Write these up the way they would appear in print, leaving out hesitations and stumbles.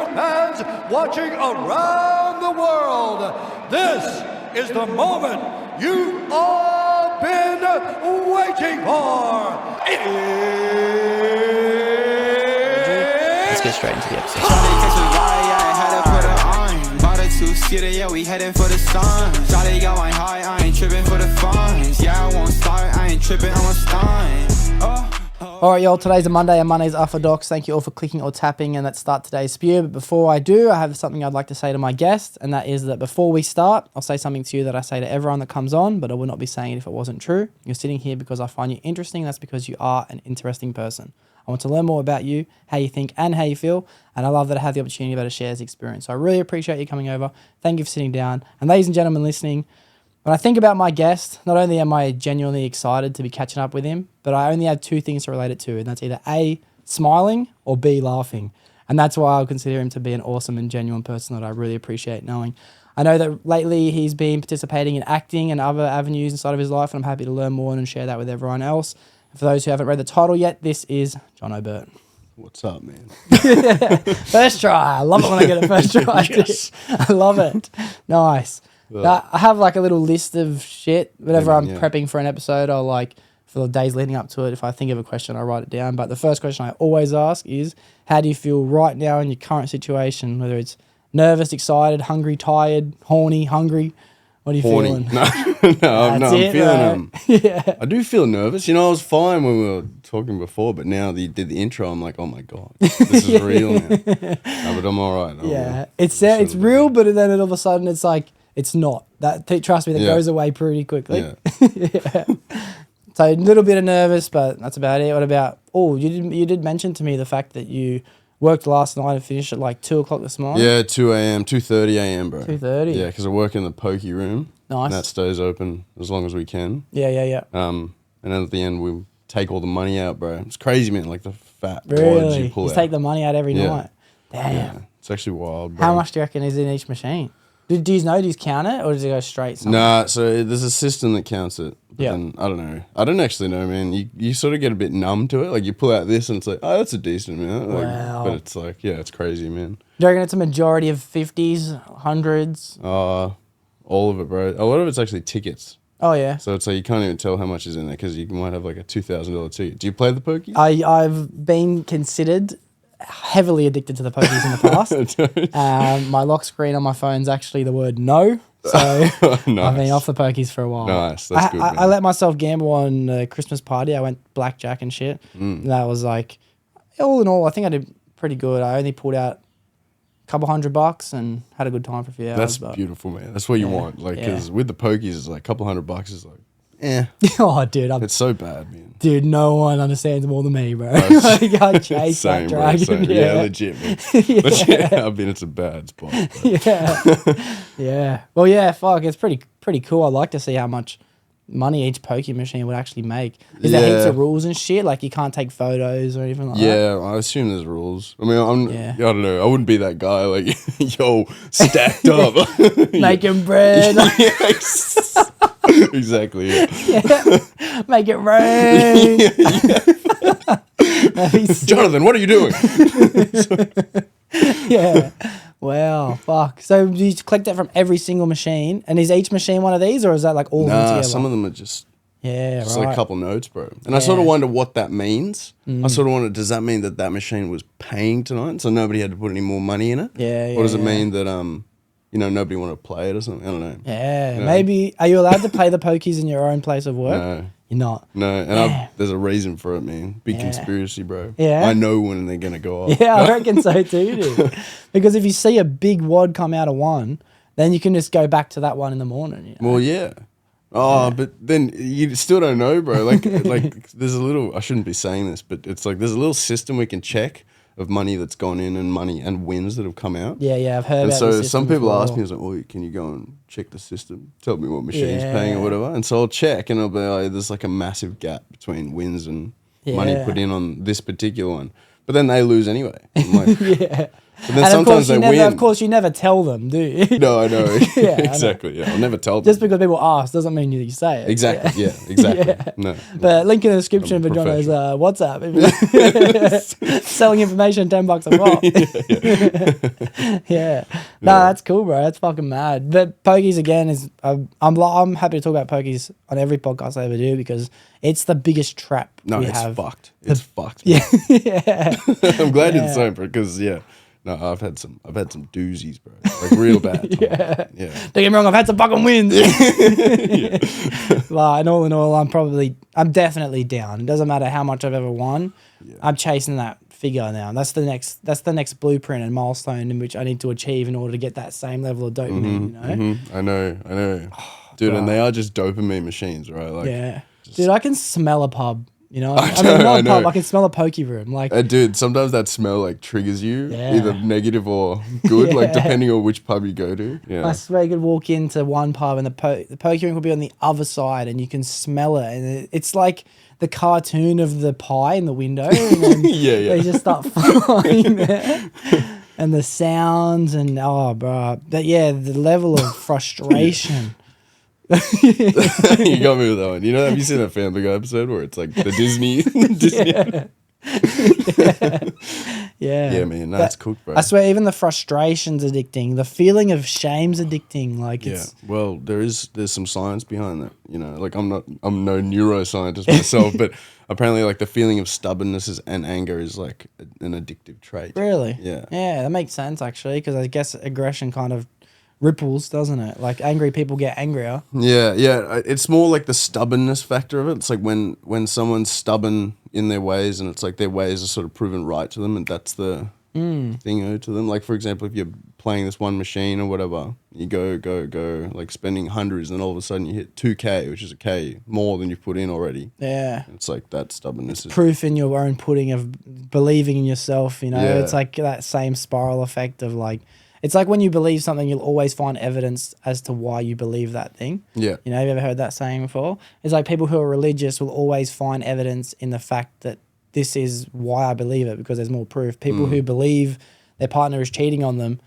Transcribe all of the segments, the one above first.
sport fans watching around the world, this is the moment you've all been waiting for. Let's get straight into the episode. Yeah, we heading for the sun. Charlie got my high, I ain't tripping for the funds. Yeah, I won't start, I ain't tripping, I'm a stun. Alright y'all, today's a Monday and Mondays are for Docs. Thank you all for clicking or tapping and let's start today's spew. But before I do, I have something I'd like to say to my guest, and that is that before we start, I'll say something to you that I say to everyone that comes on, but I would not be saying it if it wasn't true. You're sitting here because I find you interesting, that's because you are an interesting person. I want to learn more about you, how you think and how you feel, and I love that I have the opportunity to be able to share this experience. So I really appreciate you coming over. Thank you for sitting down. And ladies and gentlemen listening, when I think about my guest, not only am I genuinely excited to be catching up with him, but I only have two things to relate it to, and that's either A, smiling, or B, laughing. And that's why I consider him to be an awesome and genuine person that I really appreciate knowing. I know that lately he's been participating in acting and other avenues inside of his life, and I'm happy to learn more and share that with everyone else. For those who haven't read the title yet, this is Jono Burt. What's up, man? First try. I love it when I get a first try. Yes. I love it. Nice. Well, I have like a little list of shit. Whenever I'm yeah. prepping for an episode, I'll like, for the days leading up to it, if I think of a question, I write it down. But the first question I always ask is, how do you feel right now in your current situation? Whether it's nervous, excited, hungry, tired, horny, hungry. What are you horny. feeling? No, I'm feeling Yeah. I do feel nervous. You know, I was fine when we were talking before, but now that you did the intro, I'm like, oh my God, this is real now. No, but I'm all right. Yeah. It's real, but then all of a sudden it's like, it's not. Trust me, that goes away pretty quickly. Yeah. Yeah. So a little bit of nervous, but that's about it. What about, you did mention to me the fact that you worked last night and finished at like 2 o'clock this morning? Yeah, 2 a.m., 2:30 a.m., bro. 2:30? Yeah, because I work in the Pokie room. Nice. And that stays open as long as we can. Yeah. And then at the end, we take all the money out, bro. It's crazy, man, like the fat wads Really? you pull out. Take the money out every Yeah. night? Damn. Yeah, it's actually wild, bro. How much do you reckon is in each machine? Do you know, do you count it or does it go straight somewhere? Nah, so there's a system that counts it. But Yeah. then, I don't know. I don't actually know, man. You sort of get a bit numb to it. Like, you pull out this and it's like, oh, that's a decent amount. Like, Wow. But it's like, yeah, it's crazy, man. Do you reckon it's a majority of 50s, 100s? All of it, bro. A lot of it's actually tickets. Oh, yeah. So it's like you can't even tell how much is in there because you might have like a $2,000 ticket. Do you play the Pokies? I've been considered heavily addicted to the Pokies in the past. My lock screen on my phone's actually the word no. So Nice. I've been off the Pokies for a while. Nice, that's good, man. I let myself gamble on a Christmas party. I went blackjack and shit. Mm. That was like, all in all, I think I did pretty good. I only pulled out a couple $100 and had a good time for a few hours. That's but beautiful, man. That's what you want. Like, because with the Pokies, it's like a couple $100 is like, Oh, dude, it's so bad, man. dude, no one understands more than me, bro. Like, I chase Same, that bro. dragon. Same. Yeah, legit, man. Legit. I've been in some bad spots. But. Yeah. Well, yeah, fuck, it's pretty cool. I'd like to see how much money each Pokie machine would actually make. Is there heaps of rules and shit? Like, you can't take photos or anything like that? Yeah, I assume there's rules. I mean, I don't know. I wouldn't be that guy. Like, yo, stacked up. Making bread. Exactly. Yeah. Yeah. Make it rain. Jonathan, what are you doing? Yeah. Wow. Fuck. So do you collect that from every single machine? And is each machine one of these, or is that like all of them together? Some of them are just right. like a couple notes, bro. And I sort of wonder what that means. I sort of wonder, does that mean that machine was paying tonight, so nobody had to put any more money in it? Yeah. Or does it mean that nobody wanted to play it or something? I don't know. Yeah. Maybe. Are you allowed to play the Pokies in your own place of work? No. You're not. No, and there's a reason for it, man. Big conspiracy, bro. Yeah. I know when they're gonna go off. Yeah, I reckon so too, dude. Because if you see a big wad come out of one, then you can just go back to that one in the morning. You know? Well, yeah. Oh, but then you still don't know, bro. Like there's a little. I shouldn't be saying this, but it's like there's a little system we can check of money that's gone in and money and wins that have come out. Yeah, I've heard. And about so the some people before. ask me, I was like, "Oh, can you go and check the system? Tell me what machine's paying or whatever." And so I'll check, and I'll be like, "There's like a massive gap between wins and money put in on this particular one." But then they lose anyway. I'm like, But then And sometimes they win. of course, you never tell them, do you? No, I know. Yeah, I know. Exactly. Yeah, I'll never tell them. Just because people ask doesn't mean you say it. Exactly. Yeah. Exactly. Yeah. No. But link in the description I'm for Jono's professional. WhatsApp. If selling information, $10 a pop. Yeah. No, that's cool, bro. That's fucking mad. But Pokies again is I'm happy to talk about Pokies on every podcast I ever do because it's the biggest trap No, we it's have. fucked. It's fucked. Yeah. Yeah. I'm glad you're the same, bro. Because no, I've had some doozies, bro. Like real bad. Yeah. Yeah. Don't get me wrong, I've had some fucking wins. Like, and all in all, I'm definitely down. It doesn't matter how much I've ever won. Yeah. I'm chasing that figure now. That's the next blueprint and milestone in which I need to achieve in order to get that same level of dopamine, you know? I know. Dude, and they are just dopamine machines, right? Like, yeah. Dude, I can smell a pub. You know, I pub. I can smell a pokey room. Like, dude, sometimes that smell like triggers you, Yeah. either negative or good, Yeah. like depending on which pub you go to. Yeah, I swear you could walk into one pub and the pokey room could be on the other side and you can smell it. And it's like the cartoon of the pie in the window. And then Yeah. they just start flying there. And the sounds and, bro. But yeah, the level of frustration. You got me with that one. You know, have you seen that Family Guy episode where it's like the Disney? Yeah. Yeah, man, that's cooked, bro. I swear, even the frustration's addicting. The feeling of shame's addicting. Like, Yeah, it's well, there's some science behind that. You know, like I'm no neuroscientist myself, but apparently, like the feeling of stubbornness and anger is like an addictive trait. really, Yeah. that makes sense actually, because I guess aggression kind of ripples, doesn't it? Like angry people get angrier. Yeah. It's more like the stubbornness factor of it. It's like when someone's stubborn in their ways, and it's like their ways are sort of proven right to them, and that's the thing to them. Like for example, if you're playing this one machine or whatever, you go, like spending hundreds, and all of a sudden you hit 2K, which is a K more than you've put in already. Yeah. It's like that stubbornness. Proof in your own pudding of believing in yourself, you know? Yeah. It's like that same spiral effect of like, it's like when you believe something, you'll always find evidence as to why you believe that thing. Yeah. You know, have you ever heard that saying before? It's like people who are religious will always find evidence in the fact that this is why I believe it, because there's more proof. People who believe their partner is cheating on them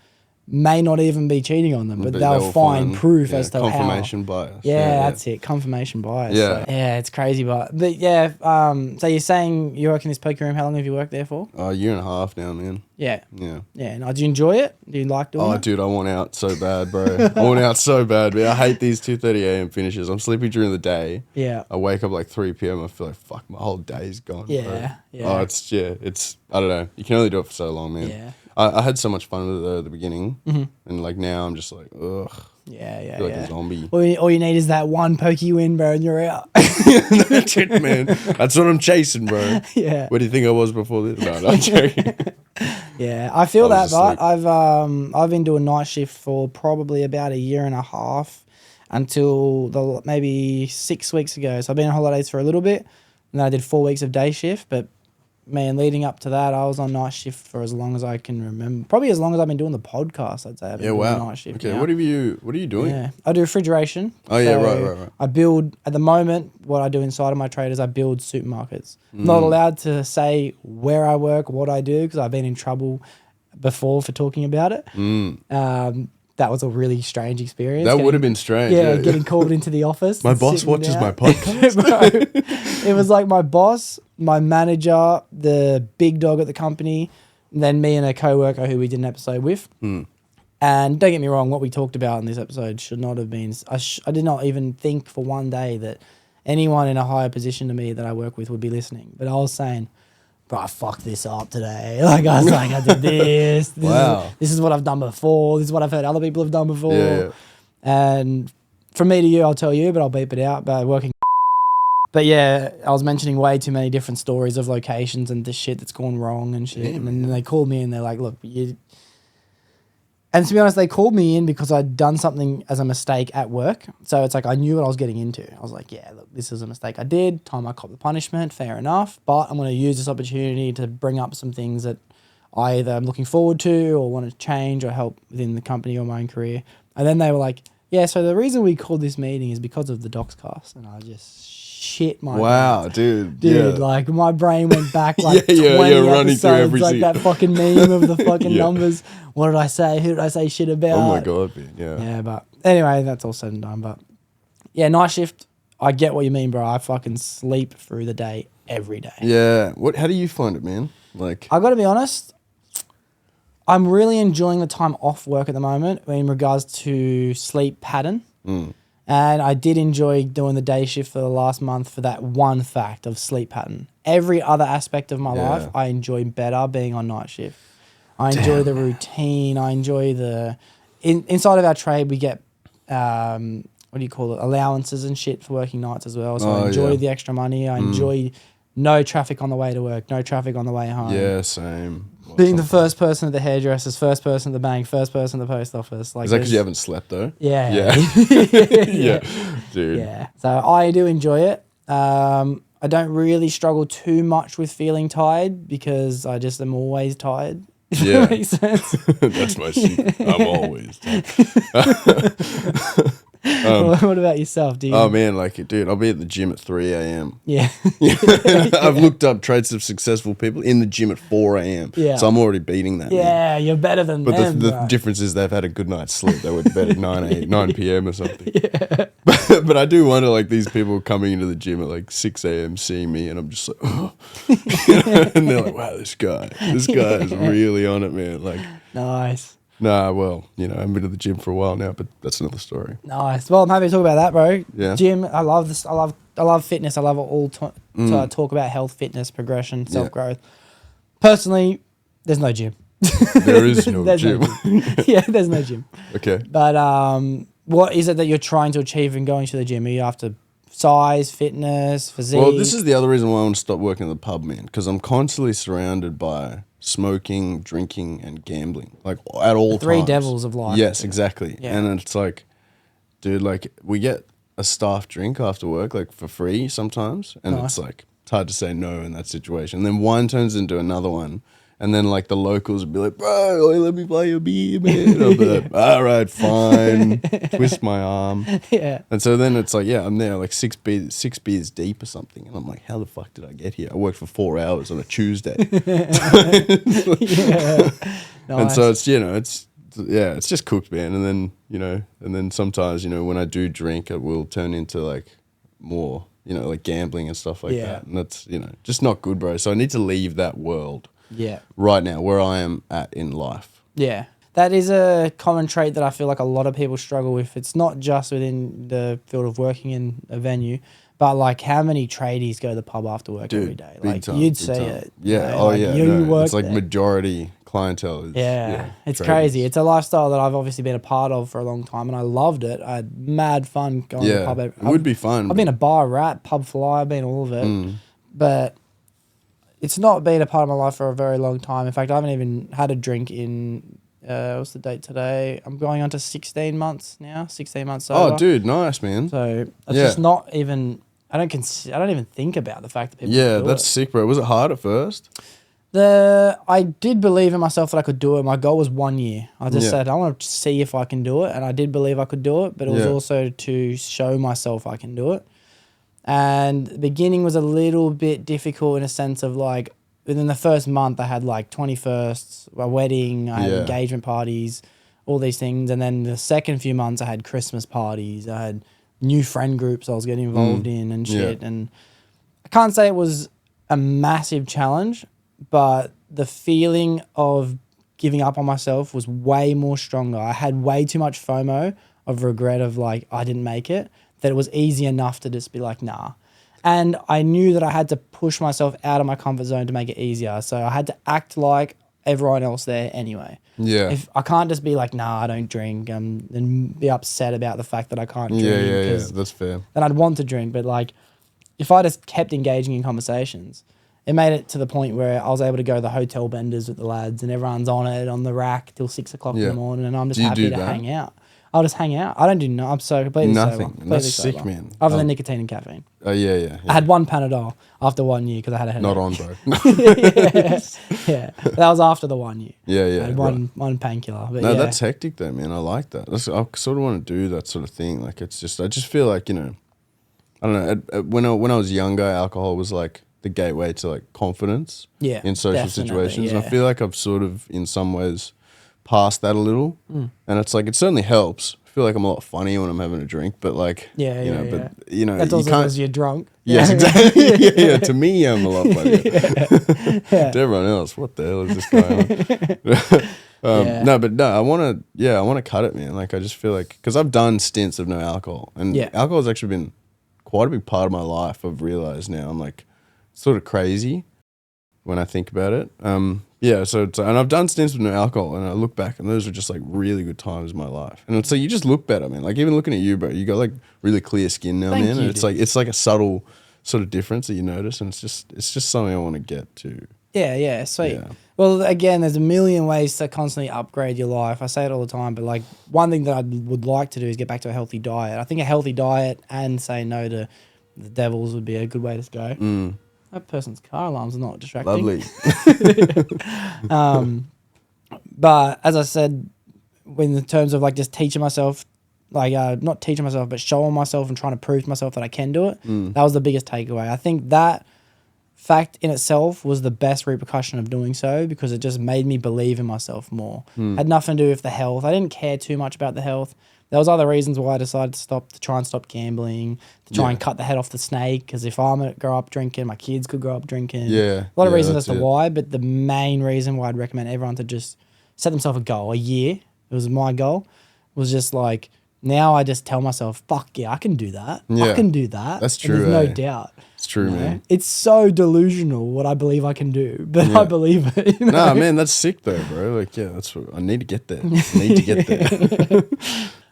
may not even be cheating on them, but they'll find proof as to confirmation how. bias. Yeah, that's it. Confirmation bias. Yeah. So, yeah, it's crazy. But yeah, so you're saying you work in this poker room. How long have you worked there for? A year and a half now, man. Yeah. Yeah. Yeah. Now, do you enjoy it? Do you like doing it? Oh, dude, I want out so bad, bro. I want out so bad, man. I hate these 2:30 a.m. finishes. I'm sleeping during the day. Yeah. I wake up like 3 p.m. I feel like, fuck, my whole day's gone. Yeah, Bro. yeah. Oh, it's, I don't know. You can only do it for so long, man. Yeah. I had so much fun with it at the beginning. And like now I'm just like, ugh. Yeah, I feel like a zombie. All you need is that one pokey win, bro, and you're out. That's it, man. That's what I'm chasing, bro. Yeah. What do you think I was before this? No, I'm joking. Yeah, I feel I that, was but asleep. I've been doing night shift for probably about a year and a half until maybe 6 weeks ago. So I've been on holidays for a little bit, and then I did 4 weeks of day shift. But man, leading up to that, I was on night shift for as long as I can remember. Probably as long as I've been doing the podcast, I'd say. I've been doing night shift. Okay, now. what are you doing? Yeah, I do refrigeration. Oh, yeah, right. I build, at the moment, what I do inside of my trade is I build supermarkets. I'm not allowed to say where I work, what I do, because I've been in trouble before for talking about it. That was a really strange experience. That would have been strange. Yeah, getting called into the office. My and boss sitting watches down. my podcast. Bro, it was like my boss, my manager, the big dog at the company, and then me and a coworker who we did an episode with. And don't get me wrong, what we talked about in this episode should not have been. I did not even think for one day that anyone in a higher position to me that I work with would be listening. But I was saying, bro, I fucked this up today. Like, I was like, I did this. This is what I've done before. This is what I've heard other people have done before. Yeah. And from me to you, I'll tell you, but I'll beep it out. But working. But yeah, I was mentioning way too many different stories of locations and the shit that's gone wrong and shit. And then they called me and they're like, look, you. And to be honest, they called me in because I'd done something as a mistake at work. So it's like I knew what I was getting into. I was like, yeah, look, this is a mistake I did. Time I cop the punishment, fair enough. But I'm going to use this opportunity to bring up some things that I either am looking forward to or want to change or help within the company or my own career. And then they were like, yeah, so the reason we called this meeting is because of the Doxcast. And I just shit my Wow, pants. dude. Dude, yeah. like my brain went back like Yeah, 20 running through episodes, every like single- that fucking meme of the fucking Yeah. numbers. What did I say? Who did I say shit about? Oh my god, man. Yeah. Yeah, but anyway, that's all said and done. But yeah, night shift, I get what you mean, bro. I fucking sleep through the day every day. Yeah. How do you find it, man? Like, I got to be honest, I'm really enjoying the time off work at the moment in regards to sleep pattern. And I did enjoy doing the day shift for the last month for that one fact of sleep pattern. Every other aspect of my life, I enjoy better being on night shift. I enjoy the routine. I enjoy the... inside of our trade, we get... what do you call it? Allowances and shit for working nights as well. So I enjoy the extra money. I enjoy no traffic on the way to work, no traffic on the way home. yeah, same. Being the first person at the hairdressers, first person at the bank, first person at the post office. Like, Is that because you haven't slept though? Yeah. Yeah. Dude. Yeah. So I do enjoy it. I don't really struggle too much with feeling tired because I just am always tired. If Yeah. that makes sense. That's my secret. I'm always. What about yourself? Do you? Oh man, like, dude, I'll be at the gym at 3 a.m. Yeah. I've looked up traits of successful people in the gym at 4 a.m. Yeah. So I'm already beating that. Man. Yeah, you're better than But them. the bro. difference is they've had a good night's sleep. They went to bed at 9 p.m. or something. Yeah. But I do wonder, like, these people coming into the gym at like 6 a.m. seeing me, and I'm just like, oh. And they're like, wow, this guy is really on it, man. Like, Nice. nah, well, you know, I've been to the gym for a while now, but that's another story. Nice. Well, I'm happy to talk about that, bro. Yeah. Gym. I love this. I love fitness. I love all to talk about health, fitness, progression, self growth. Personally, there's no gym. There is no There's gym. no gym. Yeah, there's no gym. Okay. But what is it that you're trying to achieve in going to the gym? Are you after size, fitness, physique? Well, this is the other reason why I want to stop working at the pub, man, because I'm constantly surrounded by smoking, drinking, and gambling, like at all three times. devils of life. Yes, exactly. Yeah. And it's like, dude, like we get a staff drink after work, like for free sometimes, and Nice. it's hard to say no in that situation. And then one turns into another one. And then, like, the locals would be like, bro, let me buy you a beer, man. I'll be like, all right, fine. Twist my arm. Yeah. And so then it's like, yeah, I'm there, like, six beers deep or something. And I'm like, how the fuck did I get here? I worked for 4 hours on a Tuesday. Yeah. And so Nice. it's, you know, it's just cooked, man. And then, you know, sometimes, you know, when I do drink, it will turn into, like, more, you know, like gambling and stuff like Yeah. that. And that's, you know, just not good, bro. So I need to leave that world. Yeah. Right now, where I am at in life. Yeah. That is a common trait that I feel like a lot of people struggle with. It's not just within the field of working in a venue, but like how many tradies go to the pub after work every day? big Like time, you'd big see time. it. Yeah. you know, Oh, like, yeah. You No, work it's like there. majority clientele. Is, It's tradies. crazy. It's a lifestyle that I've obviously been a part of for a long time, and I loved it. I had mad fun going to the pub. It would be fun. I've been a bar rat, pub fly. I've been all of it, but it's not been a part of my life for a very long time. In fact, I haven't even had a drink in. What's the date today? I'm going on to 16 months now. 16 months sober. Oh, dude, nice, man. So it's Yeah. just not even. I don't even think about the fact that people. Yeah, do that's it. sick, bro. Was it hard at first? I did believe in myself that I could do it. My goal was 1 year. I just Yeah. said I want to see if I can do it, and I did believe I could do it. But it was Yeah. also to show myself I can do it. And the beginning was a little bit difficult in a sense of like within the first month I had like 21sts, a wedding, I had Yeah. engagement parties, all these things, and then the second few months I had Christmas parties. I had new friend groups I was getting involved in and shit. Yeah. And I can't say it was a massive challenge, but the feeling of giving up on myself was way more stronger. I had way too much FOMO of regret of like, I didn't make it, that it was easy enough to just be like, nah. And I knew that I had to push myself out of my comfort zone to make it easier. So I had to act like everyone else there anyway. Yeah. If I can't just be like, nah, I don't drink, and be upset about the fact that I can't drink. Yeah. 'cause That's fair. then I'd want to drink. But like, if I just kept engaging in conversations, it made it to the point where I was able to go to the hotel benders with the lads, and everyone's on it on the rack till 6 o'clock in Yeah. the morning, and I'm just Do you happy do to that? hang out. I'll just hang out. I don't do no. I'm so completely sober. Nothing. Completely That's sick, sober. man. Other than nicotine and caffeine. Oh, yeah. I had one Panadol after 1 year because I had a headache. Not on, bro. Yeah, but that was after the 1 year. Yeah. I had one painkiller. But No, yeah. that's hectic though, man. I like that. I sort of want to do that sort of thing. Like, it's just, I just feel like, you know, I don't know. When I was younger, alcohol was like the gateway to like confidence. Yeah, in social definitely, situations. And I yeah. feel like I've sort of, in some ways, passed that a little. And it's like it certainly helps. I feel like I'm a lot funnier when I'm having a drink, but like, Yeah, you know, yeah, but you know, That's you also can't. because you're drunk. Yes, exactly. yeah. To me, I'm a lot funnier. To everyone else, what the hell is this going on? Yeah. No, I want to cut it, man. Like, I just feel like, because I've done stints of no alcohol, and Yeah. alcohol has actually been quite a big part of my life. I've realized now. I'm like, sort of crazy when I think about it. And I've done stints with no alcohol, and I look back, and those are just like really good times in my life. And it's like you just look better, man. Like even looking at you, bro, you got like really clear skin now, Thank man. you, And it's like a subtle sort of difference that you notice, and it's just something I want to get to. Yeah, sweet. Yeah. Well, again, there's a million ways to constantly upgrade your life. I say it all the time, but like one thing that I would like to do is get back to a healthy diet. I think a healthy diet and saying no to the devils would be a good way to go. That person's car alarms are not distracting. Lovely. But as I said, in the terms of like just teaching myself, like not teaching myself, but showing myself and trying to prove to myself that I can do it, that was the biggest takeaway. I think that fact in itself was the best repercussion of doing so, because it just made me believe in myself more. Had nothing to do with the health. I didn't care too much about the health. There was other reasons why I decided to try and stop gambling, to try and cut the head off the snake, because if I'm going to grow up drinking, my kids could grow up drinking. Yeah. A lot of reasons as that's to why, but the main reason why I'd recommend everyone to just set themselves a goal, a year. It was my goal. Was just like, now I just tell myself, fuck yeah, I can do that. I Yeah. can do that. That's And there's true, no eh? doubt. It's true, man. It's so delusional what I believe I can do, but I believe it. You know? Nah, man, that's sick though, bro. Like, yeah, that's what I need to get there. I need to get there.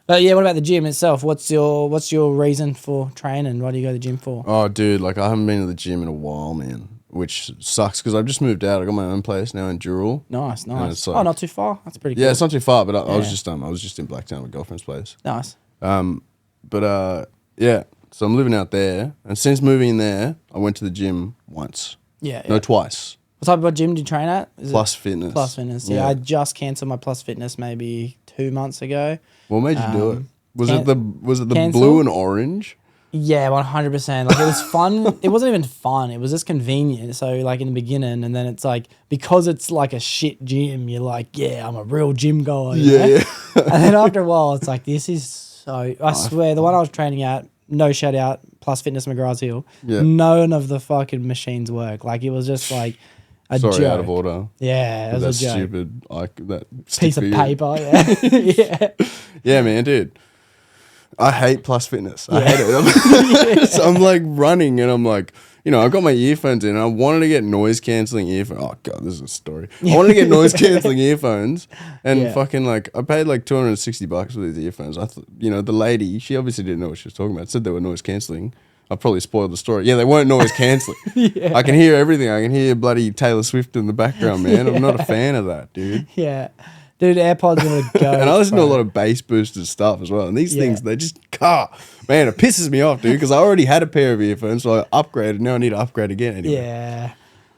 But yeah, what about the gym itself? What's your reason for training? What do you go to the gym for? Oh, dude, like I haven't been to the gym in a while, man, which sucks because I've just moved out. I got my own place now in Dural. Nice. it's Oh, like- not too far. That's pretty cool. Yeah, it's not too far, but I was Yeah. just in Blacktown, my girlfriend's place. Nice. Yeah, so I'm living out there, and since moving in there, I went to the gym once. Yeah. No, twice. What type of gym do you train at? Is Plus it Fitness. Plus Fitness. Yeah, I just cancelled my Plus Fitness maybe 2 months ago. What made you do it? Was it the cancel? blue and orange? Yeah, 100%. Like it was fun. It wasn't even fun. It was just convenient. So like in the beginning, and then it's like, because it's like a shit gym, you're like, yeah, I'm a real gym goer. you know? Yeah. And then after a while, it's like, this is so. I swear, the one I was training at, no shout out, Plus Fitness McGrath's Hill. Yeah. None of the fucking machines work. Like it was just like a Sorry, joke. out of order. Yeah, it was That a joke. stupid, that Piece of stick figure. paper. Yeah. yeah. Yeah, man, dude. I hate Plus Fitness. I hate it. So I'm like running, and I'm like, you know, I got my earphones in, and I wanted to get noise cancelling earphones. Oh god, this is a story. I wanted to get noise cancelling earphones, and fucking like, I paid like $260 for these earphones. I thought, you know, the lady, she obviously didn't know what she was talking about. Said they were noise cancelling. I probably spoiled the story. Yeah, they weren't noise cancelling. I can hear everything. I can hear bloody Taylor Swift in the background, man. I'm not a fan of that, dude. Yeah. Dude, AirPods are gonna go. And I listen to a lot of bass boosted stuff as well. And these things, they just, man, it pisses me off, dude, because I already had a pair of earphones, so I upgraded. Now I need to upgrade again anyway. Yeah.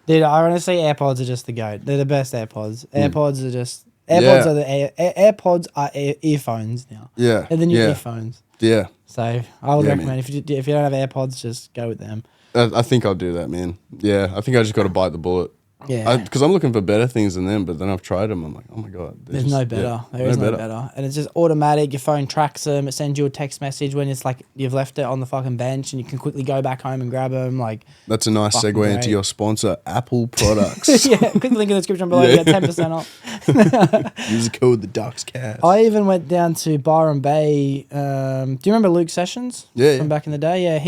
Dude, I honestly, AirPods are just the goat. They're the best AirPods. AirPods are just... AirPods Yeah. are the AirPods are earphones now. Yeah. They're the new Yeah. earphones. Yeah. So I would Yeah, recommend, man. if you don't have AirPods, just go with them. I think I'll do that, man. Yeah. I think I just got to bite the bullet. Yeah. Because I'm looking for better things than them, but then I've tried them. I'm like, oh my God. There's no better. There is no better. And it's just automatic. Your phone tracks them. It sends you a text message when it's like you've left it on the fucking bench, and you can quickly go back home and grab them. Like, That's a nice Fucking segue great. into your sponsor, Apple Products. yeah, click the link in the description below. You get 10% off. Use the code the Doxcast. I even went down to Byron Bay. Do you remember Luke Sessions? Yeah. From back in the day? Yeah,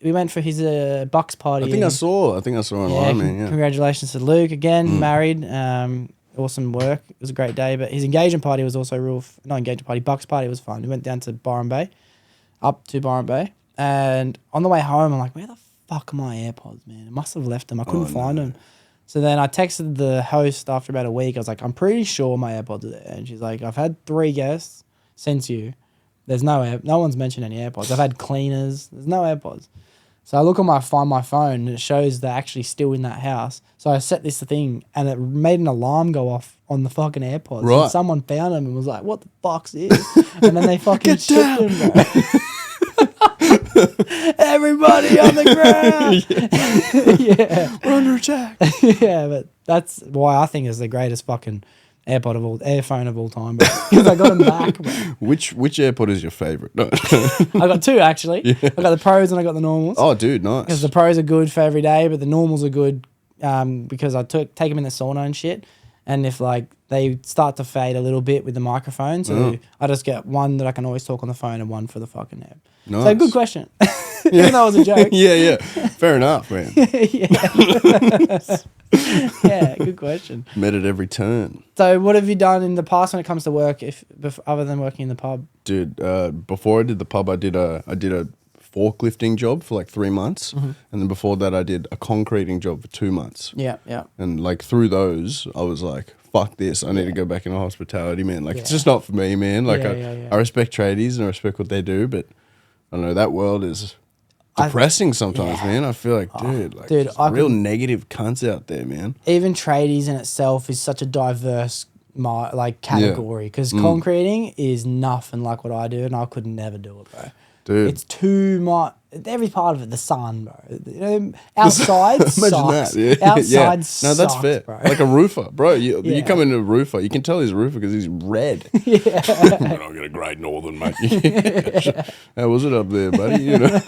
we went for his Bucks party. I think I saw online, man. Yeah. Congratulations to Luke again, married. Awesome work. It was a great day. But his engagement party was also not engagement party, Bucks party was fun. We went down to Byron Bay, up to Byron Bay, and on the way home, I'm like, where the fuck are my AirPods, man? I must have left them. I couldn't find them. So then I texted the host after about a week. I was like, I'm pretty sure my AirPods are there. And she's like, I've had 3 guests since you. There's no one's mentioned any AirPods. I've had cleaners. There's no AirPods. So I find my phone, and it shows they're actually still in that house. So I set this thing, and it made an alarm go off on the fucking AirPods. Right. And someone found them and was like, what the fuck's this? And then they fucking shipped them, bro. Everybody on the ground. Yeah. We're under attack. Yeah, but that's why I think it's the greatest fucking earphone of all time, because I got them back, bro. Which AirPod is your favorite? No. I got two actually. I got the pros and I got the normals. Oh, dude, nice. Because the pros are good for every day, but the normals are good because I take them in the sauna and shit. And if like they start to fade a little bit with the microphone, so I just get one that I can always talk on the phone and one for the fucking app. Nice. So good question. Even though it was a joke. Yeah. Fair enough, man. Yeah, good question. Met at every turn. So what have you done in the past when it comes to work, other than working in the pub? Dude, before I did the pub, I did a forklifting job for like 3 months, and then before that, I did a concreting job for 2 months. Yeah. And like through those, I was like, "Fuck this! I need to go back into hospitality, man. Like it's just not for me, man. Like I respect tradies and I respect what they do, but I don't know, that world is depressing sometimes, man. I feel like, dude, there's real negative cunts out there, man. Even tradies in itself is such a diverse category, because concreting is nothing like what I do, and I could never do it, bro. Dude, it's too much. Every part of it, the sun, bro. Outside sucks. That. Yeah. Outside sucks, no, that's fair. Bro. Like a roofer, bro. You come into a roofer, you can tell he's a roofer because he's red. Yeah. I don't get a great northern, mate. How was it up there, buddy? You know.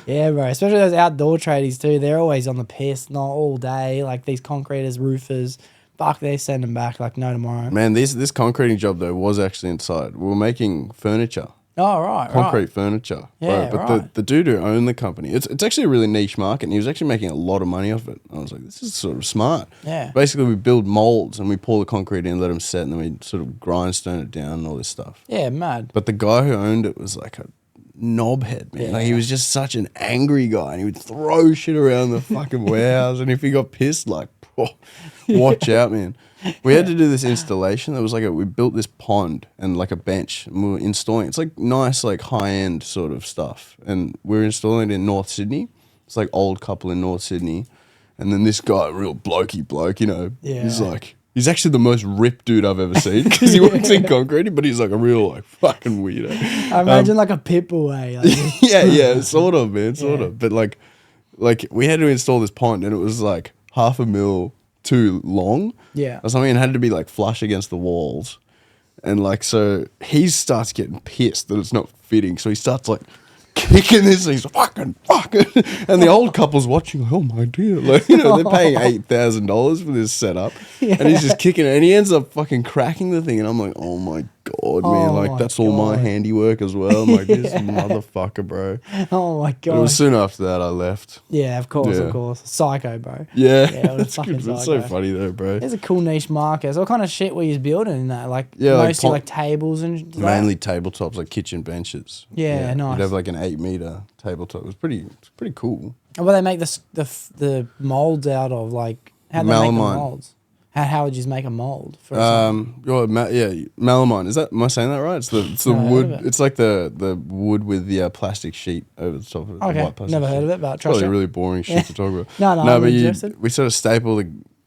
Yeah, bro. Especially those outdoor tradies too. They're always on the piss, not all day. Like these concreters, roofers. Fuck, they send them back like no tomorrow. Man, this concreting job though was actually inside. We were making furniture. Oh, right, Concrete furniture. Yeah, bro. But right. the dude who owned the company, it's actually a really niche market, and he was actually making a lot of money off it. I was like, this is sort of smart. Yeah. Basically, we build molds, and we pour the concrete in, let them set, and then we sort of grindstone it down and all this stuff. Yeah, mad. But the guy who owned it was like a knobhead, man. Yeah. Like he was just such an angry guy, and he would throw shit around the fucking warehouse, and if he got pissed, like, watch out, man. We had to do this installation. That was like we built this pond and like a bench, and we were installing. It's like nice, like high end sort of stuff, and we were installing it in North Sydney. It's like old couple in North Sydney, and then this guy, real blokey bloke, you know, he's actually the most ripped dude I've ever seen because he works in concrete, but he's like a real like fucking weirdo. I imagine like a pit bull, Like, yeah, sort of, man, sort of. But like we had to install this pond, and it was like $500,000 too long, or something, and had to be like flush against the walls, and like so he starts getting pissed that it's not fitting, so he starts like kicking this, and he's fucking, and the old couple's watching, like, oh my dear, like, you know, they're paying $8,000 for this setup, and he's just kicking it, and he ends up fucking cracking the thing, and I'm like, oh my god, man, like that's all my handiwork as well. I'm like, this motherfucker, bro. Oh my god. But it was soon after that I left. Yeah, of course. Psycho, bro. Yeah, it's fucking it's psycho. so funny though, bro. It's a cool niche market. So what kind of shit were you building in that? Like, like mostly like tables and mainly tabletops, like kitchen benches. Yeah, nice. You'd have like an 8-meter tabletop. It was pretty cool. And what they make the molds out of? Like, how do they make the molds? How would you make a mold? For melamine. Am I saying that right? It's the wood. It's like the wood with the plastic sheet over the top of it. Okay, white plastic never sheet. heard of it, but Probably really boring shit to talk about. No, but interested. we sort of staple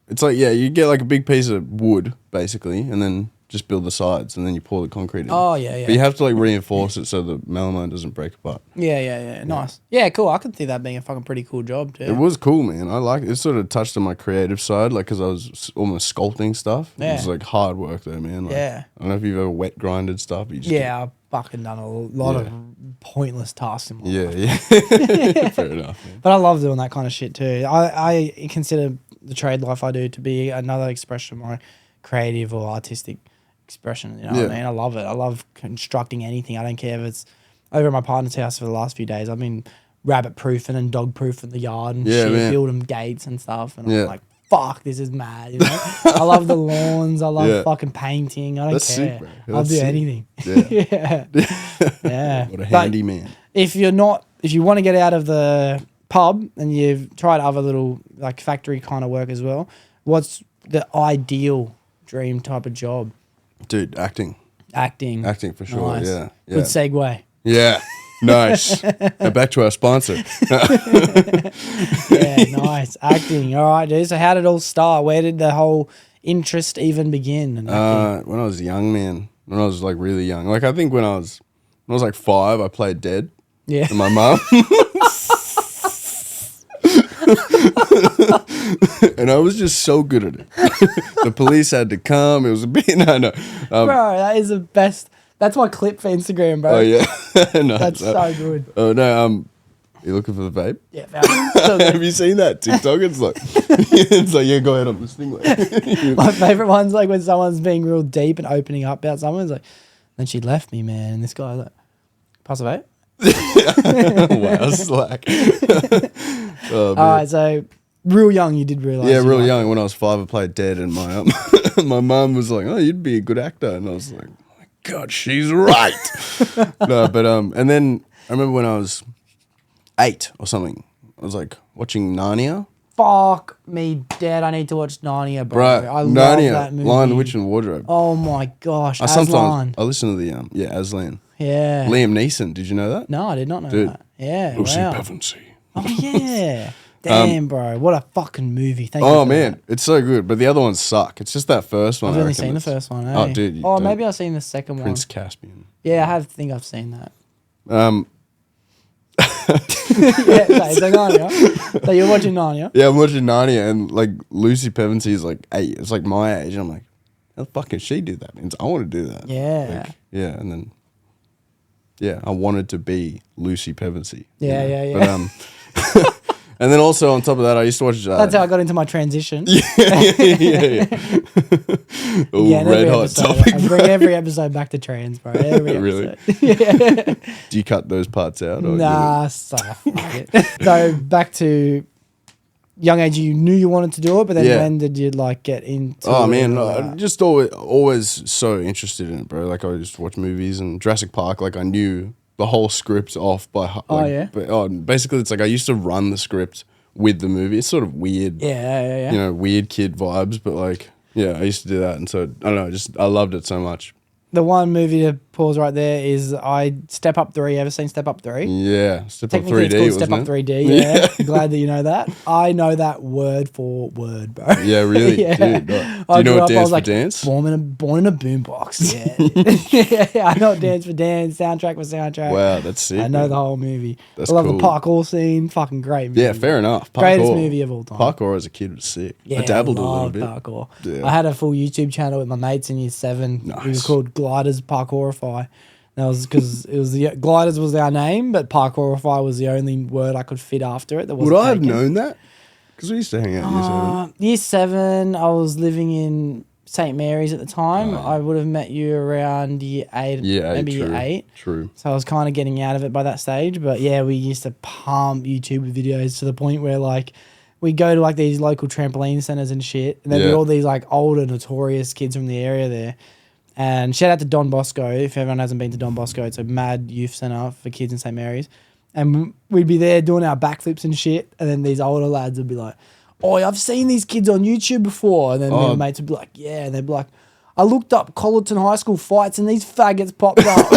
it's like, you get like a big piece of wood basically, and then just build the sides, and then you pour the concrete in. Oh, yeah. But you have to like reinforce it so the melamine doesn't break apart. Yeah. Nice. Yeah, cool. I can see that being a fucking pretty cool job too. It was cool, man. I like it. It sort of touched on my creative side, like, because I was almost sculpting stuff. Yeah. It was like hard work though, man. Like, yeah. I don't know if you've ever wet grinded stuff. But you just I've fucking done a lot of pointless tasks in my life. Yeah. Fair enough, man. But I love doing that kind of shit too. I consider the trade life I do to be another expression of my creative or artistic expression. You know what I mean? I love it. I love constructing anything. I don't care if it's over at my partner's house for the last few days. I've been rabbit proofing and dog proofing the yard and shit, building gates and stuff. And I'm like, fuck, this is mad. You know? I love the lawns. I love fucking painting. I don't care. Sick, bro. I'll do anything. Yeah. Yeah. What a handy man. If you want to get out of the pub and you've tried other little like factory kind of work as well, what's the ideal dream type of job? Dude, acting for sure. Nice. Yeah. Good segue. Yeah. Nice. Now back to our sponsor. Yeah, nice. Acting. All right, dude. So how did it all start? Where did the whole interest even begin? When I was young, man. When I was like really young. Like I think when I was like 5, I played dead. Yeah. And my mum. And I was just so good at it. The police had to come. It was a bit, no. Bro, that is the best. That's my clip for Instagram, bro. Oh, yeah. No, That's so good. Oh, no, you looking for the vape? Yeah, found it. So good. Have you seen that TikTok? It's like, yeah, go ahead, I'm listening. My favorite one's like when someone's being real deep and opening up about someone. It's like, then she left me, man. And this guy's like, pass a vape? Wow, slack. Oh, All right, so real young, you did realize. yeah, you real liked young. When I was 5, I played Dead, and my my mum was like, "Oh, you'd be a good actor," and I was like, "Oh my God, she's right." No, but and then I remember when I was 8 or something, I was like watching Narnia. Fuck me dead. I need to watch Narnia, bro. Right, I Narnia, love that movie. Lion, the Witch, and Wardrobe. Oh my gosh, I Aslan. sometimes I listen to the Aslan. Yeah. Liam Neeson. Did you know that? No, I did not know Dude. that. Yeah, Lucy wow. Pevensey. Oh yeah. Damn, bro. What a fucking movie. Thank you Oh for man, that. it's so good. But the other ones suck. It's just that first one. I've I only reckon seen the that's- first one, eh? Oh, dude. Oh, maybe I've seen the second Prince one. Caspian. Yeah, I think I've seen that. Yeah, so Narnia. So you're watching Narnia. Yeah, I'm watching Narnia, and like Lucy Pevensey is like 8. It's like my age. And I'm like, how the fuck can she do that? And I want to do that. Yeah. Like, yeah, and then I wanted to be Lucy Pevensey. Yeah, you know? yeah. But, and then also on top of that, I used to watch. That's how I got into my transition. yeah. Ooh, Yeah, and red every hot episode, topic. I bring every episode back to trans, bro. Every Really? episode. Yeah. Do you cut those parts out? Or Nah, fuck it. So back to young age, you knew you wanted to do it, but then Yeah. when did you like get into? Oh man, it? just always so interested in it, bro. Like I just watch movies and Jurassic Park. Like I knew the whole script off by heart. Oh, yeah? Basically, it's like I used to run the script with the movie. It's sort of weird, Yeah. you know, weird kid vibes. But like, yeah, I used to do that, and so I don't know, I loved it so much. The one movie to pause right there is Step Up 3. Ever seen Step Up 3? Yeah, Step Up Technically, 3D, it's called wasn't Step Up it? 3D. Yeah, glad that you know that. I know that word for word, bro. Yeah, really, Yeah. dude. Do I you know grew what up, I Dance was for like, Dance? Born in a boombox. Yeah. I know Dance for Dance, soundtrack for soundtrack. Wow, that's sick. I know man. the whole movie. That's I love cool. the parkour scene. Fucking great movie. Yeah, fair enough. Greatest movie of all time. Parkour as a kid was sick. Yeah, I dabbled a little love bit. Parkour. Yeah. I had a full YouTube channel with my mates in year 7. It was Nice. called Gliders Parkourify. That was because it was Gliders was our name, but Parkourify was the only word I could fit after it. That Would wasn't I have taken. known that? Because we used to hang out in year 7. Year 7, I was living in St. Mary's at the time. I would have met you around year 8, Yeah, maybe true. year 8. True. So I was kind of getting out of it by that stage. But yeah, we used to pump YouTube with videos to the point where like we go to like these local trampoline centers and shit. And there'd be Yeah. all these like older, notorious kids from the area there. And shout out to Don Bosco. If everyone hasn't been to Don Bosco, it's a mad youth center for kids in St. Mary's. And we'd be there doing our backflips and shit. And then these older lads would be like, "Oh, I've seen these kids on YouTube before." And then my mates would be like, "Yeah." And they'd be like, "I looked up Colleton High School fights and these faggots popped up."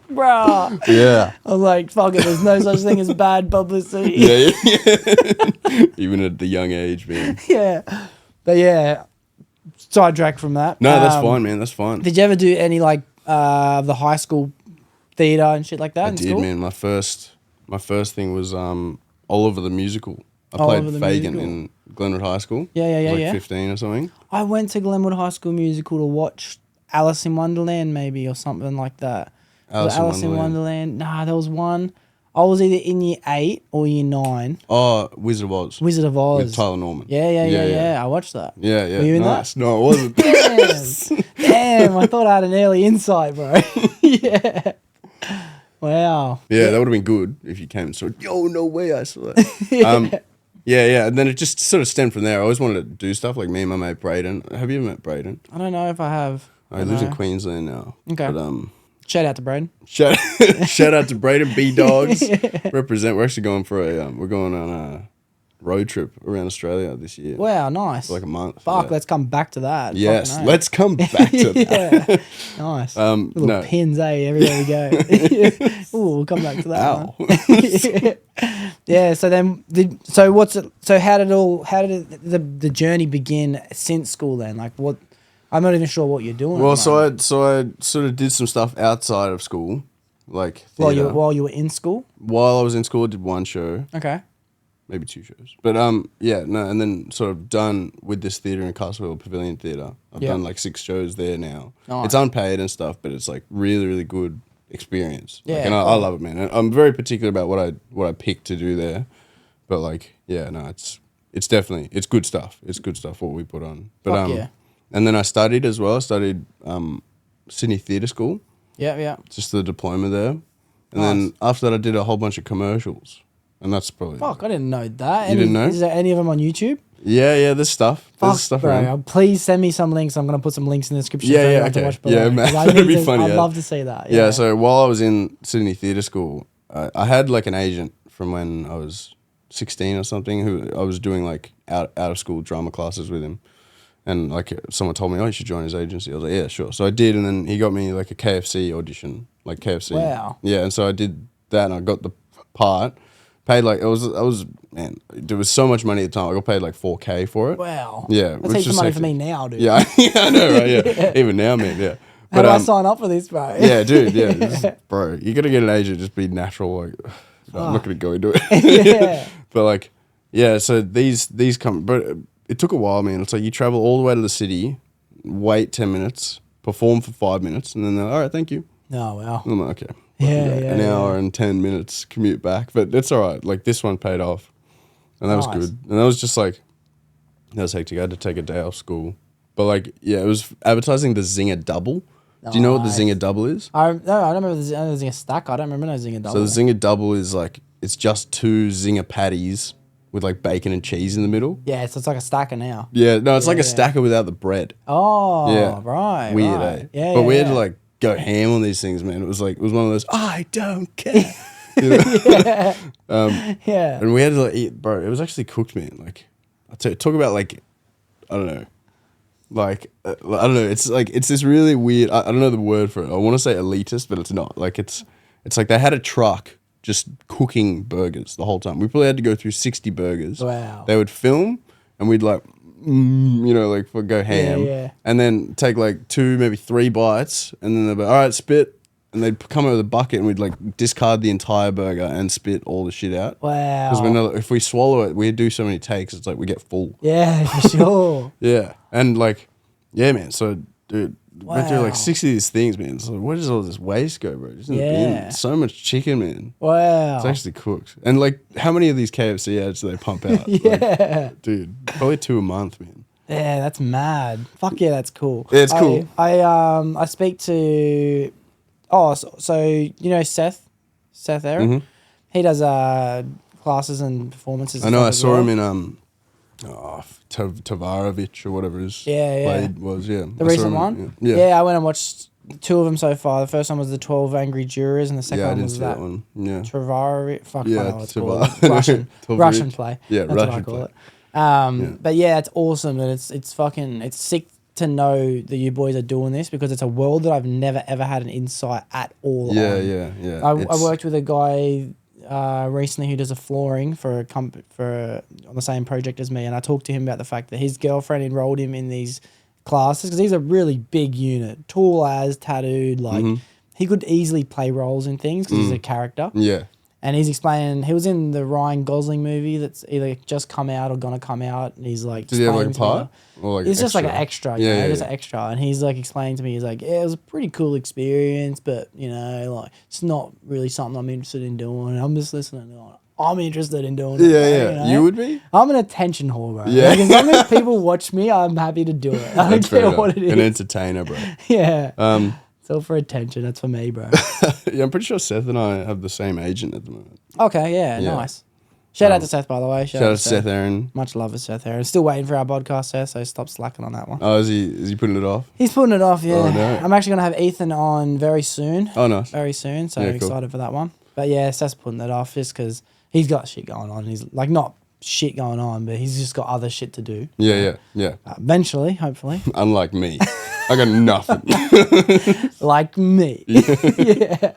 Bruh. Yeah. I was like, fuck it, there's no such thing as bad publicity. Yeah. Even at the young age, man. Yeah. But yeah, sidetrack from that. No, that's fine, man. That's fine. Did you ever do any like the high school theatre and shit like that I in did, school? man. My first thing was Oliver the Musical. I Oliver played the Fagin Musical. in Glenwood High School. Yeah, I was like yeah. 15 or something. I went to Glenwood High School Musical to watch Alice in Wonderland maybe or something like that. Alice in in Wonderland. Nah, there was one. I was either in year 8 or year 9. Oh, Wizard of Oz. Wizard of Oz. With Tyler Norman. Yeah. I watched that. Yeah, yeah. Were you in nice. that? No, I wasn't. Damn, I thought I had an early insight, bro. Yeah. Wow. Yeah, that would have been good if you came and saw, yo, no way I saw that. Yeah. And then it just sort of stemmed from there. I always wanted to do stuff like me and my mate Braden. Have you ever met Braden? I don't know if I have. He lives in Queensland now. Okay. But, Shout out to Braden. shout out to Braden B Dogs. Represent. We're actually going for we're going on a road trip around Australia this year. Wow, nice. For like a month. Fuck, yeah. let's come back to that. Yes, Fucking let's come back to that. Yeah. Nice. Little no. pins, everywhere we go. Ooh, we'll come back to that. Ow. One. Yeah, so then how did the journey begin since school then? Like what I'm not even sure what you're doing. Well, at the moment. so I sort of did some stuff outside of school, like While theatre. you were in school. While I was in school, I did one show, Okay. maybe 2 shows. But yeah, no, and then sort of done with this theatre in Castleville Pavilion Theatre. I've Yeah. done like 6 shows there now. Nice. It's unpaid and stuff, but it's like really, really good experience. Yeah, Like, and I cool. love it, man. And I'm very particular about what I pick to do there. But like, yeah, no, it's definitely it's good stuff. It's good stuff what we put on. But Fuck yeah. and then I studied as well. I studied Sydney Theatre School, Yeah. just the diploma there. And Nice. then after that, I did a whole bunch of commercials, and that's probably Fuck, I didn't know that. You didn't know? Is there any of them on YouTube? yeah. There's stuff. There's Fuck, stuff bro. around. Please send me some links. I'm gonna put some links in the description. Yeah, for yeah, everyone to okay. watch below, Yeah, man, 'cause I that'd need be to- funny, I'd yeah. love to see that. Yeah. So while I was in Sydney Theatre School, I had like an agent from when I was 16 or something who I was doing like out of school drama classes with him. And like someone told me, oh, you should join his agency. I was like, yeah, sure. So I did, and then he got me like a KFC audition, like KFC. Wow. Yeah, and so I did that, and I got the part. Paid like I was man, there was so much money at the time. I got paid like 4K for it. Wow. Yeah, That's heaps of money for me now, dude. Yeah, yeah, I know, right? Yeah, even now, man. Yeah, How do I sign up for this, bro? yeah, dude, yeah, bro, you gotta get an agent. Just be natural. Like, I'm not gonna go into it. Yeah. But like, yeah. So these come, but it took a while, man. It's like you travel all the way to the city, wait 10 minutes, perform for 5 minutes, and then they're all right, thank you. Oh, wow. And I'm like, okay. Yeah, An yeah, hour and 10 minutes commute back, but it's all right. Like this one paid off, and that was Nice. good. And that was just like, that was hectic. I had to take a day off school, but like, yeah, it was advertising the Zinger Double. Do you know what the Nice. Zinger Double is? I don't remember the Zinger stack. I don't remember no Zinger double. So the Zinger Double is like, it's just 2 Zinger patties with like bacon and cheese in the middle. Yeah, so it's like a stacker now. Yeah, no, it's like Yeah, a stacker without the bread. Oh, Yeah. right. Weird, right. eh? Yeah, but yeah, we had yeah. to like go ham on these things, man. It was like, it was one of those, I don't care. You know? Yeah. And we had to like eat, bro. It was actually cooked, man. Like, I tell you, talk about like, I don't know, like I don't know. It's like it's this really weird. I don't know the word for it. I want to say elitist, but it's not. Like it's like they had a truck just cooking burgers the whole time. We probably had to go through 60 burgers. Wow. They would film, and we'd like, you know, like go ham, yeah. and then take like 2, maybe 3 bites, and then they'd be all right, spit. And they'd come over the bucket and we'd like discard the entire burger and spit all the shit out. Wow. Because if we swallow it, we do so many takes, it's like we get full. Yeah, for sure. Yeah. And like, yeah, man. So, dude, went through Wow. like 60 of these things, man. So, where does all this waste go, bro? Just in the Yeah. bin. So much chicken, man. Wow. It's actually cooked. And like, how many of these KFC ads do they pump out? Yeah. Like, dude, probably 2 a month, man. Yeah, that's mad. Fuck yeah, that's cool. Yeah, it's cool. I speak to so you know Seth Aaron? Mm-hmm. He does classes and performances. I and know, stuff I as saw well. him in Tavarovich or whatever his Yeah, yeah. blade was, yeah. The I saw recent him in- one? Yeah. I went and watched 2 of them so far. The first one was the 12 Angry Jurors, and the second Yeah, I one didn't was see that that one. Yeah. Travari. Fuck, Yeah, I know what it's Tavar- called. Russian Tavarovich. play. Yeah, That's what I Russian call play. it. But yeah, it's awesome, and it's sick to know that you boys are doing this because it's a world that I've never ever had an insight at all. Yeah, on. yeah. I worked with a guy recently who does a flooring for on the same project as me, and I talked to him about the fact that his girlfriend enrolled him in these classes because he's a really big unit, tall as, tattooed, like he could easily play roles in things because he's a character. Yeah. And he's explaining he was in the Ryan Gosling movie that's either just come out or gonna come out, and he's like, Did he have like a explaining to me- part? Or like It's just like an extra? extra, Yeah, just yeah. an extra. And he's like explaining to me, he's like, yeah, it was a pretty cool experience, but you know, like it's not really something I'm interested in doing. I'm just listening to it. I'm interested in doing it. Yeah, bro, yeah. You, know? You would be? I'm an attention whore, bro. Yeah. Like, as long as people watch me, I'm happy to do it. I don't That's fair care enough. what it is. An entertainer, bro. Yeah. Um, It's all for attention. That's for me, bro. yeah, I'm pretty sure Seth and I have the same agent at the moment. Okay, yeah, Yeah. nice. Shout out to Seth, by the way. Shout out to Seth Aaron. Much love to Seth Aaron. Still waiting for our podcast, Seth, so stop slacking on that one. Oh, is he putting it off? He's putting it off, yeah. Oh, no. I'm actually going to have Ethan on very soon. Oh, nice. Very soon, so Yeah, I'm cool. excited for that one. But yeah, Seth's putting it off just because he's got shit going on. He's like, not shit going on, but he's just got other shit to do. Yeah. Eventually, hopefully. Unlike me. I got nothing. Like me. Yeah.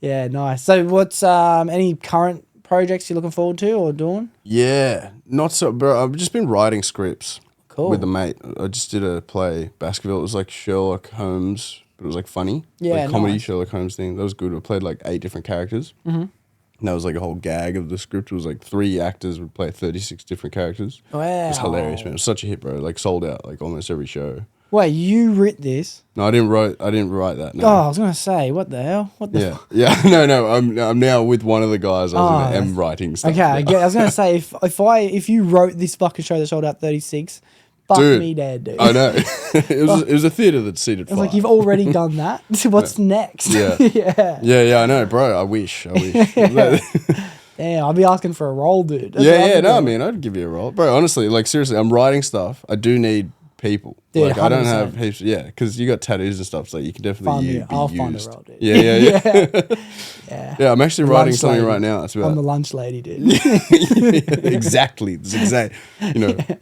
Yeah, nice. So what's any current projects you're looking forward to or doing? Yeah. Not so, bro. I've just been writing scripts Cool. with a mate. I just did a play, Baskerville. It was like Sherlock Holmes but it was like funny. Yeah, like comedy nice. Sherlock Holmes thing. That was good. I played like 8 different characters. Mm-hmm. And that was like a whole gag of the script. It was like 3 actors would play 36 different characters. Wow. It was hilarious, man. It was such a hit, bro. Like sold out like almost every show. Wait, you writ this? No, I didn't write that. No. Oh, I was gonna say, what the hell? What the? Yeah. No. I'm now with one of the guys. I was writing stuff. Okay, I was gonna say if you wrote this fucking show that sold out 36, fuck Dude, me dead, dude. I know. it was a theater that seated 5. It's like you've already done that. What's next? Yeah. yeah. I know, bro. I wish. Damn, I'll be asking for a role, dude. That's what Yeah. I'm No, doing. man, I'd give you a role, bro. Honestly, like seriously, I'm writing stuff. I do need people. Dude, like I don't 100%. have heaps. Yeah, because you got tattoos and stuff, so you can definitely I'll be find a used. role, dude. Yeah. Yeah, I'm actually writing Lunch something lady. right now. It's about I'm the lunch lady, dude. exactly. It's exact.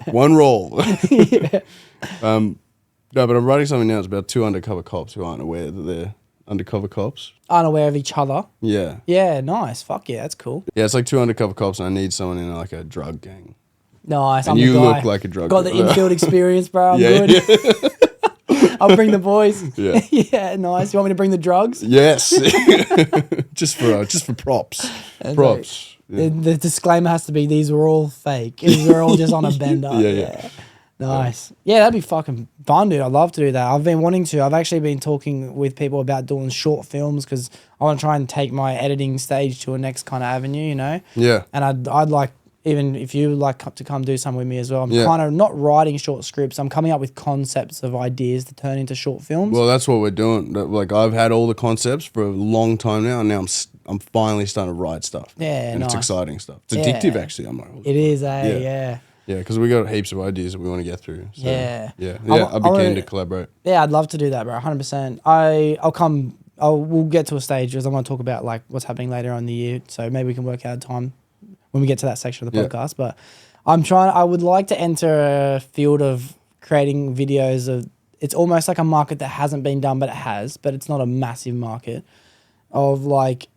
One role. No, but I'm writing something now. It's about 2 undercover cops who aren't aware that they're undercover cops. Unaware of each other. Yeah. Yeah, nice. Fuck yeah, that's cool. Yeah, it's like 2 undercover cops, and I need someone in like a drug gang. Nice. And I'm you the guy. look like a drug Got the dealer. infield experience, bro. I'm Yeah, good. I'll bring the boys. Yeah. Yeah, nice. You want me to bring the drugs? Yes. just for props. Props. Yeah. The disclaimer has to be these were all fake. These are all just on a bender. Yeah. Nice. Yeah, that'd be fucking fun, dude. I'd love to do that. I've been wanting to. I've actually been talking with people about doing short films because I want to try and take my editing stage to a next kind of avenue, you know? Yeah. And I'd like, even if you like to come do some with me as well, I'm Yeah. kind of not writing short scripts. I'm coming up with concepts of ideas to turn into short films. Well, that's what we're doing. Like I've had all the concepts for a long time now, and now I'm finally starting to write stuff. Yeah, and nice. it's exciting stuff. It's Yeah. addictive, actually. I'm like, It is, yeah. Yeah, because we got heaps of ideas that we want to get through. So, Yeah. yeah. I I'd be wanna- keen to collaborate. Yeah, I'd love to do that, bro. 100%. We'll get to a stage because I want to talk about like what's happening later on in the year. So maybe we can work out a time when we get to that section of the Yeah. podcast. But I would like to enter a field of creating videos of, it's almost like a market that hasn't been done, but it has, but it's not a massive market of like,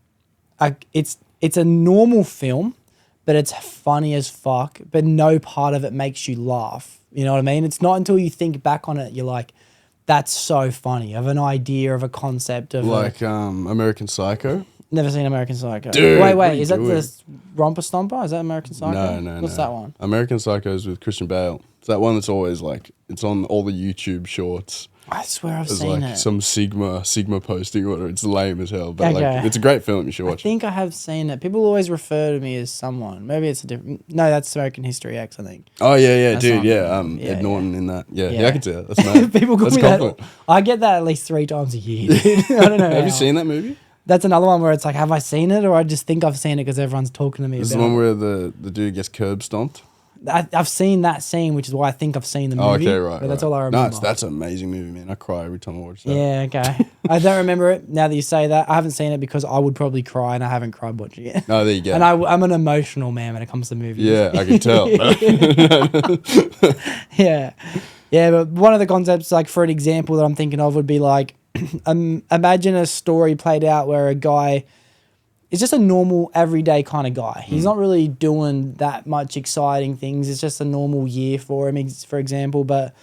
it's a normal film, but it's funny as fuck, but no part of it makes you laugh. You know what I mean? It's not until you think back on it, you're like, that's so funny, of an idea, of a concept of Like American Psycho. never seen American Psycho. Dude, what are wait, you is that doing? the Romper Stomper? Is that American Psycho? No. What's that one? American Psycho is with Christian Bale. It's that one that's always like, it's on all the YouTube shorts. I swear I've There's seen like it. some Sigma posting or whatever. It's lame as hell, but Okay. like it's a great film. You should I watch it. think I have seen it. People always refer to me as someone. Maybe it's a different. No, that's American History X, I think. Oh yeah, That's dude, not- yeah. yeah, Ed Norton in that. Yeah, Yeah. I can see that. That's mad. People call That's me that. compliment. I get that at least 3 times a year. Dude. I don't know. Have how. you seen that movie? That's another one where it's like, have I seen it, or I just think I've seen it because everyone's talking to me This is about the one it. where the dude gets curb stomped. I've seen that scene, which is why I think I've seen the movie. Oh, okay, right. But that's right. all I remember. No, that's an amazing movie, man. I cry every time I watch that. Yeah, okay. I don't remember it now that you say that. I haven't seen it because I would probably cry, and I haven't cried watching it. Oh, there you go. And I'm an emotional man when it comes to movies. Yeah, I can tell. Yeah. Yeah, but one of the concepts, like for an example that I'm thinking of, would be like, imagine a story played out where a guy is just a normal, everyday kind of guy. He's not really doing that much exciting things. It's just a normal year for him, for example. But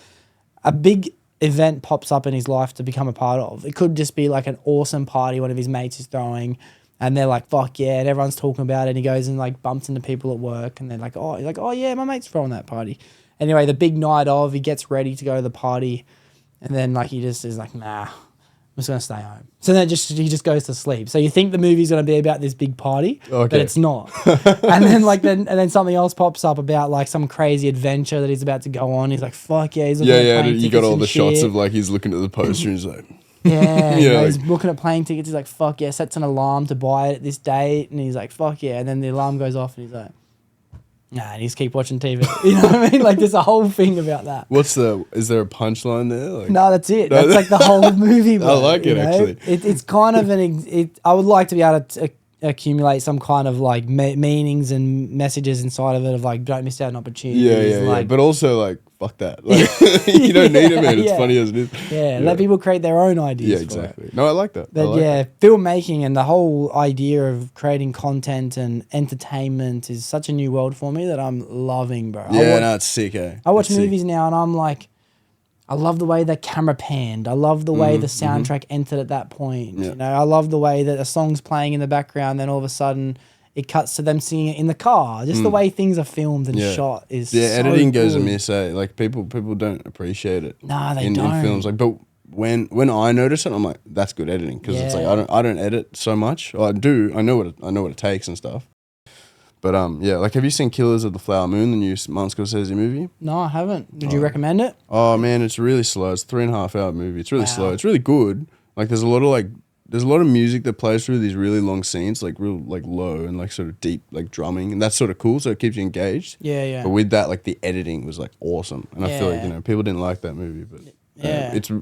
a big event pops up in his life to become a part of. It could just be like an awesome party one of his mates is throwing, and they're like, fuck yeah, and everyone's talking about it, and he goes and like bumps into people at work, and they're like, oh yeah, my mate's throwing that party. Anyway, the big night of, he gets ready to go to the party, and then like he just is like, nah, I'm just gonna stay home. So then he just goes to sleep. So you think the movie's gonna be about this big party, but Okay. it's not. and then something else pops up about like some crazy adventure that he's about to go on. He's like, fuck yeah, he's looking at yeah. plane You tickets got all and the shots shit. of like he's looking at the poster and he's like, Yeah, Yeah, he's like- looking at plane tickets. He's like, fuck yeah, sets an alarm to buy it at this date. And he's like, fuck yeah. And then the alarm goes off and he's like, nah, and he's keep watching TV. You know what I mean? Like there's a whole thing about that. is there a punchline there? Like, No, that's it. No, That's like the whole movie. Bro, like it, you know? actually. It's kind of I would like to be able to accumulate some kind of like meanings and messages inside of it of like, don't miss out on opportunities. yeah. Like, But also like, fuck that. Like, you don't need it, man. It's Yeah. funny as it is. yeah, let people create their own ideas. Yeah, for it. exactly. No, I like that. I But like yeah, it. filmmaking and the whole idea of creating content and entertainment is such a new world for me that I'm loving, bro. Yeah, no, it's sick, eh? I watch It's sick. movies now and I'm like, I love the way the camera panned. I love the way the soundtrack entered at that point. Yeah. You know, I love the way that a song's playing in the background, then all of a sudden it cuts to them singing it in the car. Just the way things are filmed and shot is editing goes good. amiss. Like people don't appreciate it. Nah, they in don't. films. Like, but when I notice it, I'm like, that's good editing because it's like I don't edit so much. Well, I do. I know what it takes and stuff. But like, have you seen Killers of the Flower Moon, the new Martin Scorsese movie? No, I haven't. Did you recommend it? Oh man, it's really slow. It's a 3.5 hour movie. It's really slow. It's really good. Like there's a lot of music that plays through these really long scenes, like real like low and like sort of deep like drumming, and that's sort of cool. So it keeps you engaged. Yeah. But with that, like the editing was like awesome, and I feel like people didn't like that movie, but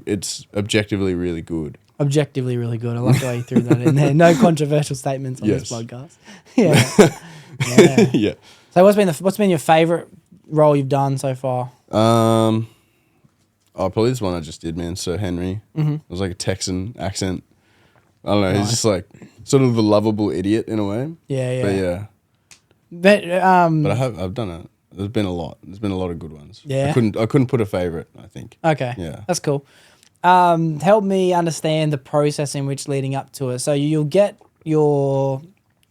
it's objectively really good. Objectively really good. I like the way you threw that in there. No controversial statements on this podcast. Yeah. Yeah. So what's been your favorite role you've done so far? Probably this one I just did, man. Sir Henry. It was like a Texan accent. I don't know. He's just like sort of the lovable idiot in a way. Yeah. But But but I've done it. There's been a lot. There's been a lot of good ones. Yeah. I couldn't put a favorite, I think. okay. Yeah. That's cool. Help me understand the process in which leading up to it. So you'll get your,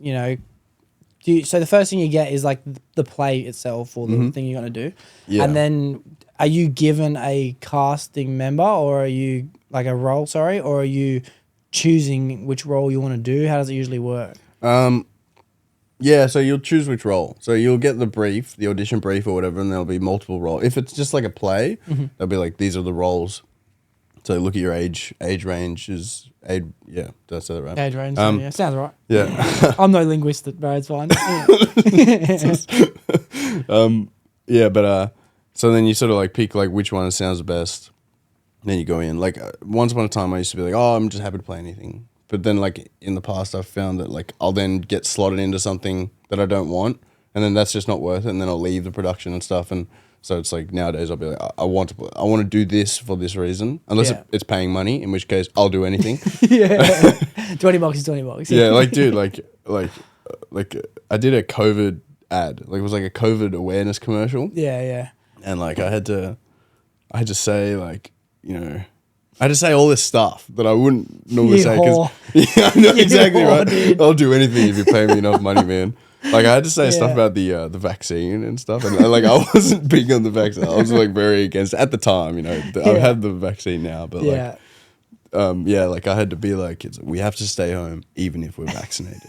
so the first thing you get is like the play itself or the thing you're going to do. Yeah. And then are you given a casting member or are you like a role, or are you choosing which role you want to do? How does it usually work? Yeah, so you'll choose which role. So you'll get the brief, the audition brief or whatever, and there'll be multiple roles. If it's just like a play, they'll be like, these are the roles. So look at your age range is did I say that right? Age range, yeah, sounds right. Yeah. I'm no linguist, but it's fine. So then you sort of like pick like which one sounds the best. Then you go in. Like once upon a time I used to be like, oh, I'm just happy to play anything. But then like in the past I've found that like I'll then get slotted into something that I don't want, and then that's just not worth it, and then I'll leave the production and stuff. And so it's like nowadays I'll be like, I want to do this for this reason, unless it's paying money, in which case I'll do anything. Yeah. $20 is $20. Yeah, like dude, like I did a COVID ad. Like it was like a COVID awareness commercial. Yeah. And like I had to say like, I had to say all this stuff that I wouldn't normally say. Yeah, I know exactly right. Dude. I'll do anything if you pay me enough money, man. Like I had to say stuff about the vaccine and stuff, and like I wasn't big on the vaccine. I was like very against it at the time. I've had the vaccine now, but like I had to be like, we have to stay home even if we're vaccinated.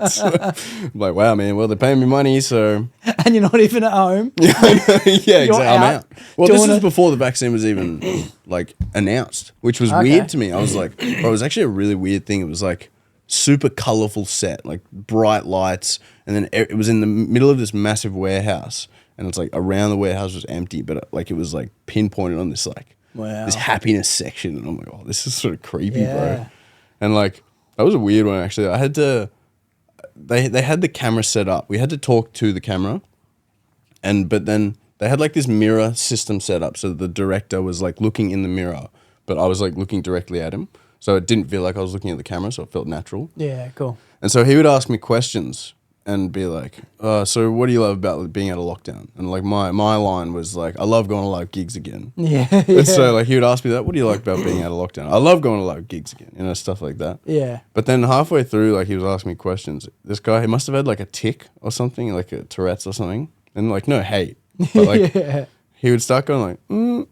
So, I'm like, wow, man. Well, they're paying me money, so and you're not even at home. Yeah, exactly. I'm out. Well, this was it. before the vaccine was even like announced, which was weird to me. I was like, it was actually a really weird thing. It was like super colorful set, like bright lights, and then it was in the middle of this massive warehouse, and it's like around the warehouse was empty, but like it was like pinpointed on this like this happiness section, and I'm like, oh, this is sort of creepy, bro. And like that was a weird one actually. I had to, they had the camera set up. We had to talk to the camera, but then they had like this mirror system set up, so the director was like looking in the mirror, but I was like looking directly at him. So it didn't feel like I was looking at the camera, so it felt natural. Yeah, cool. And so he would ask me questions and be like, so what do you love about being out of lockdown? And like my line was like, I love going to live gigs again. Yeah. And so like he would ask me that, what do you like about being out of lockdown? I love going to live gigs again, stuff like that. Yeah. But then halfway through, like he was asking me questions. This guy, he must have had like a tic or something, like a Tourette's or something. And like, no hate. But like he would start going like,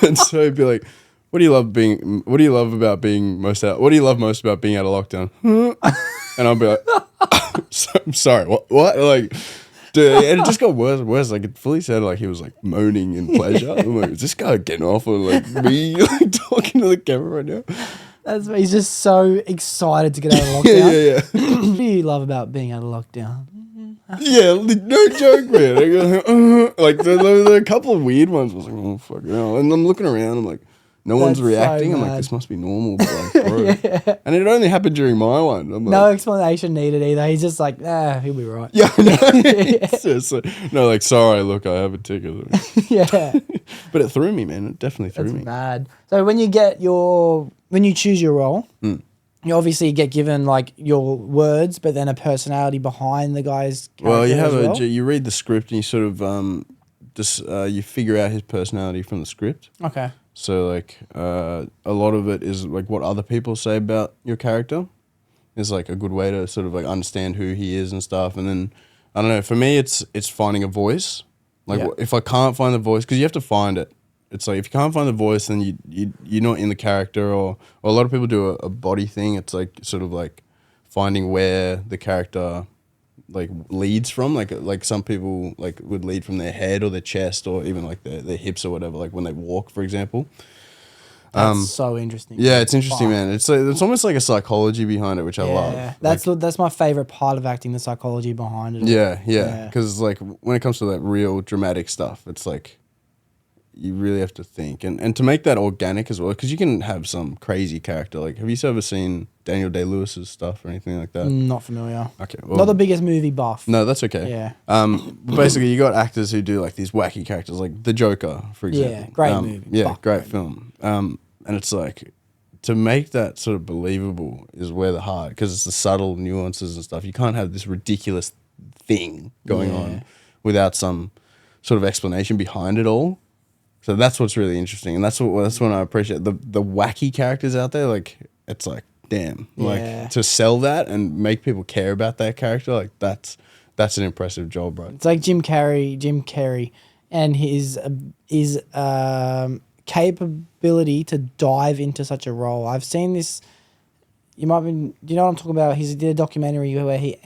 and so he'd be like, what do you love most about being out of lockdown? And I'll be like, I'm sorry, what? Like, dude, and it just got worse and worse. Like, it fully sounded like he was like moaning in pleasure. I'm like, is this guy getting off on like me like talking to the camera right now? He's just so excited to get out of lockdown. Yeah. What do you love about being out of lockdown? Yeah, no joke, man. I go, like there were a couple of weird ones. I was like, oh fuck hell. And I'm looking around. I'm like, no one's reacting. I'm like, this must be normal, but like, bro. And it only happened during my one. I'm like, no explanation needed either. He's just like, he'll be right. Yeah, no. It's just like, no, like, sorry, look, I have a ticket. Yeah. But it threw me, man. It definitely threw me. That's mad. So when you choose your role, you obviously get given like your words, but then a personality behind the guy's character. Well, you have you read the script and you sort of just you figure out his personality from the script. Okay. So like a lot of it is like what other people say about your character is like a good way to sort of like understand who he is and stuff. And then I don't know, for me it's finding a voice. Like if I can't find the voice, because you have to find it. It's like if you can't find the voice, then you're not in the character. Or a lot of people do a body thing. It's like sort of like finding where the character like leads from. Like some people like would lead from their head or their chest or even like their hips or whatever. Like when they walk, for example. That's so interesting. Yeah, it's interesting, man. It's almost like a psychology behind it, which I love. Yeah, that's my favorite part of acting, the psychology behind it. Yeah. Because like when it comes to that real dramatic stuff, it's like you really have to think and to make that organic as well. Because you can have some crazy character. Like, have you ever seen Daniel Day-Lewis's stuff or anything like that? Not familiar. Okay, well, not the biggest movie buff. No, that's okay. Yeah. But basically, you got actors who do like these wacky characters, like The Joker, for example. Yeah, great movie. Yeah, great film. And it's like to make that sort of believable is where the heart, because it's the subtle nuances and stuff. You can't have this ridiculous thing going on without some sort of explanation behind it all. So that's what's really interesting, and that's what I appreciate. The wacky characters out there, like it's like damn, like to sell that and make people care about that character, like that's an impressive job, bro. It's like Jim Carrey, and his capability to dive into such a role. I've seen this. You know what I'm talking about? He did a documentary where who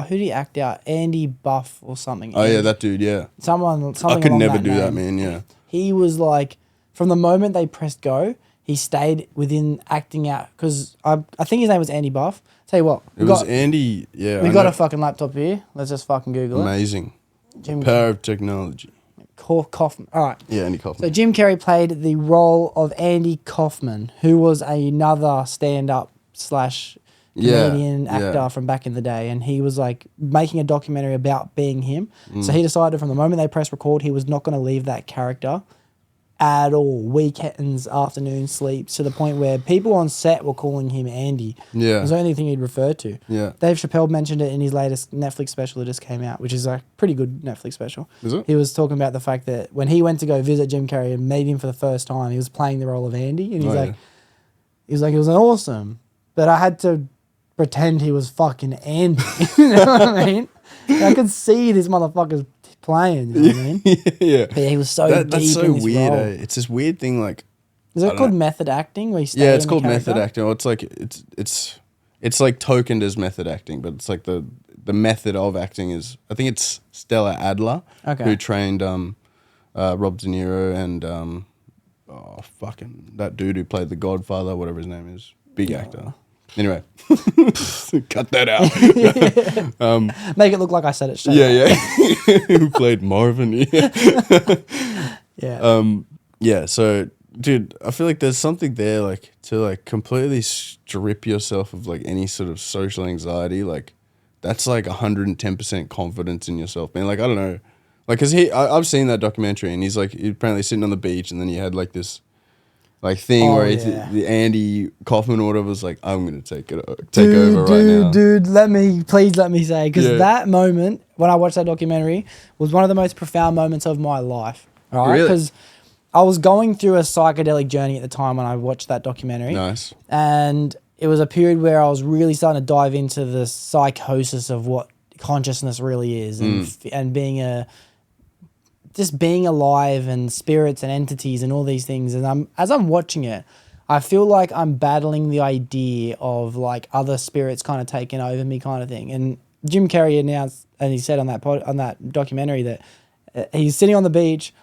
did he act out? Andy Buff or something. Oh yeah, that dude. Yeah, something. I could never that do name. that, man. Yeah. He was like, from the moment they pressed go, he stayed within acting out. Because I think his name was Andy Buff. Tell you what. It was Andy, yeah. We got a fucking laptop here. Let's just fucking Google it. Amazing. Power of technology. Kaufman. All right. Yeah, Andy Kaufman. So Jim Carrey played the role of Andy Kaufman, who was another stand-up / comedian actor from back in the day, and he was like making a documentary about being him. So he decided from the moment they pressed record, he was not going to leave that character at all. Weekends, afternoons, sleeps, to the point where people on set were calling him Andy. Yeah. It was the only thing he'd refer to. Yeah. Dave Chappelle mentioned it in his latest Netflix special that just came out, which is a pretty good Netflix special. Is it? He was talking about the fact that when he went to go visit Jim Carrey and meet him for the first time, he was playing the role of Andy, and he was like, it was awesome, but I had to pretend he was fucking Andy. You know what I mean? I could see this motherfucker's playing. You know what I mean? Yeah. But he was so That's deep so in this weird. role. It's this weird thing, like. Is it called method acting? Where you stay It's in called the character? method acting. Well, it's like it's like tokened as method acting, but it's like the method of acting is. I think it's Stella Adler who trained Rob De Niro and fucking that dude who played the Godfather, whatever his name is, big actor. Anyway, cut that out. Make it look like I said it straight. Yeah. Who played Marvin? Yeah. So, dude, I feel like there's something there, like to like completely strip yourself of like any sort of social anxiety. Like that's like 110% confidence in yourself, man. Like I don't know, like because I've seen that documentary and he's apparently sitting on the beach and then you had like this. Like thing where the Andy Kaufman or whatever was like, I'm gonna take over right now. Dude, please let me say, because that moment when I watched that documentary was one of the most profound moments of my life. All right, because I was going through a psychedelic journey at the time when I watched that documentary. Nice. And it was a period where I was really starting to dive into the psychosis of what consciousness really is, and being alive and spirits and entities and all these things. And as I'm watching it, I feel like I'm battling the idea of like other spirits kind of taking over me kind of thing. And Jim Carrey announced, and he said on that documentary that he's sitting on the beach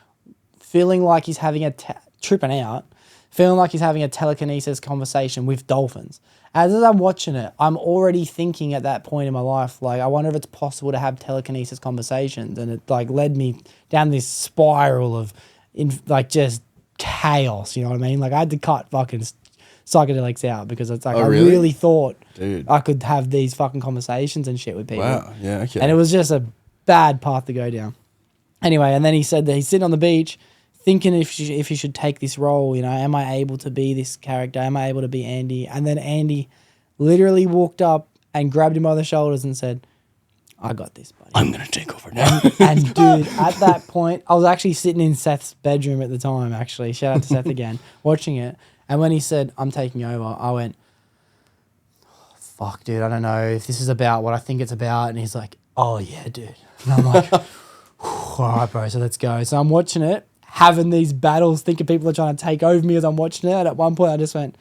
feeling like he's having tripping out, feeling like he's having a telekinesis conversation with dolphins. As I'm watching it, I'm already thinking at that point in my life, like, I wonder if it's possible to have telekinesis conversations. And it like led me down this spiral of just chaos. You know what I mean? Like I had to cut fucking psychedelics out because it's like, I really thought I could have these fucking conversations and shit with people. Wow. Yeah. Okay. And it was just a bad path to go down. Anyway, and then he said that he's sitting on the beach thinking if he should take this role, you know, am I able to be this character? Am I able to be Andy? And then Andy literally walked up and grabbed him by the shoulders and said, I got this, buddy. I'm going to take over now. And dude, at that point, I was actually sitting in Seth's bedroom at the time, actually. Shout out to Seth again, watching it. And when he said, I'm taking over, I went, oh, fuck, dude, I don't know if this is about what I think it's about. And he's like, oh, yeah, dude. And I'm like, all right, bro, so let's go. So I'm watching it, having these battles, thinking people are trying to take over me as I'm watching it. And at one point, I just went,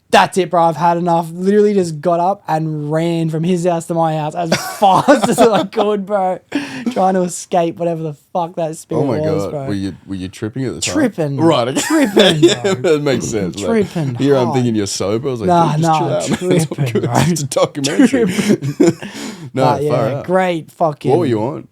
that's it, bro. I've had enough. Literally just got up and ran from his house to my house as fast as I could, bro. Trying to escape whatever the fuck that spirit was, God. bro. Were you tripping at the time? Tripping. Right. Okay. Tripping, Yeah, bro. that makes sense. Tripping Like, here I'm hard. thinking you're sober. I was like, Nah, dude, just chill out. man. It's all tripping, good. bro. It's a documentary. No, But far yeah, out. great fucking. What were you on?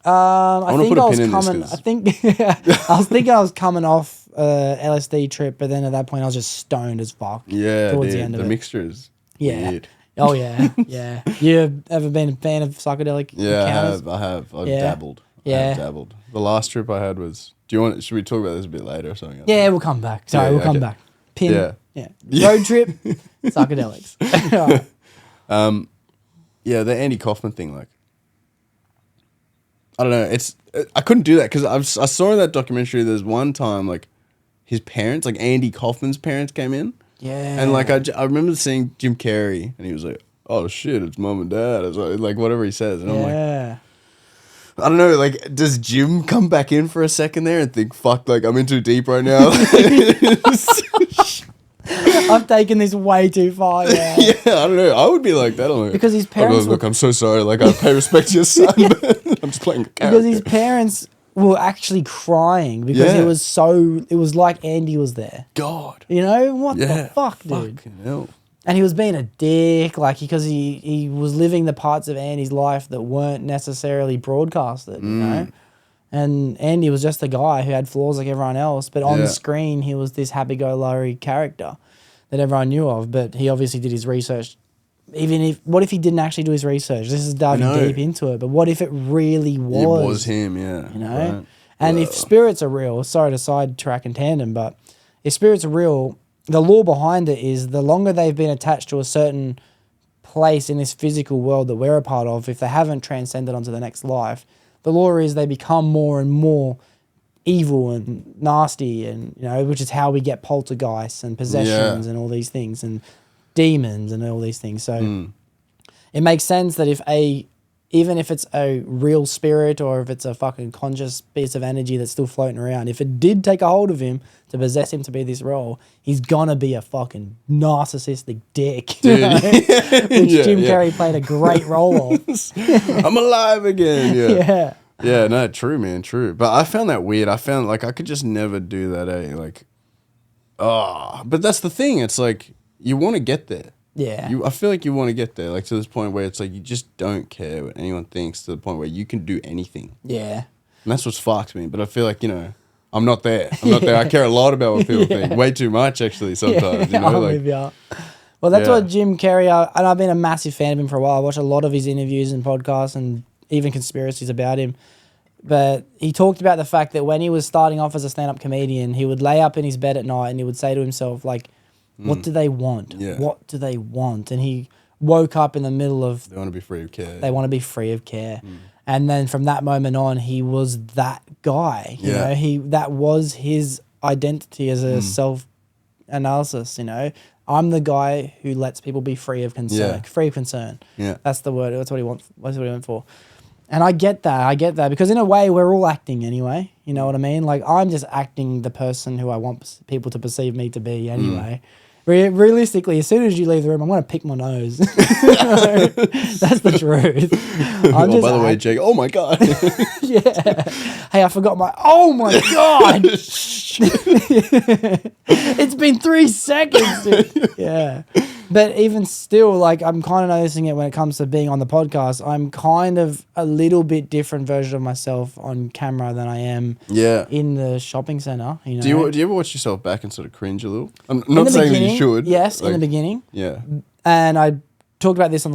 I wanna think put a I was pin in this coming. 'cause- I think I was thinking I was coming off LSD trip, but then at that point I was just stoned as fuck. Yeah, towards dude, the end of the it. mixture is Yeah. weird. Oh yeah, yeah. You ever been a fan of psychedelic Yeah, encounters? I have. I've Yeah. dabbled. I Yeah. have dabbled. The last trip I had was. Should we talk about this a bit later or something? Yeah, we'll come back. Sorry, Yeah, we'll come okay. back. Pin. Yeah. Yeah. Road trip, psychedelics. All right. Yeah, the Andy Kaufman thing, like, I don't know. I couldn't do that because I saw in that documentary. There's one time like his parents, like Andy Kaufman's parents, came in. Yeah. And like I remember seeing Jim Carrey, and he was like, "Oh shit, it's mom and dad." It's like whatever he says, and I'm like, Yeah. I don't know. Like, does Jim come back in for a second there and think, "Fuck, like I'm in too deep right now"? I've taken this way too far. Yeah. Yeah, I don't know. I would be like that. I'm like, Because his "Oh, parents look, were- I'm so sorry. Like, I pay respect to your son, but I'm just playing a character." Because his parents were actually crying because Yeah. it was like Andy was there. God. You know? What Yeah. the fuck, dude? Fucking hell. And he was being a dick, like, because he was living the parts of Andy's life that weren't necessarily broadcasted, you know? And Andy was just a guy who had flaws like everyone else, but on Yeah. screen he was this happy-go-lucky character that everyone knew of, but he obviously did his research. What if he didn't actually do his research? This is diving know. deep into it, but what if it really was? It was him, yeah. You know? Right. And if spirits are real, sorry to sidetrack in tandem, but if spirits are real, the law behind it is the longer they've been attached to a certain place in this physical world that we're a part of, if they haven't transcended onto the next life, the law is they become more and more evil and nasty, and you know, which is how we get poltergeists and possessions and all these things and demons and all these things. So it makes sense that even if it's a real spirit or if it's a fucking conscious piece of energy that's still floating around, if it did take a hold of him to possess him to be this role, he's gonna be a fucking narcissistic dick. Which Yeah, Jim yeah. Carrey played a great role of. I'm alive again. Yeah. Yeah. Yeah, no, true, man, true. But I found that weird. I found like I could just never do that, Like, but that's the thing. It's like you want to get there. Yeah. I feel like you want to get there, like to this point where it's like you just don't care what anyone thinks, to the point where you can do anything. Yeah. And that's what's fucked me. But I feel like, I'm not there. I'm not there. I care a lot about what people think. Way too much, actually, sometimes. I'm Like, with ya. Well, that's Yeah. what Jim Carrey, and I've been a massive fan of him for a while. I watch a lot of his interviews and podcasts and even conspiracies about him. But he talked about the fact that when he was starting off as a stand-up comedian, he would lay up in his bed at night and he would say to himself, like, what do they want? Yeah. What do they want? And he woke up in the middle of, they want to be free of care. they want to be free of care. And then from that moment on, he was that guy. You Yeah. know, that was his identity as a self-analysis, you know. I'm the guy who lets people be free of concern. Yeah. Free of concern. Yeah. That's the word. That's what he wants. That's what he went for. And I get that. Because in a way, we're all acting anyway. You know what I mean? Like, I'm just acting the person who I want people to perceive me to be anyway. Realistically, as soon as you leave the room, I'm going to pick my nose. That's the truth. I'm Oh, by the way, Jake, oh my God. yeah. Hey, I forgot my. Oh my God. It's been 3 seconds, dude. Yeah. But even still, like, I'm kind of noticing it when it comes to being on the podcast. I'm kind of a little bit different version of myself on camera than I am Yeah. in the shopping center. You know? Do you ever watch yourself back and sort of cringe a little? I'm In not the saying that you beginning, should. Yes, in like, the beginning. Yeah. And I talked about this on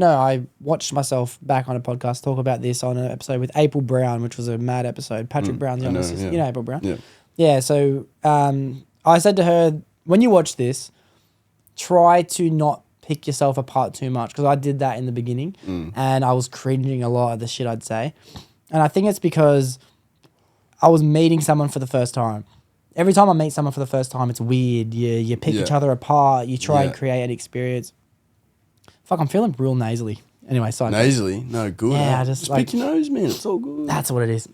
I watched myself back on a podcast talk about this on an episode with April Brown, which was a mad episode. Patrick Brown's younger sister. yeah. You know April Brown? Yeah. Yeah, so I said to her, when you watch this, try to not pick yourself apart too much, because I did that in the beginning and I was cringing a lot of the shit I'd say. And I think it's because I was meeting someone for the first time. Every time I meet someone for the first time, it's weird. You pick each other apart. You try and create an experience. Fuck, I'm feeling real nasally. Anyway, sorry. Nasally? No, good. Yeah, just pick your nose, man. It's all good. That's what it is.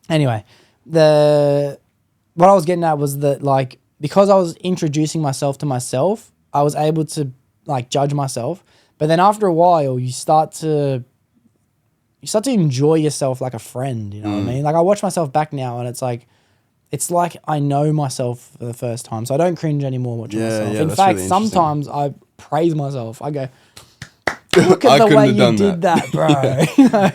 Anyway, what I was getting at was that, like, because I was introducing myself to myself, I was able to, like, judge myself. But then after a while, you start to enjoy yourself like a friend, you know what I mean? Like, I watch myself back now and it's like I know myself for the first time. So I don't cringe anymore watching myself. In fact, really sometimes I praise myself. I go, look at the way you did that, bro. You know?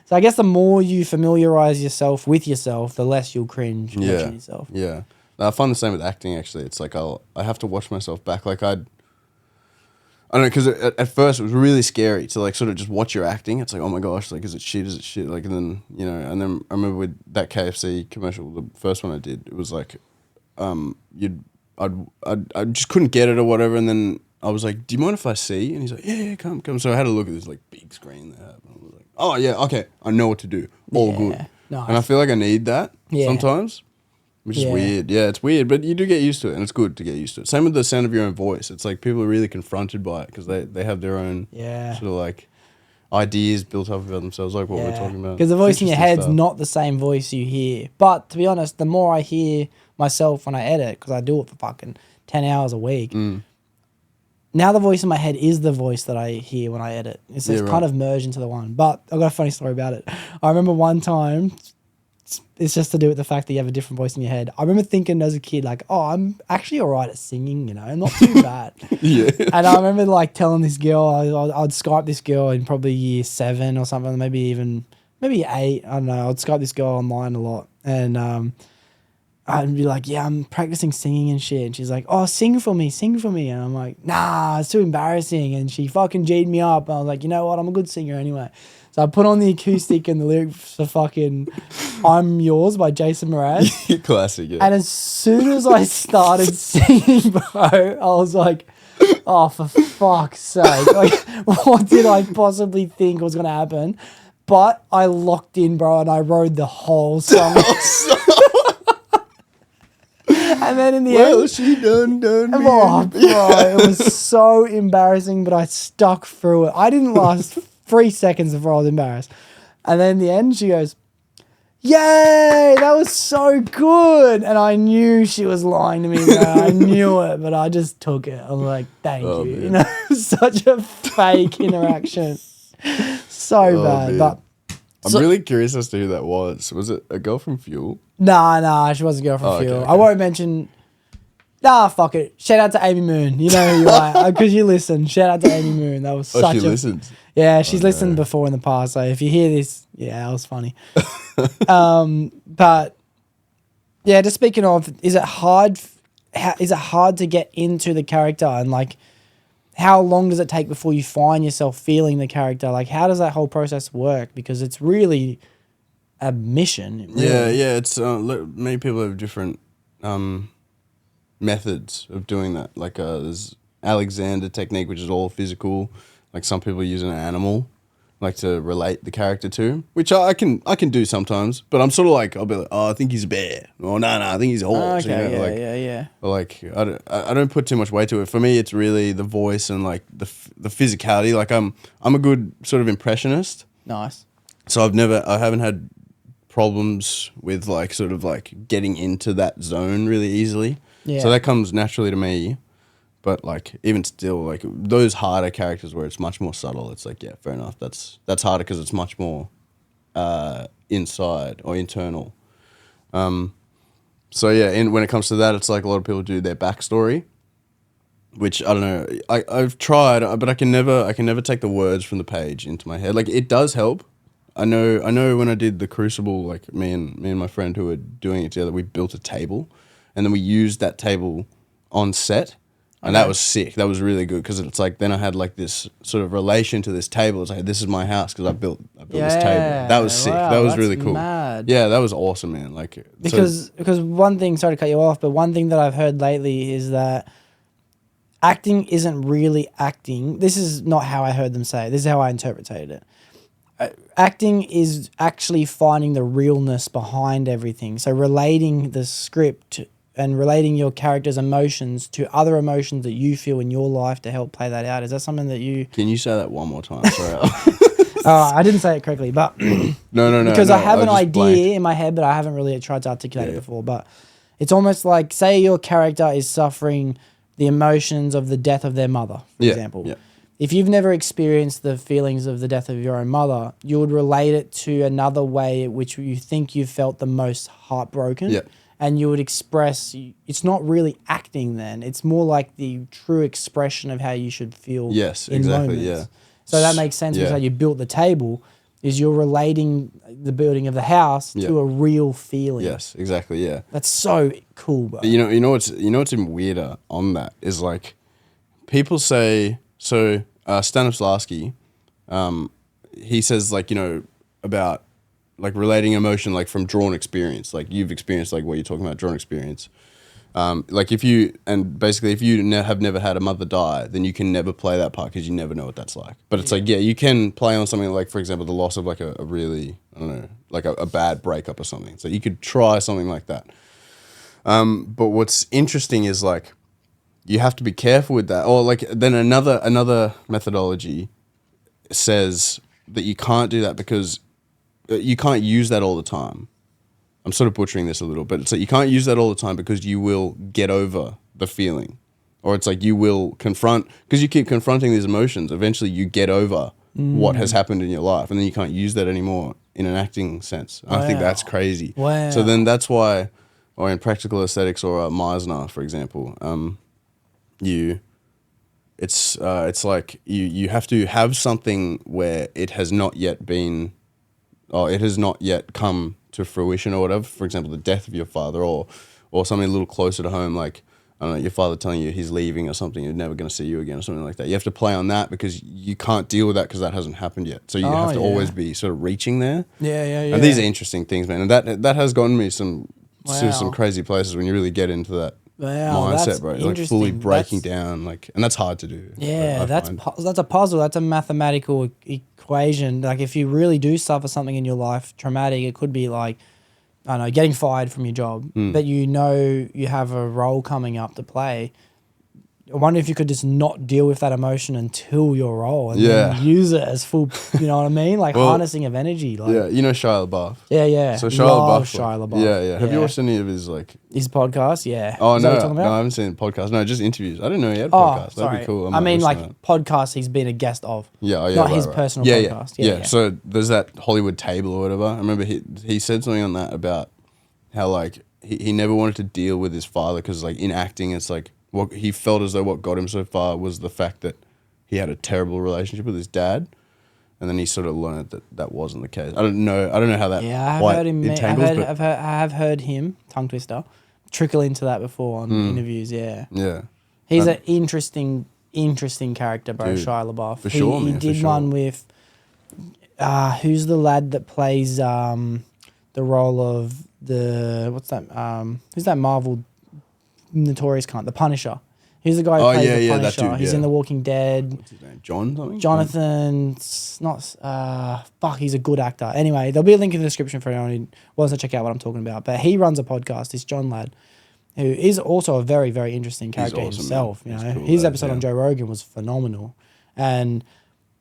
So I guess the more you familiarize yourself with yourself, the less you'll cringe watching yourself. Yeah. I find the same with acting, actually. It's like I have to watch myself back. Like, I don't know, because at first it was really scary to, like, sort of just watch your acting. It's like, oh my gosh, like, is it shit? Like, and then, you know, and then I remember with that KFC commercial, the first one I did, it was like, I just couldn't get it or whatever. And then I was like, do you mind if I see? And he's like, yeah, come. So I had a look at this, like, big screen they have. And I was like, oh yeah, okay, I know what to do. All good. Nice. And I feel like I need that sometimes. Which is weird. Yeah, it's weird, but you do get used to it, and it's good to get used to it. Same with the sound of your own voice. It's like people are really confronted by it because they have their own sort of like ideas built up about themselves, like what we're talking about. Because the voice in your head's not the same voice you hear. But to be honest, the more I hear myself when I edit, because I do it for fucking 10 hours a week, now the voice in my head is the voice that I hear when I edit. It's kind of merged into the one. But I've got a funny story about it. I remember one time... It's just to do with the fact that you have a different voice in your head. I remember thinking as a kid, like, oh, I'm actually all right at singing, you know, not too bad. And I remember, like, telling this girl, I'd Skype this girl in probably year 7 or something, maybe 8. I don't know. I'd Skype this girl online a lot. And I'd be like, yeah, I'm practicing singing and shit. And she's like, oh, sing for me. And I'm like, nah, it's too embarrassing. And she fucking G'd me up. And I was like, you know what? I'm a good singer anyway. So I put on the acoustic and the lyrics for fucking I'm Yours by Jason Mraz. Classic, yeah. And as soon as I started singing, bro, I was like, oh, for fuck's sake. Like, what did I possibly think was going to happen? But I locked in, bro, and I rode the whole song. And then in the end... she done me. Oh, bro, it was so embarrassing, but I stuck through it. I didn't last 3 seconds before I was embarrassed. And then in the end, she goes, yay, that was so good. And I knew she was lying to me, bro. I knew it, but I just took it. I was like, thank you. Man. You know, it was such a fake interaction. So bad. Man. But I'm really curious as to who that was. Was it a girl from Fuel? Nah, she wasn't a girl from Fuel. Okay. I won't mention... Nah, fuck it. Shout out to Amy Moon. You know who you are. Because you listen. Shout out to Amy Moon. That was such she listens? Yeah, she's listened before in the past. So if you hear this, yeah, that was funny. But yeah, just speaking of, is it hard to get into the character, and like how long does it take before you find yourself feeling the character? Like, how does that whole process work? Because it's really a mission. Really. Yeah. It's many people have different methods of doing that. Like there's Alexander technique, which is all physical. Like some people use an animal, like to relate the character to, which I can do sometimes. But I'm sort of like, I'll be like, oh, I think he's a bear. Oh no, I think he's a horse. Okay, you know? yeah. Or like I don't put too much weight to it. For me, it's really the voice and like the physicality. Like I'm a good sort of impressionist. Nice. So I haven't had problems with like sort of like getting into that zone really easily. Yeah. So that comes naturally to me. But like even still, like those harder characters where it's much more subtle, it's like, yeah, fair enough. That's harder because it's much more inside or internal. So yeah, and when it comes to that, it's like a lot of people do their backstory, which I don't know. I've tried, but I can never take the words from the page into my head. Like it does help. I know when I did the Crucible, like me and my friend who were doing it together, we built a table, and then we used that table on set. And that was sick. That was really good because it's like then I had like this sort of relation to this table. It's like, this is my house because I built this table. That was sick. Wow, that was that's really cool. Mad. Yeah, that was awesome, man. Like because one thing, sorry to cut you off, but one thing that I've heard lately is that acting isn't really acting. This is not how I heard them say it. This is how I interpreted it. Acting is actually finding the realness behind everything. So relating the script and relating your character's emotions to other emotions that you feel in your life to help play that out. Is that something that you... Can you say that one more time? Sorry. I didn't say it correctly, but... No. Because I have an just idea blanked. in my head, but I haven't really tried to articulate it before. But it's almost like, say your character is suffering the emotions of the death of their mother, for example. Yeah. If you've never experienced the feelings of the death of your own mother, you would relate it to another way in which you think you felt the most heartbroken. Yeah. And you would express, it's not really acting then. It's more like the true expression of how you should feel Yes, in exactly, moments. yeah. So that makes sense with how you built the table, is you're relating the building of the house to a real feeling. Yes, exactly, yeah. That's so cool, bro. But you know what's even weirder on that is like people say Stanislavski, he says like, you know, about like relating emotion like from drawn experience, like you've experienced like what you're talking about, drawn experience. Like if you have never had a mother die, then you can never play that part because you never know what that's like. But it's like, yeah, you can play on something like, for example, the loss of like a really, I don't know, like a bad breakup or something. So you could try something like that. But what's interesting is like, you have to be careful with that. Or like then another methodology says that you can't do that because you can't use that all the time. I'm sort of butchering this a little, but it's like you can't use that all the time because you will get over the feeling. Or it's like you will confront, because you keep confronting these emotions, eventually you get over what has happened in your life, and then you can't use that anymore in an acting sense. I think that's crazy. Wow. So then that's why, or in practical aesthetics or Meisner, for example, it's like you have to have something where it has not yet been, or it has not yet come to fruition or whatever. For example, the death of your father, or something a little closer to home, like, I don't know, your father telling you he's leaving or something, you're never going to see you again or something like that. You have to play on that because you can't deal with that because that hasn't happened yet. So you have to always be sort of reaching there. Yeah. And these are interesting things, man. And that has gotten me to some crazy places when you really get into that mindset, bro. Like fully breaking down, like, and that's hard to do. Yeah, that's a puzzle. That's a mathematical equation. Like if you really do suffer something in your life, traumatic, it could be like, I don't know, getting fired from your job, but you know you have a role coming up to play. I wonder if you could just not deal with that emotion until your role and then use it as full, you know what I mean? Like harnessing of energy. Like, yeah, you know Shia LaBeouf. Yeah. So Shia LaBeouf. Yeah. Have you watched any of his like his podcast? Yeah. Oh Is that what no, you're talking about? I haven't seen podcast. No, just interviews. I didn't know he had a podcast. That'd be cool. I mean, like podcasts he's been a guest of. Not his personal podcast. Yeah. So there's that Hollywood table or whatever. I remember he said something on that about how like he never wanted to deal with his father because like in acting it's like what he felt as though what got him so far was the fact that he had a terrible relationship with his dad, and then he sort of learned that wasn't the case. I don't know how that. Yeah, I have heard him tongue twister trickle into that before on interviews. Yeah. He's an interesting character, bro. Dude, Shia LaBeouf. For sure, he did one with who's the lad that plays the role of the who's that Marvel notorious cunt, the Punisher. He's the guy who plays the Punisher. That dude, he's in The Walking Dead. What's his name? Something? Jonathan, he's a good actor. Anyway, there'll be a link in the description for anyone who wants to check out what I'm talking about. But he runs a podcast, this John lad, who is also a very, very interesting character himself. You know, his episode on Joe Rogan was phenomenal. And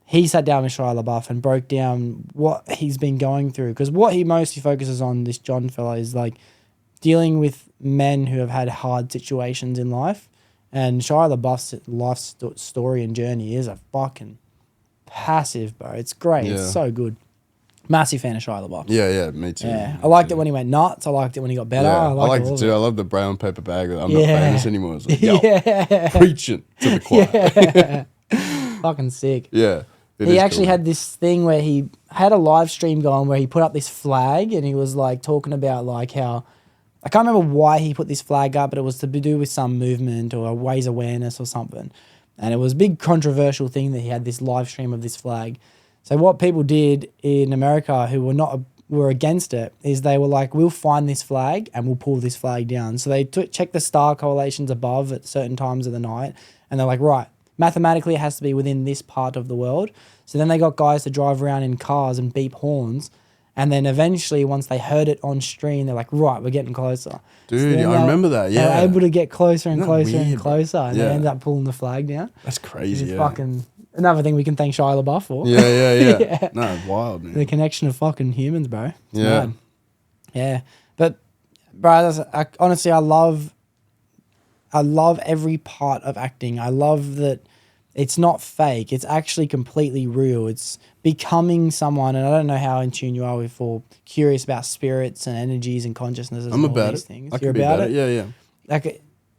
he sat down with Shia LaBeouf and broke down what he's been going through. Because what he mostly focuses on, this John fella, is like dealing with men who have had hard situations in life. And Shia LaBeouf's life story and journey is a fucking passive, bro. It's great. It's so good. Massive fan of Shia LaBeouf. Yeah, me too. Yeah, I liked it when he went nuts. I liked it when he got better. Yeah, I liked it too. I love the brown paper bag. I'm not famous anymore. It's like, preaching to the choir. Fucking sick. Yeah. He actually had this thing where he had a live stream going where he put up this flag and he was like talking about like how, I can't remember why he put this flag up, but it was to do with some movement or raise awareness or something. And it was a big controversial thing that he had this live stream of this flag. So what people did in America who were against it is they were like, we'll find this flag and we'll pull this flag down. So they checked the star correlations above at certain times of the night And they're like, right, mathematically it has to be within this part of the world. So then they got guys to drive around in cars and beep horns. And then eventually, once they heard it on stream, they're like, right, we're getting closer. Dude, I remember that, yeah. They're able to get closer and closer and weird, closer. And they Yeah. end up pulling the flag down. That's crazy, Which is yeah. fucking another thing we can thank Shia Labeouf for. Yeah. Yeah. No, it's wild, man. The connection of fucking humans, bro. It's Yeah. mad. Yeah. But, bro, honestly, I love every part of acting. I love that it's not fake. It's actually completely real. It's becoming someone, and I don't know how in tune you are with or curious about spirits and energies and consciousnesses. I'm and all about these it. things. I You're can be about it. Yeah.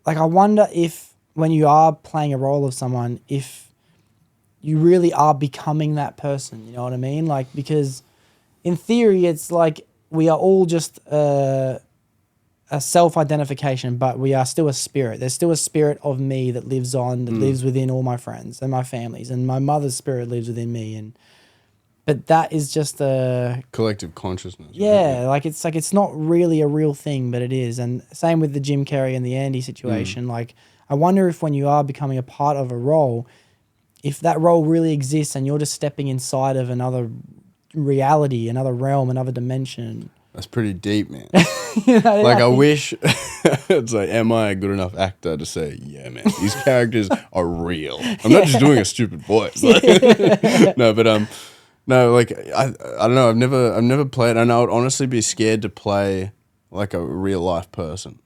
Like I wonder if when you are playing a role of someone, if you really are becoming that person. You know what I mean? Like, because in theory, it's like we are all just a self-identification, but we are still a spirit. There's still a spirit of me that lives on, that lives within all my friends and my families, and my mother's spirit lives within me. But that is just a Collective consciousness. yeah, Right? like it's not really a real thing, but it is. And same with the Jim Carrey and the Andy situation. Like, I wonder if when you are becoming a part of a role, if that role really exists and you're just stepping inside of another reality, another realm, another dimension. That's pretty deep, man. You know, Like, I think- wish, it's like, am I a good enough actor to say, yeah, man, these characters are real. I'm not just doing a stupid voice. Like, no, like, I don't know. I've never played, and I would honestly be scared to play like a real life person.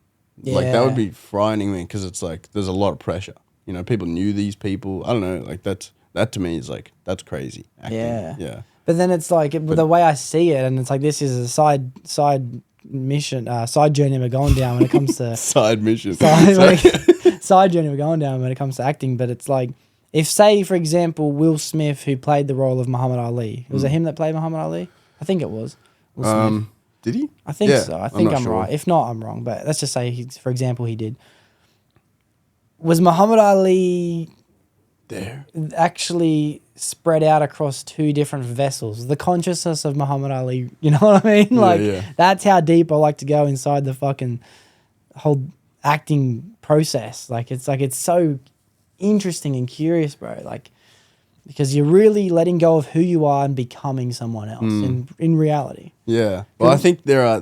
Like, that would Yeah. be frightening me, because it's like, there's a lot of pressure. You know, people knew these people. I don't know. Like, that to me is like, that's crazy. Acting. Yeah. Yeah. But then it's like the way I see it, and it's like this is a side mission, side journey we're going down when it comes to Side mission. side journey we're going down when it comes to acting. But it's like, if say for example Will Smith, who played the role of Muhammad Ali, was it him that played Muhammad Ali? I think it was. Will Smith. Did he? I think Yeah, so. I think not I'm sure. right. If not, I'm wrong. But let's just say for example, he did. Was Muhammad Ali There. actually spread out across two different vessels? The consciousness of Muhammad Ali, you know what I mean? Like, yeah. that's how deep I like to go inside the fucking whole acting process. Like, it's so interesting and curious, bro. Like, because you're really letting go of who you are and becoming someone else in reality. Yeah. Well, I think there are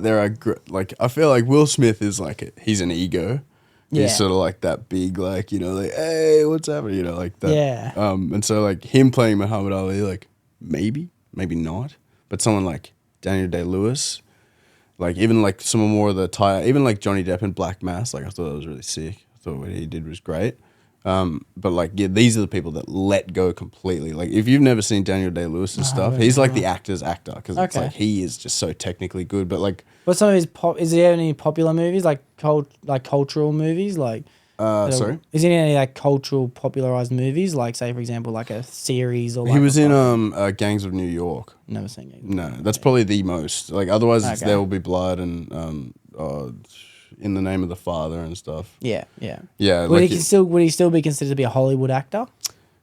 like, I feel like Will Smith is like he's an ego. Yeah. He's sort of like that big, like, you know, like, hey, what's happening? You know, like that. Yeah. And so like him playing Muhammad Ali, like maybe not, but someone like Daniel Day-Lewis, like even like some more of the even like Johnny Depp in Black Mass, like I thought that was really sick. I thought what he did was great. But like, yeah, these are the people that let go completely. Like, if you've never seen Daniel Day-Lewis and stuff, he's like the actor's actor, because it's Okay. like he is just so technically good. But like, What's some of his is there any popular movies, like cultural movies, like sorry, is there any like cultural popularized movies, like say for example like a series or like he was in Gangs of New York. never seen it. No, that's probably the most. Like, otherwise, it's Okay. There Will Be Blood and In the Name of the Father and stuff. Yeah. Yeah, Would like he still be considered to be a Hollywood actor?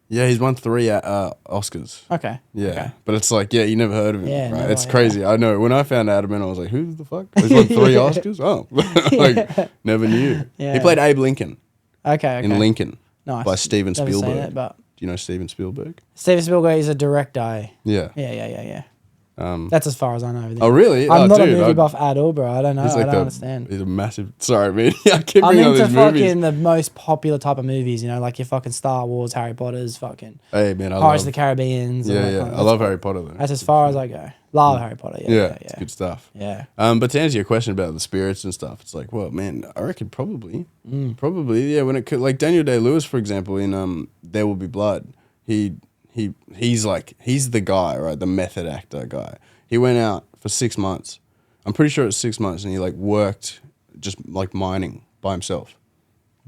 yeah, he's won 3 Oscars. Okay. Yeah, Okay. but it's like, yeah, you never heard of him, Yeah, right? never, It's yeah. crazy. I know. When I found Advertisement, I was like, who the fuck? He's won 3 Oscars? Oh, like, never knew. Yeah. He played Abe Lincoln Okay. in Lincoln Nice. by Steven Never seen Spielberg. it, but Do you know Steven Spielberg? Steven Spielberg is a director. Yeah. Yeah. That's as far as I know. Oh, really? I'm Oh, not a dude, movie buff at all, bro. I don't know. He's I like don't understand. He's a massive. Sorry, man. I keep I'm bringing all into these fucking movies. the most popular type of movies, you know, like your fucking Star Wars, Harry Potter's, fucking Hey, man, I Pirates love. of the Caribbeans. and Yeah, that yeah. kind of- I love Harry Potter though. That's as far as I go. Love Harry Potter. Yeah, Yeah. it's good stuff. Yeah. But to answer your question about the spirits and stuff, it's like, well, man, I reckon probably, yeah. When it could, like Daniel Day-Lewis, for example, in There Will Be Blood, he's the guy, right? The method actor guy. He went out for 6 months. I'm pretty sure it's 6 months, and he like worked just like mining by himself,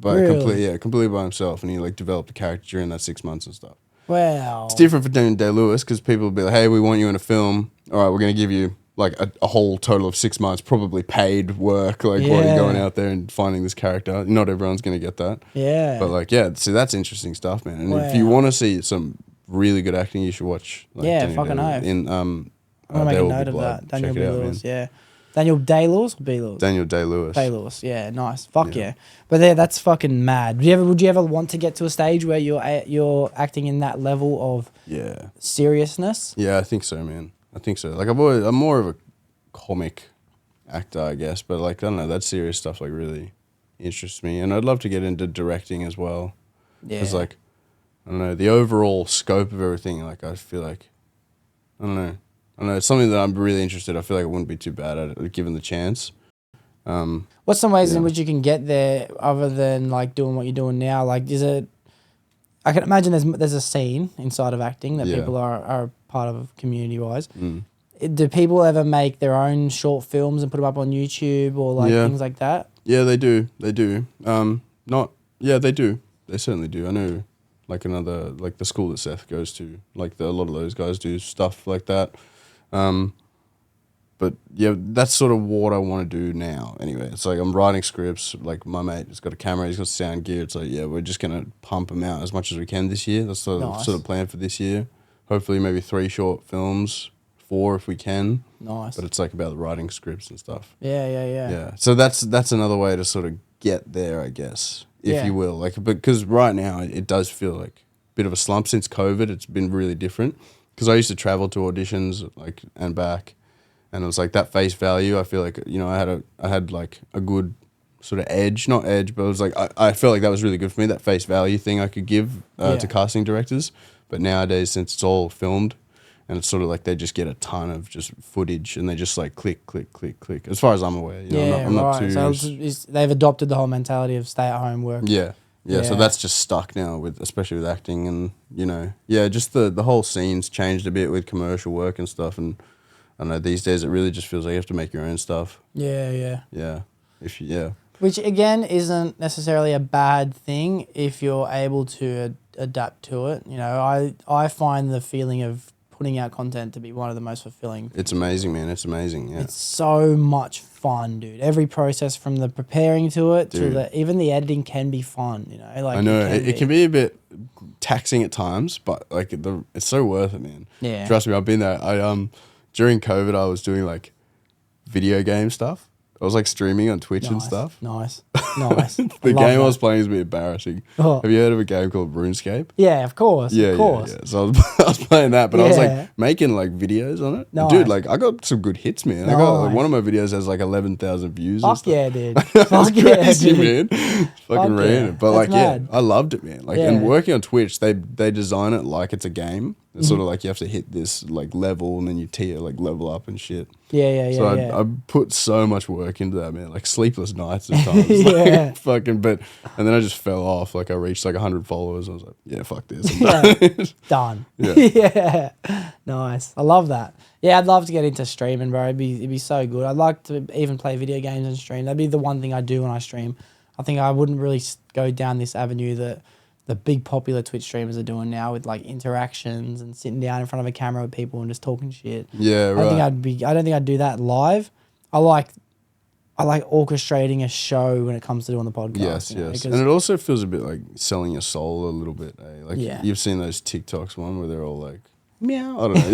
Really? completely by himself, and he like developed a character during that 6 months and stuff. Wow. It's different for Daniel Day-Lewis because people will be like, hey, we want you in a film. All right, we're going to give you like a whole total of 6 months, probably paid work, like while Yeah. you're going out there and finding this character. Not everyone's going to get that. Yeah. But like, yeah, see, that's interesting stuff, man. And if you Wow. want to see some really good acting, you should watch. Like, Yeah, Daniel fucking Day-Lewis oath. in I'm gonna make There a Will Be note of Blood. that. Daniel Check it out, Day-Lewis, man. yeah. Daniel Day-Lewis or B-Lewis? Daniel Day-Lewis. Day-Lewis, yeah, nice. Fuck yeah. But that's fucking mad. Would you ever want to get to a stage where you're acting in that level of seriousness? Yeah, I think so, man. I think so. Like I'm more of a comic actor, I guess, but like I don't know, that serious stuff like really interests me, and I'd love to get into directing as well. Yeah. Because like I don't know, the overall scope of everything. Like I feel like I don't know, it's something that I'm really interested. I feel like I wouldn't be too bad at it given the chance. What's some ways in which you can get there other than like doing what you're doing now? Like, is it? I can imagine there's a scene inside of acting that people are part of community wise. Do people ever make their own short films and put them up on YouTube or like things like that? Yeah, they do. They do. They do. They certainly do. I know, like the school that Seth goes to, like a lot of those guys do stuff like that. But yeah, that's sort of what I want to do now. Anyway, it's like I'm writing scripts. Like my mate has got a camera, he's got sound gear. It's like we're just gonna pump them out as much as we can this year. That's the sort of plan for this year. Hopefully, maybe 3 short films, 4 if we can. Nice. But it's like about the writing scripts and stuff. Yeah. So that's another way to sort of get there, I guess, if you will. Like, because right now it does feel like a bit of a slump since COVID. It's been really different because I used to travel to auditions like and back, and it was like that face value. I feel like I had like a good sort of edge, not edge, but it was like I felt like that was really good for me. That face value thing I could give to casting directors. But nowadays, since it's all filmed, and it's sort of like they just get a ton of just footage and they just like click, click, click, click. As far as I'm aware, I'm not too. So they've adopted the whole mentality of stay-at-home work. Yeah. So that's just stuck now especially with acting and just the whole scene's changed a bit with commercial work and stuff. And I don't know, these days it really just feels like you have to make your own stuff. Yeah. Which again isn't necessarily a bad thing if you're able to adapt to it. I find the feeling of putting out content to be one of the most fulfilling. It's amazing, man. It's amazing, yeah. It's so much fun, dude. Every process from the preparing to it to even the editing can be fun, Like I know, it can be a bit taxing at times, but like it's so worth it, man. Yeah. Trust me, I've been there. During COVID, I was doing like video game stuff. I was like streaming on Twitch and stuff. Nice. The game I was playing is a bit embarrassing. Oh. Have you heard of a game called RuneScape? Yeah, of course. Yeah. So I was playing that, but I was like making like videos on it. Nice. Dude, like I got some good hits, man. Nice. I got like, one of my videos has like 11,000 views. Fuck yeah, dude. Fuck yeah, dude. Man. Fucking random. But that's like, mad. I loved it, man. Like, and working on Twitch, they design it like it's a game. It's sort of like you have to hit this like level and then you like level up and shit. So I put so much work into that, man. Like sleepless nights at times. And then I just fell off. Like I reached like 100 followers. I was like, yeah, fuck this. I'm done. Yeah. Nice. I love that. Yeah, I'd love to get into streaming, bro. It'd be so good. I'd like to even play video games and stream. That'd be the one thing I do when I stream. I think I wouldn't really go down this avenue that the big popular Twitch streamers are doing now with like interactions and sitting down in front of a camera with people and just talking shit. Yeah, right. I don't think I'd do that live. I like orchestrating a show when it comes to doing the podcast. Yes. And it also feels a bit like selling your soul a little bit. Like you've seen those TikToks one where they're all like, meow. I don't know.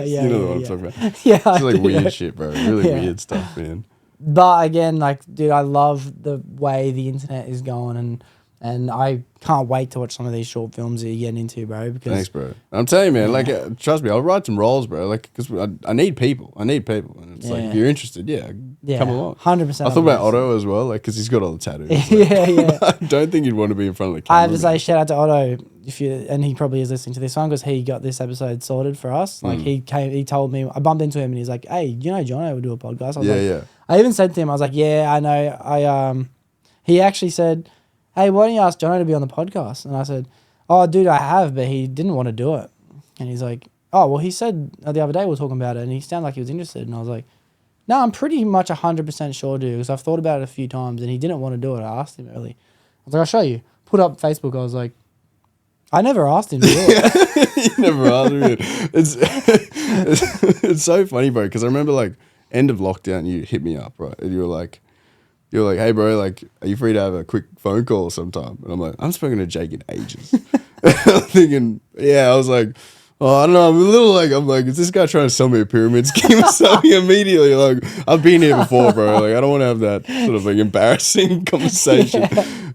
You know what I'm talking about. Yeah, it's like weird shit, bro. Really weird stuff, man. But again, like, dude, I love the way the internet is going and I can't wait to watch some of these short films that you're getting into, bro. Because thanks, bro. I'm telling you, man. Like, trust me, I'll write some roles, bro. Like, because I need people. And it's like, if you're interested, come along. 100%. I thought about Otto as well, like, because he's got all the tattoos. Like, I don't think you'd want to be in front of the camera. I have to say, shout out to Otto, and he probably is listening to this one because he got this episode sorted for us. Like, he told me, I bumped into him and he's like, hey, Jono would do a podcast. I was like, I even said to him, I was like, yeah, I know. He actually said, hey, why don't you ask Jono to be on the podcast? And I said, oh, dude, I have, but he didn't want to do it. And he's like, oh, well, he said the other day we were talking about it, and he sounded like he was interested. And I was like, no, I'm pretty much 100% sure, dude, because I've thought about it a few times, and he didn't want to do it. I asked him early. I was like, I'll show you. Put up Facebook. I was like, I never asked him to do it. You never asked me. It's so funny, bro, because I remember, like, end of lockdown, you hit me up, right? And you were like, hey, bro, like, are you free to have a quick phone call sometime? And I'm like, I haven't spoken to Jake in ages. I'm thinking, I was like, Oh, I don't know. I'm like, is this guy trying to sell me a pyramid scheme or something? Immediately, like, I've been here before, bro. Like, I don't want to have that sort of like embarrassing conversation.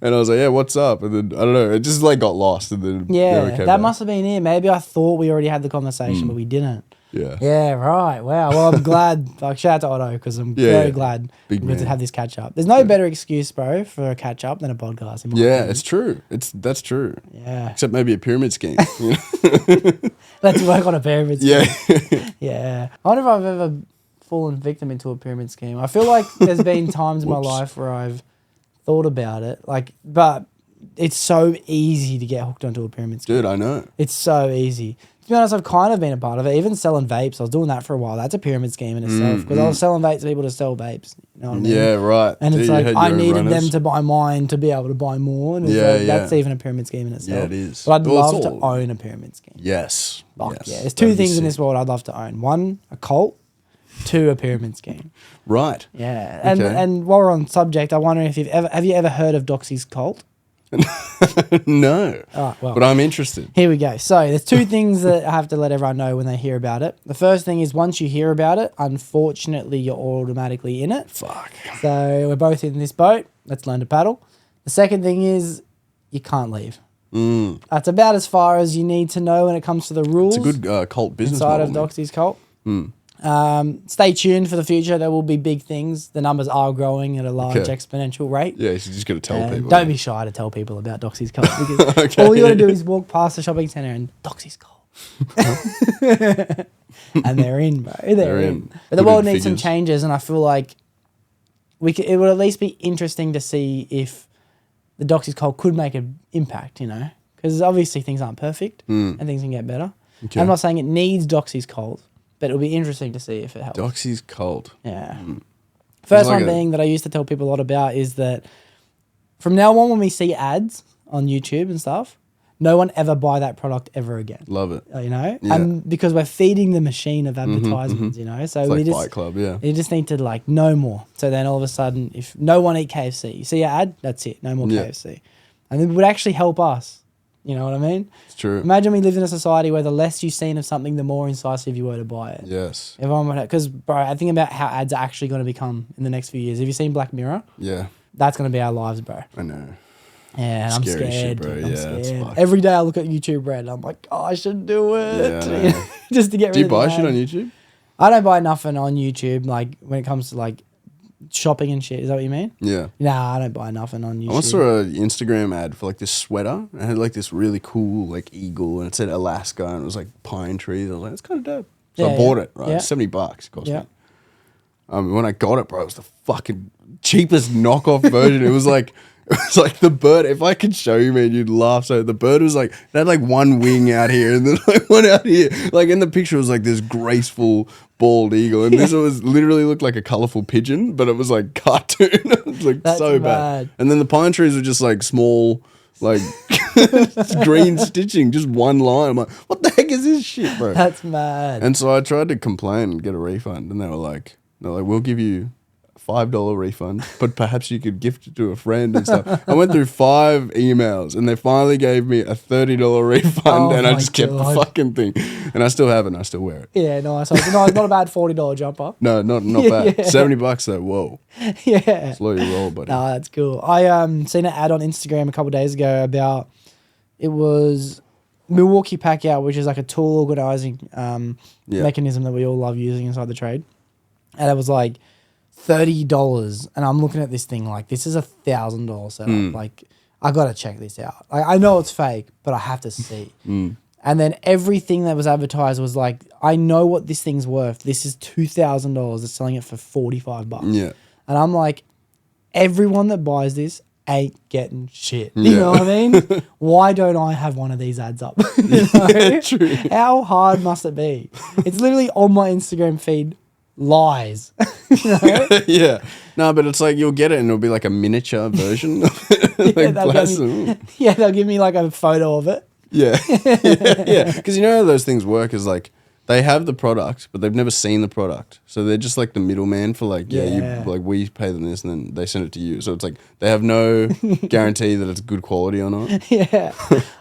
And I was like, yeah, what's up? And then I don't know, it just like got lost. And then that must have been it. Maybe I thought we already had the conversation, but we didn't. Yeah. Yeah, right. Wow. Well, I'm glad. Like, shout out to Otto because I'm very glad we get to have this catch up. There's no better excuse, bro, for a catch up than a podcast. It's true. That's true. Yeah. Except maybe a pyramid scheme. You know? Let's work on a pyramid scheme. Yeah. Yeah. I wonder if I've ever fallen victim into a pyramid scheme. I feel like there's been times in my life where I've thought about it, like, but it's so easy to get hooked onto a pyramid scheme. Dude, I know. It's so easy. To be honest, I've kind of been a part of it. Even selling vapes, I was doing that for a while. That's a pyramid scheme in itself because I was selling vapes to people to sell vapes. You know what I mean? Yeah, right. And Dude, it's like I needed runners. them to buy mine to be able to buy more. And it's like, that's even a pyramid scheme in itself. Yeah, it is. But I'd love to own a pyramid scheme. Yes. Fuck yeah. There's two things in this world I'd love to own. One, a cult. Two, a pyramid scheme. Right. Yeah. Okay. And while we're on subject, I'm wondering if have you ever heard of Doxy's cult? No. Oh, well. But I'm interested. Here we go. So there's two things that I have to let everyone know when they hear about it. The first thing is once you hear about it, unfortunately, you're automatically in it. Fuck. So we're both in this boat. Let's learn to paddle. The second thing is you can't leave. That's about as far as you need to know when it comes to the rules. It's a good cult business inside model, of Doxy's cult. Stay tuned for the future. There will be big things. The numbers are growing at a large exponential rate. Yeah, you just got to tell people. Don't be shy to tell people about Doxy's cult because all you got to do is walk past the shopping centre and Doxy's cult. And they're in, bro. They're in. But the world needs some changes, and I feel like it would at least be interesting to see if the Doxy's cult could make an impact, you know? Because obviously things aren't perfect and things can get better. Okay. I'm not saying it needs Doxy's cult, but it'll be interesting to see if it helps. Doxy's cult. Yeah. First one being that I used to tell people a lot about is that from now on when we see ads on YouTube and stuff, no one ever buy that product ever again. Love it. You know? Yeah. And because we're feeding the machine of advertisements, you know? So It's we like just Fight Club, yeah. you just need to like no more. So then all of a sudden if no one eat KFC, you see an ad, that's it. No more KFC. And it would actually help us. You know what I mean? It's true. Imagine we lived in a society where the less you've seen of something, the more incisive you were to buy it. Yes. Everyone would, because bro, I think about how ads are actually going to become in the next few years. Have you seen Black Mirror? Yeah. That's going to be our lives, bro. I know. Yeah, and I'm Scary scared. shit, bro. Dude. I'm Yeah, it's scared. fucked. Every day I look at YouTube Red, I'm like, oh, I should do it. Yeah, I You know. know, just to get rid Do you of buy the shit on ads. YouTube? I don't buy nothing on YouTube. Like when it comes to like shopping and shit. Is that what you mean? Yeah. Nah, I don't buy nothing on YouTube. I once saw an Instagram ad for like this sweater. It had like this really cool like eagle and it said Alaska and it was like pine trees. I was like, that's kind of dope. So I bought it, right? Yeah. $70 it cost Yeah. me. When I got it, bro, it was the fucking cheapest knockoff version. It was like the bird. If I could show you, man, you'd laugh. So the bird was like, it had like one wing out here and then like one out here. Like in the picture, it was like this graceful bald eagle, and this was literally looked like a colorful pigeon, but it was like cartoon. It was like That's so bad. And then the pine trees were just like small, like green stitching, just one line. I'm like, what the heck is this shit, bro? That's mad. And so I tried to complain and get a refund, and they were like, we'll give you a $5 refund, but perhaps you could gift it to a friend and stuff. I went through 5 emails, and they finally gave me a $30 refund, and I just kept the fucking thing. And I still have it, and I still wear it. Yeah, nice. It's not a bad $40 jumper. No, not bad. Yeah. $70 though. Whoa. Yeah. Slow your roll, buddy. No, that's cool. I seen an ad on Instagram a couple of days ago about it was Milwaukee Packout, which is like a tool organizing mechanism that we all love using inside the trade. And it was like $30, and I'm looking at this thing like this is $1,000 setup. Like I gotta check this out. Like, I know it's fake, but I have to see. And then everything that was advertised was like, I know what this thing's worth. This is $2,000. They're selling it for $45. Yeah. And I'm like, everyone that buys this ain't getting shit. You know what I mean? Why don't I have one of these ads up? You know? True. How hard must it be? It's literally on my Instagram feed. Lies. You know? Yeah. No, but it's like you'll get it and it'll be like a miniature version. Like they'll give me like a photo of it. Yeah. Yeah. Because you know how those things work is like they have the product, but they've never seen the product. So they're just like the middleman for like, Yeah. we pay them this and then they send it to you. So it's like they have no guarantee that it's good quality or not. Yeah.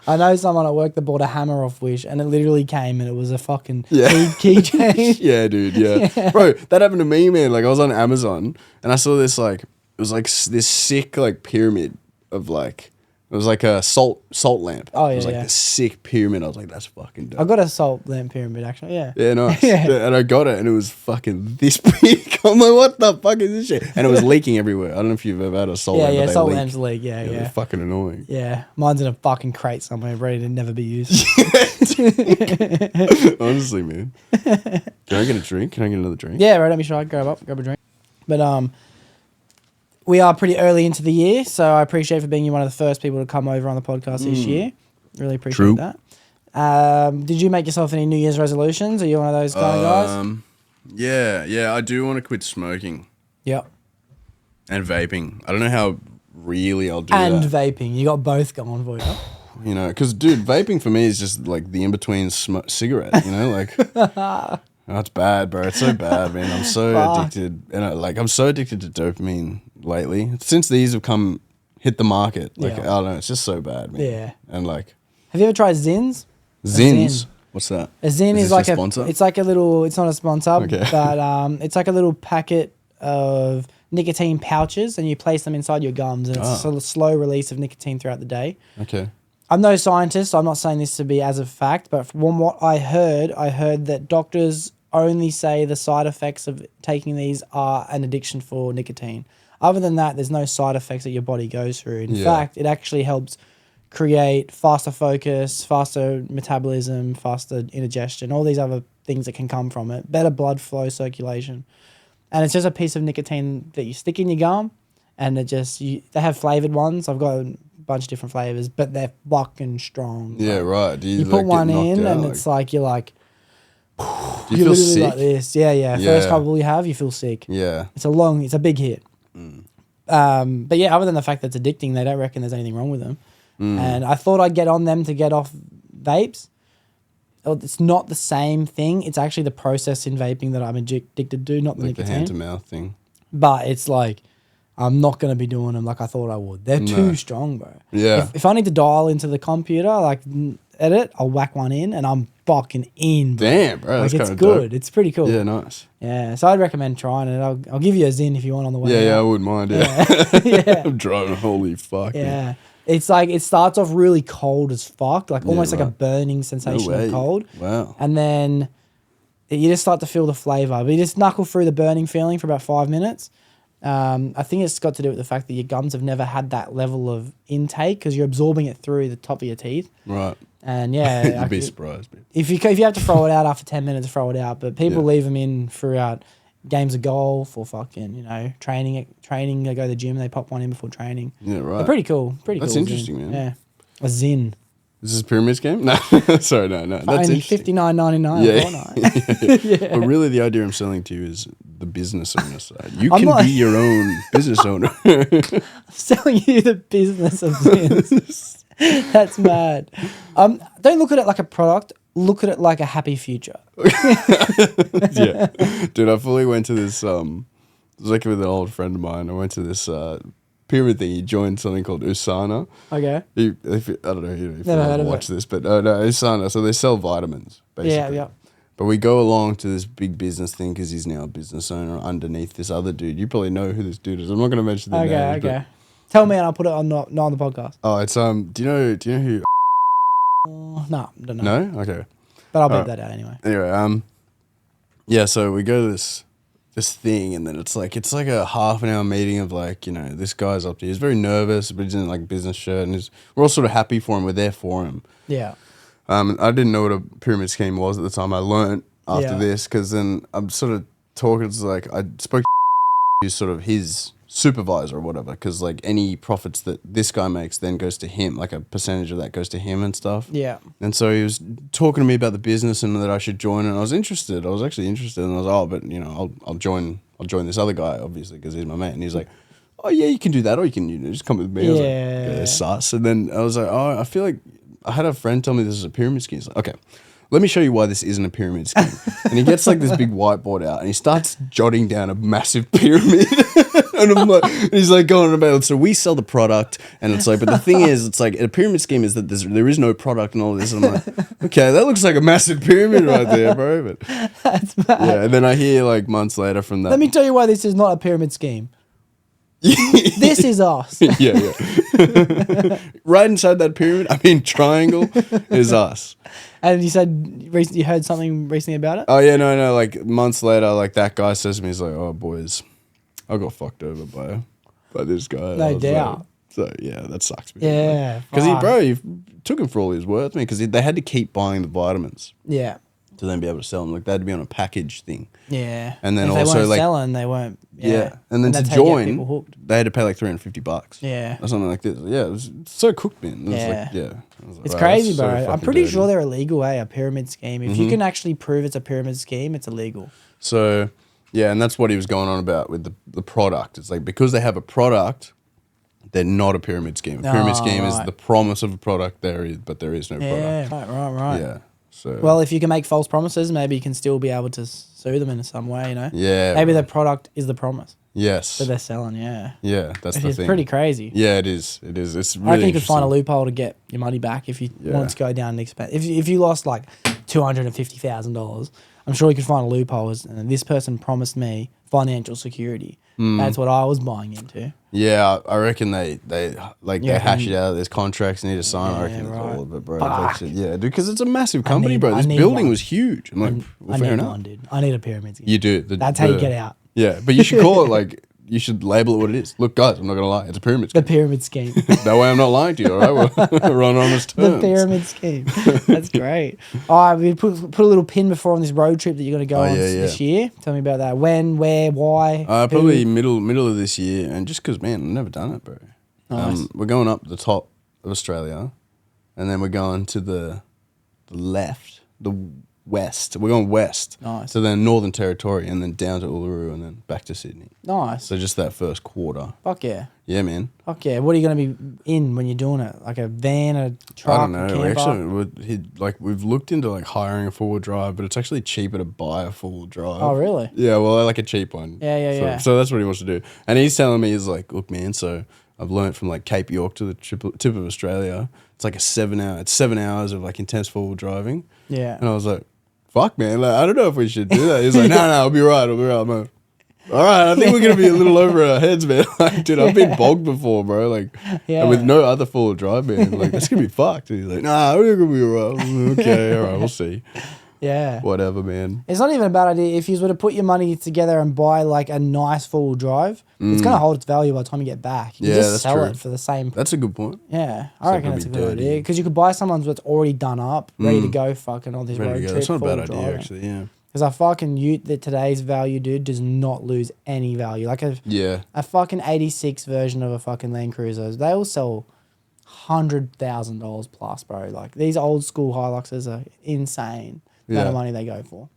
I know someone at work that bought a hammer off Wish and it literally came and it was a fucking Yeah. key change. Yeah, dude. Yeah. Bro, that happened to me, man. Like I was on Amazon and I saw this like, it was like this sick like pyramid of like, it was like a salt lamp. Oh, It was yeah, like yeah. this sick pyramid. I was like, that's fucking dope. I got a salt lamp pyramid actually, yeah. Yeah, nice. Yeah. Yeah, and I got it, and it was fucking this big. I'm like, what the fuck is this shit? And it was leaking everywhere. I don't know if you've ever had a salt lamp. Yeah, but they salt leak. lamps leak, yeah. They're fucking annoying. Yeah, mine's in a fucking crate somewhere, ready to never be used. Honestly, man. Can I get a drink? Can I get another drink? Yeah, right. Let me try. Grab a drink. But we are pretty early into the year, so I appreciate for being one of the first people to come over on the podcast this year. Really appreciate True. that. Did you make yourself any New Year's resolutions? Are you one of those kind of guys? Yeah. I do want to quit smoking Yep. and vaping. I don't know how really I'll do And that. vaping, you got both going for you. You know, because dude, vaping for me is just like the in between cigarette. You know, like. Oh, it's bad, bro. It's so bad, man. I'm so Fuck. addicted, and I'm so addicted to dopamine lately. Since these have hit the market, like Yeah. I don't know, it's just so bad, man. Yeah. And like Have you ever tried Zins? Zins, Zin. what's that? A Zin Is is this like your a sponsor? It's like a little. It's not a sponsor, Okay. but it's like a little packet of nicotine pouches, and you place them inside your gums, and it's a sort of slow release of nicotine throughout the day. Okay. I'm no scientist, so I'm not saying this to be as a fact, but from what I heard that doctors only say the side effects of taking these are an addiction for nicotine. Other than that, there's no side effects that your body goes through. In fact, it actually helps create faster focus, faster metabolism, faster indigestion, all these other things that can come from it, better blood flow circulation. And it's just a piece of nicotine that you stick in your gum, and they have flavored ones. I've got a bunch of different flavors, but they're fucking strong. Yeah, Like, right. Do you you put like, get one knocked in, out, and it's like you're like, do you you're feel literally sick? like this. Yeah. Yeah. First couple you have, you feel sick. Yeah. It's a big hit. But yeah, other than the fact that it's addicting, they don't reckon there's anything wrong with them. And I thought I'd get on them to get off vapes. It's not the same thing. It's actually the process in vaping that I'm addicted to, not the Like the nicotine. hand to mouth thing. But it's like, I'm not going to be doing them like I thought I would. They're too strong, bro. Yeah. If I need to dial into the computer, like edit, I'll whack one in and I'm fucking in, bro. Damn, bro. Like, That's it's kind of good. dope. It's pretty cool. Yeah, nice. Yeah, so I'd recommend trying it. I'll give you a Zin if you want on the way. Yeah, I out. wouldn't mind. Yeah. Yeah. I'm driving. Holy fuck. man. Yeah. It's like, it starts off really cold as fuck, like almost like a right. burning No sensation way. of cold. Wow. And then you just start to feel the flavor. But you just knuckle through the burning feeling for about 5 minutes. I think it's got to do with the fact that your gums have never had that level of intake because you're absorbing it through the top of your teeth. Right. And yeah, You'd be surprised, man. if you have to throw it out after 10 minutes, throw it out. But people leave them in throughout games of golf or fucking, training. They go to the gym and they pop one in before training. Yeah, right. They're pretty cool. That's cool. interesting, man. Yeah. A Zin. Is this a pyramid scheme? No. Sorry, no. That's Only interesting. $59.99 Yeah. a fortnight. But really, the idea I'm selling to you is the business owner side. You I'm can not- be your own business owner. Selling you the business of Zins. That's mad. Don't look at it like a product. Look at it like a happy future. Yeah. Dude, I fully went to this, it was like with an old friend of mine. I went to this pyramid thing. He joined something called Usana. Okay. I don't know if you Never heard of watch this, but no, Usana. So they sell vitamins, basically. Yeah. But we go along to this big business thing because he's now a business owner underneath this other dude. You probably know who this dude is. I'm not going to mention the name. Okay. Tell me and I'll put it on not on the podcast. Oh, it's do you know who? No, don't know. No, okay. But I'll beat that out anyway. Anyway, yeah. So we go to this thing, and then it's like a half an hour meeting of like, this guy's up there. He's very nervous, but he's in like business shirt, and we're all sort of happy for him. We're there for him. Yeah. I didn't know what a pyramid scheme was at the time. I learned after Yeah. this because then I'm sort of talking. It's like I spoke to who's sort of his supervisor or whatever, because like any profits that this guy makes then goes to him, like a percentage of that goes to him and stuff. Yeah. And so he was talking to me about the business and that I should join, and I was interested. I was actually interested, and I was but I'll join this other guy obviously because he's my mate. And he's like, oh yeah, you can do that, or you can just come with me. I was like, Yeah. sus. And then I was like, oh, I feel like I had a friend tell me this is a pyramid scheme. He's like, okay, let me show you why this isn't a pyramid scheme. And he gets like this big whiteboard out and he starts jotting down a massive pyramid. And I'm like, and he's like going on about it. So we sell the product, and it's like, but the thing is, it's like a pyramid scheme is that there is no product and all this. And I'm like, okay, that looks like a massive pyramid right there, bro. But That's mad. yeah, and then I hear like months later from that. Let me tell you why this is not a pyramid scheme. This is us. yeah. Right inside that pyramid, I mean triangle, is us. And you said you heard something recently about it? Oh yeah, no. Like months later, like that guy says to me, he's like, "Oh boys, I got fucked over by this guy." No I was doubt. like, so yeah, that sucks. Yeah. because fuck. he took him for all he was worth, man. Because they had to keep buying the vitamins Yeah. to then be able to sell them. Like they had to be on a package thing. Yeah. And then if also, they weren't like- selling, they weren't. Yeah, and then to that's how you get join, people hooked. they had to pay like $350. Yeah. Or something like this. Yeah, it was so cooked, man. It was Yeah. like, yeah. I was like, It's wow, crazy, that's so bro. I'm fucking pretty dirty. sure they're illegal, a pyramid scheme. If you can actually prove it's a pyramid scheme, it's illegal. So, yeah, and that's what he was going on about with the product. It's like because they have a product, they're not a pyramid scheme. A pyramid Oh, scheme is right. the promise of a product, but there is no Yeah, product. right. Yeah. So Well, if you can make false promises, maybe you can still be able to sue them in some way, you know? yeah. Maybe bro. the product is the promise Yes. that they're selling, yeah. Yeah, that's the It's thing. pretty crazy. Yeah, it is. It is. It's really I reckon you could find a interesting. loophole to get your money back if you Yeah. wanted to go down and expense. If you lost like $250,000, I'm sure you could find a loophole. And this person promised me financial security. Hmm. That's what I was buying into. Yeah, I reckon they like Yeah, they hash and- it out. There's contracts need to sign. I Yeah, reckon it's right. all of it, bro. Fuck. Like, shit, yeah, dude, because it's a massive company, need- bro. I This need building one. was huge. I'm like, well, I fair need enough. one, dude. I need a pyramid scheme. You do. That's how you get out. Yeah, but you should call it like you should label it what it is. Look, guys, I'm not gonna lie, it's a pyramid The scheme. pyramid scheme. That way, I'm not lying to you. All right, we're on honest The terms. pyramid scheme. That's great. All right, we put a little pin before on this road trip that you're going to go on this year. Tell me about that. When, where, why? who? Probably middle of this year, and just because, man, I've never done it, bro. Nice. We're going up the top of Australia, and then we're going to the left, the west. We're going west. Nice. To the Northern Territory, and then down to Uluru, and then back to Sydney. Nice. So just that first quarter. Fuck yeah. Yeah, man. Fuck yeah. What are you going to be in when you're doing it? Like a van, a truck, I don't know. a We camper? we've looked into like hiring a 4-wheel drive, but it's actually cheaper to buy a 4-wheel drive. Oh, really? Yeah, well, I like a cheap one. Yeah. So that's what he wants to do, and he's telling me, he's like, look, man. So I've learned from like Cape York to the tip of Australia. It's like 7 hours of like intense 4-wheel driving. Yeah. And I was like, fuck, man. Like, I don't know if we should do that. He's like, no, I'll be right. I'm like, all right, I think we're gonna be a little over our heads, man. Like, dude, I've been bogged before, bro. Like, Yeah. and with no other 4-wheel drive, man. Like, that's gonna be fucked. And he's like, nah, we're gonna be all right. Okay, all right, we'll see. Yeah. Whatever, man. It's not even a bad idea. If you were to put your money together and buy like a nice 4-wheel drive, it's going to hold its value by the time you get back. You Yeah, can just that's sell true. it for the same. That's a good point. Yeah, I not reckon gonna that's a be good dirty. idea because you could buy someone's that's already done up, ready to go, fucking on this Ready road to go. trip. That's not a bad full idea, driving. actually. Yeah. Because a fucking ute that today's value, dude, does not lose any value. Like Yeah. a fucking 86 version of a fucking Land Cruiser, they will sell $100,000 plus, bro. Like these old school Hiluxes are insane. The amount of Yeah. money they go for.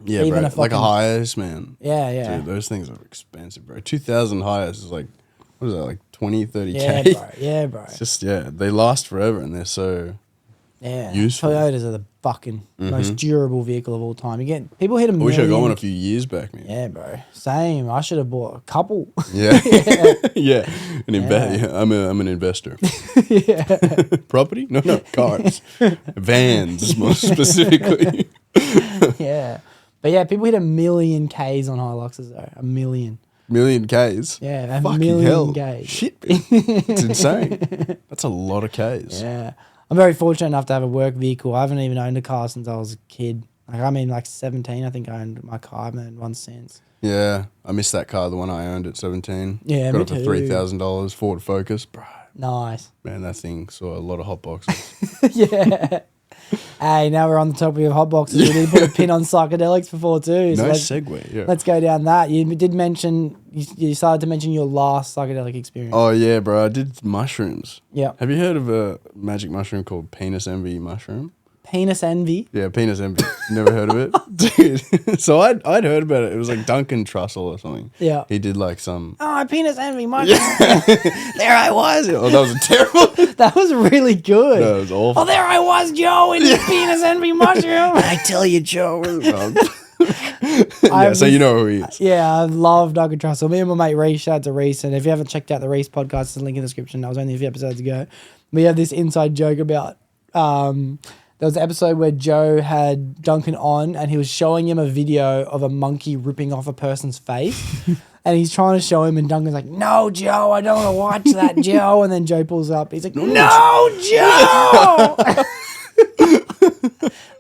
Yeah, Even bro. a Like a fucking- Hiace, man. Yeah. Dude, those things are expensive, bro. 2,000 Hiace is like, what is that, like 20, 30K? Yeah, bro. It's just, yeah, they last forever and they're so... Yeah. useful. Toyotas are the fucking most durable vehicle of all time. You get people hit a I million. wish I'd got one a few years back, man. Yeah, bro. Same. I should have bought a couple. Yeah. Yeah. I'm an investor. Property? No, cars. Vans, more specifically. Yeah. But yeah, people hit a million Ks on Hiluxes though. A million. Million Ks. Yeah, a Fucking million hell. Ks. Shit, man. It's insane. That's a lot of Ks. Yeah. I'm very fortunate enough to have a work vehicle. I haven't even owned a car since I was a kid. Like 17, I think I owned my car. I haven't owned one since. Yeah. I missed that car, the one I owned at 17. Yeah, Got me it for too. $3,000. Ford Focus. Bro, Nice. man, that thing saw a lot of hot boxes. Yeah. Hey, now we're on the topic of hot boxes. We need to put a pin on psychedelics before too. So Nice segue. Yeah. let's go down that. You did mention, you started to mention your last psychedelic experience. Oh, yeah, bro. I did mushrooms. Yeah. Have you heard of a magic mushroom called penis envy mushroom? Penis envy. Yeah, penis envy. Never heard of it, dude. So I'd heard about it. It was like Duncan Trussel or something. Yeah. He did like some. Oh, penis envy, Mike. There I was. Oh, that was terrible. That was really good. That was awful. Oh, there I was, Joe, in the penis envy mushroom. I tell you, Joe. Yeah, so you know who he is. Yeah, I love Duncan Trussel. Me and my mate Reese, shout out to Reese. And if you haven't checked out the Reese podcast, there's a link in the description. That was only a few episodes ago. We have this inside joke about there was an episode where Joe had Duncan on and he was showing him a video of a monkey ripping off a person's face. And he's trying to show him and Duncan's like, no, Joe, I don't want to watch that, Joe. And then Joe pulls up. He's like, no, Joe!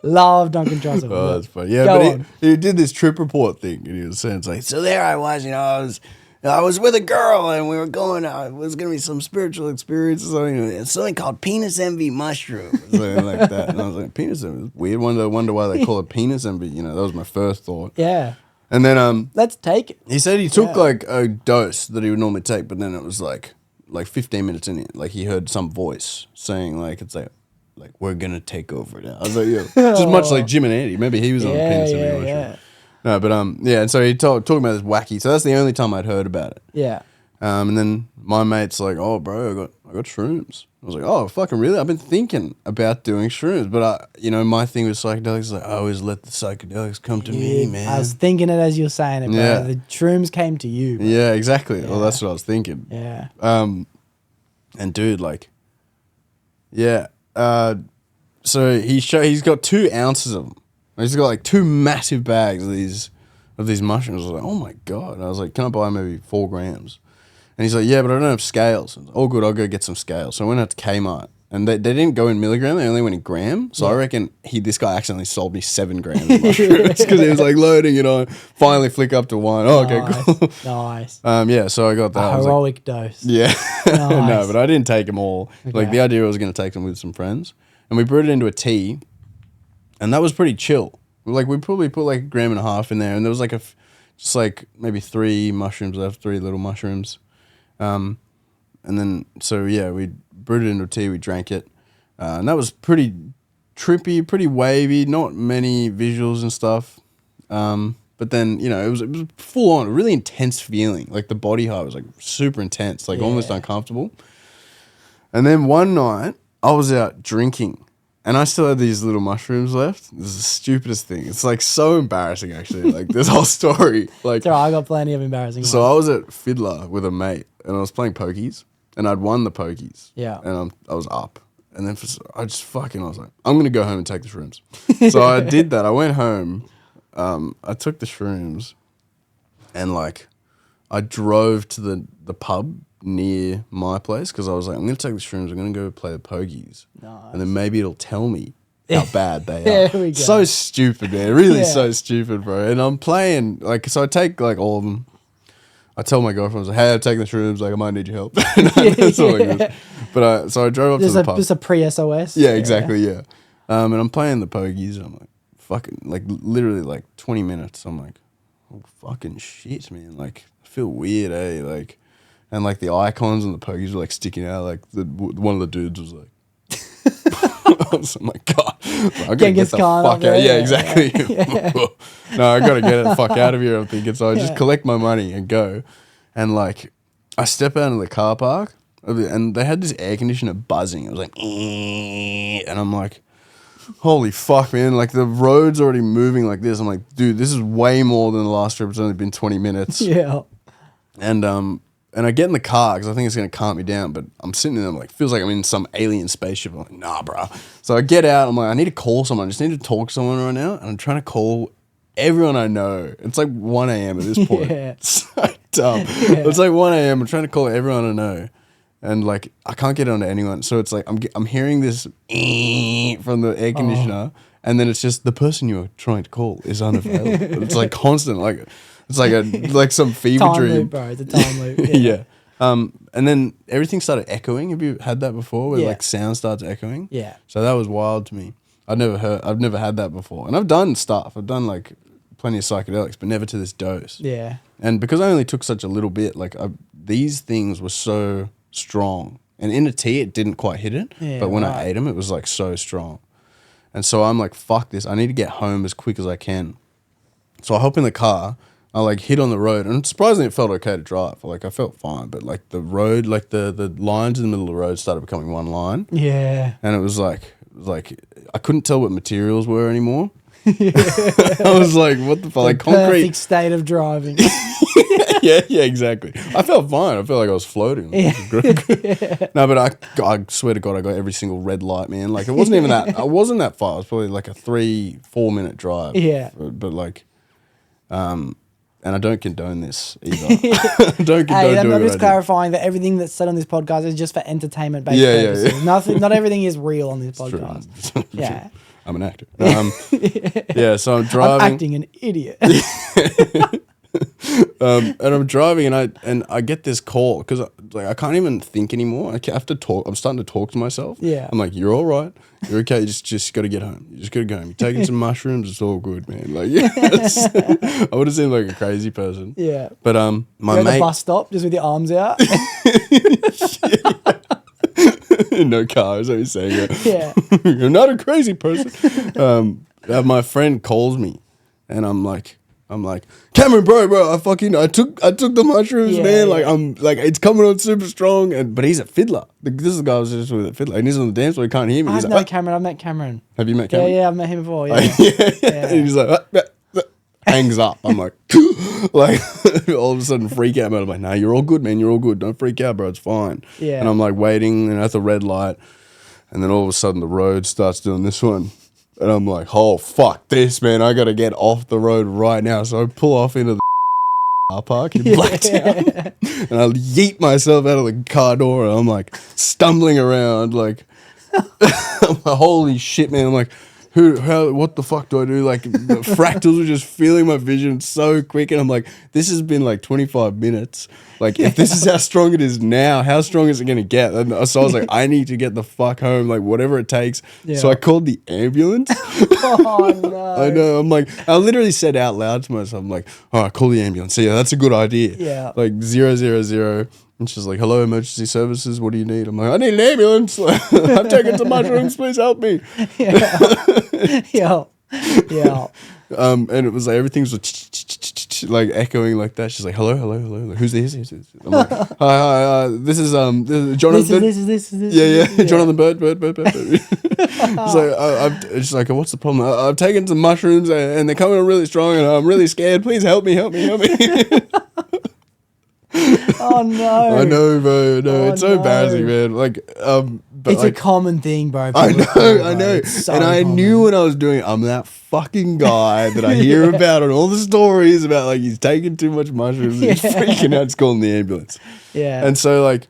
Love Duncan Trussel. Oh, that's funny. Yeah, Go but he did this trip report thing, and he was saying, it's like, so there I was, I was with a girl, and we were going out. It was going to be some spiritual experience or something. It's something called penis envy mushroom, something like that. And I was like, penis envy? Weird. Wonder why they call it penis envy. That was my first thought. Yeah. And then let's take it. he said he took like a dose that he would normally take, but then it was like 15 minutes in it, like he heard some voice saying it's like we're gonna take over now. I was like, yeah, just much like Jim and Andy. Maybe he was on penis envy mushroom. Yeah. No, but yeah, and so he talking about this wacky. So that's the only time I'd heard about it. Yeah. And then my mate's like, "Oh, bro, I got shrooms." I was like, "Oh, fucking really? I've been thinking about doing shrooms, but my thing with psychedelics is like I always let the psychedelics come to me, man." I was thinking it as you were saying it, bro. Yeah. The shrooms came to you. Bro. Yeah, exactly. Yeah. Well, that's what I was thinking. Yeah. And dude, yeah. So he's got 2 ounces of them. He's got 2 massive bags of these mushrooms. I was like, oh my God. And I was like, can I buy maybe 4 grams? And he's like, yeah, but I don't have scales. I was like, oh, good, I'll go get some scales. So I went out to Kmart. And they didn't go in milligram, they only went in gram. So I reckon this guy accidentally sold me 7 grams of mushrooms because he was loading it on. Finally flick up to 1. Oh, okay, cool. Nice. Yeah, so I got that. A heroic dose. Yeah. Nice. No, but I didn't take them all. Okay. The idea was going to take them with some friends. And we brewed it into a tea. And that was pretty chill. We probably put 1.5 grams in there. And there was maybe 3 mushrooms left, 3 little mushrooms. And then, so yeah, we brewed it into a tea, we drank it. And that was pretty trippy, pretty wavy, not many visuals and stuff. But then, it was full on, a really intense feeling. The body high was super intense, almost uncomfortable. And then one night, I was out drinking. And I still had these little mushrooms left. This is the stupidest thing. It's so embarrassing, actually. This whole story. It's all right, I got plenty of embarrassing So ones. I was at Fiddler with a mate, and I was playing Pokies, and I'd won the Pokies. Yeah. And I was up. And then I was like, I'm going to go home and take the shrooms. So I did that. I went home. I took the shrooms, and I drove to the pub near my place because I was like, I'm going to take the shrooms, I'm going to go play the Pokies. Nice. And then maybe it'll tell me how bad they are. There we go. So stupid, man. Really so stupid, bro. And I'm playing, so I take all of them. I tell my girlfriend, I was like, hey, I'm taking the shrooms, I might need your help. That's all it is. But so I drove up to the pub. Just a pre-SOS. Yeah, exactly, yeah. And I'm playing the Pokies, and I'm like, fucking, literally 20 minutes. I'm like, oh, fucking shit, man. I feel weird, eh? And the icons on the Pokies were sticking out. One of the dudes was like, I was like, God, I gotta get the fuck out. Yeah, exactly. No, I gotta get the fuck out of here. I'm thinking, so I just collect my money and go. And I step out of the car park, and they had this air conditioner buzzing. It was like, and I'm like, holy fuck, man. The road's already moving like this. I'm like, dude, this is way more than the last trip. It's only been 20 minutes. Yeah. And I get in the car because I think it's going to calm me down, but I'm sitting there, feels like I'm in some alien spaceship. I'm like, nah, bro. So I get out. I'm like, I need to call someone. I just need to talk to someone right now. And I'm trying to call everyone I know. It's 1 a.m. at this point. Yeah. It's so dumb. Yeah. It's 1 a.m. I'm trying to call everyone I know. And I can't get onto anyone. So it's I'm hearing this from the air conditioner. And then it's just the person you're trying to call is unavailable. It's constant. It's some fever Time dream. loop, bro. It's a time loop. Yeah. And then everything started echoing. Have you had that before where sound starts echoing? Yeah. So that was wild to me. I've never had that before. And I've done stuff. I've done plenty of psychedelics, but never to this dose. Yeah. And because I only took such a little bit, these things were so strong. And in a tea, it didn't quite hit it. Yeah, but when right. I ate them, it was so strong. And so I'm like, fuck this. I need to get home as quick as I can. So I hop in the car. I like hit on the road, and surprisingly, it felt okay to drive. Like I felt fine, but like the road, like the lines in the middle of the road started becoming one line. Yeah. And it was like I couldn't tell what materials were anymore. I was like, what the fuck? Like concrete. Perfect state of driving. yeah, exactly. I felt fine. I felt like I was floating. Yeah. No, but I swear to God, I got every single red light, man. Like it wasn't even that. I wasn't that far. It was probably like a 3-4 minute drive. Yeah. But like, and I don't condone this either. I don't condone doing I'm just what I do. clarifying that everything that's said on this podcast is just for entertainment based Yeah, purposes. yeah. Nothing, not everything is real on this It's true. podcast. Yeah. I'm an actor. Yeah, so I'm driving. I'm acting an idiot. And I'm driving, and I get this call because like I can't even think anymore. I have to talk. I'm starting to talk to myself. Yeah. I'm like, you're all right. You're okay. You just got to get home. You just got to go home. You're taking some mushrooms. It's all good, man. Like, yes. I would have seemed like a crazy person. Yeah. But my You're at mate. the bus stop just with your arms out. No car, is what you're saying. Yeah. You're not a crazy person. My friend calls me, and I'm like, Cameron, bro, I took the mushrooms, Yeah, man. yeah. Like I'm like it's coming on super strong, but he's a fiddler. This is the guy I was just with a fiddler, and he's on the dance floor. He can't hear me. He's I've like, met Cameron. I've met Cameron. have you met Yeah, Cameron? yeah, I've met him before. Yeah. And he's like, hangs up. I'm like, like all of a sudden freak out. I'm like, nah, you're all good, man. You're all good. Don't freak out, bro. It's fine. Yeah. And I'm like waiting and at the red light, and then all of a sudden the road starts doing this one. And I'm like, oh, fuck this, man. I got to get off the road right now. So I pull off into the car park in Blacktown. And I yeet myself out of the car door. And I'm like stumbling around. Like, I'm like, holy shit, man. I'm like, what the fuck do I do? Like, the fractals were just feeling my vision so quick. And I'm like, this has been like 25 minutes. Like, if this is how strong it is now, how strong is it going to get? And so I was like, I need to get the fuck home, like, whatever it takes. Yeah. So I called the ambulance. Oh, no. I know. I'm like, I literally said out loud to myself, I'm like, all right, call the ambulance. So yeah, that's a good idea. Yeah. Like 000. And she's like, hello, emergency services. What do you need? I'm like, I need an ambulance. I've taken some mushrooms. Please help me. Yeah. Yeah. And it was like, everything was like echoing like that. She's like, hello. Like, who's this? I'm like, hi. This is Jonathan. This is. Yeah. Jonathan Burt. So she's like, what's the problem? I've taken some mushrooms and they're coming on really strong and I'm really scared. Please help me. Oh, no. I know, bro. No, it's so no. embarrassing, man. Like, but It's like, a common thing, bro. I People do, know. bro. It's so And I common. knew when I was doing it, I'm that fucking guy that I hear about on all the stories about like he's taking too much mushrooms and he's freaking out, it's calling the ambulance. Yeah. And so like,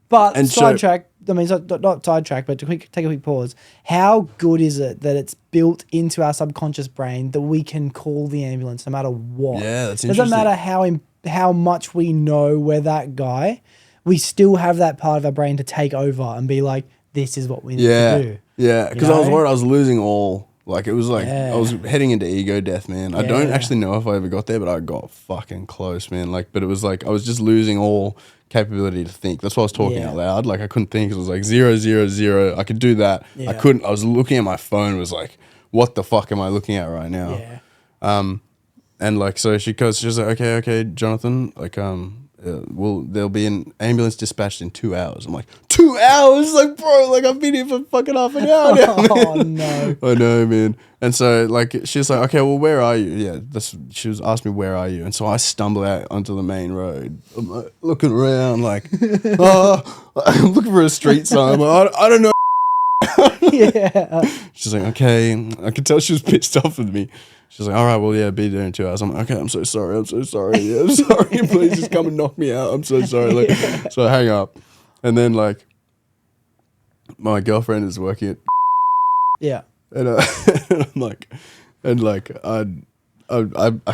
But and so- sidetrack, not sidetrack, but take a quick pause. How good is it that it's built into our subconscious brain that we can call the ambulance no matter what? Yeah, that's Doesn't interesting. matter how much we know we're that guy, we still have that part of our brain to take over and be like, this is what we need to do. Yeah, because You I was know? worried I was losing all. Like, it was like, Yeah. I was heading into ego death, man. I don't Yeah. actually know if I ever got there, but I got fucking close, man. Like, but it was like, I was just losing all capability to think. That's why I was talking Yeah. out loud. Like, I couldn't think. It was like 000. I could do that. Yeah. I couldn't. I was looking at my phone. It was like, what the fuck am I looking at right now? Yeah. And like, so she's like, okay, Jonathan, like, there'll be an ambulance dispatched in 2 hours. I'm like, 2 hours? Like, bro, like I've been here for fucking half an hour now, man. Oh, no. I know, man. And so like, she's like, okay, well, where are you? Yeah, she was asking me, where are you? And so I stumble out onto the main road. I'm like, looking around like, I'm looking for a street sign. I'm like, I don't know. Yeah. She's like, okay. I could tell she was pissed off with me. She's like, all right, well, yeah, be there in 2 hours. I'm like, okay, I'm so sorry. Yeah, I'm sorry. Please just come and knock me out. I'm so sorry. Like, so I hang up. And then, like, my girlfriend is working at Yeah. and I'm like, I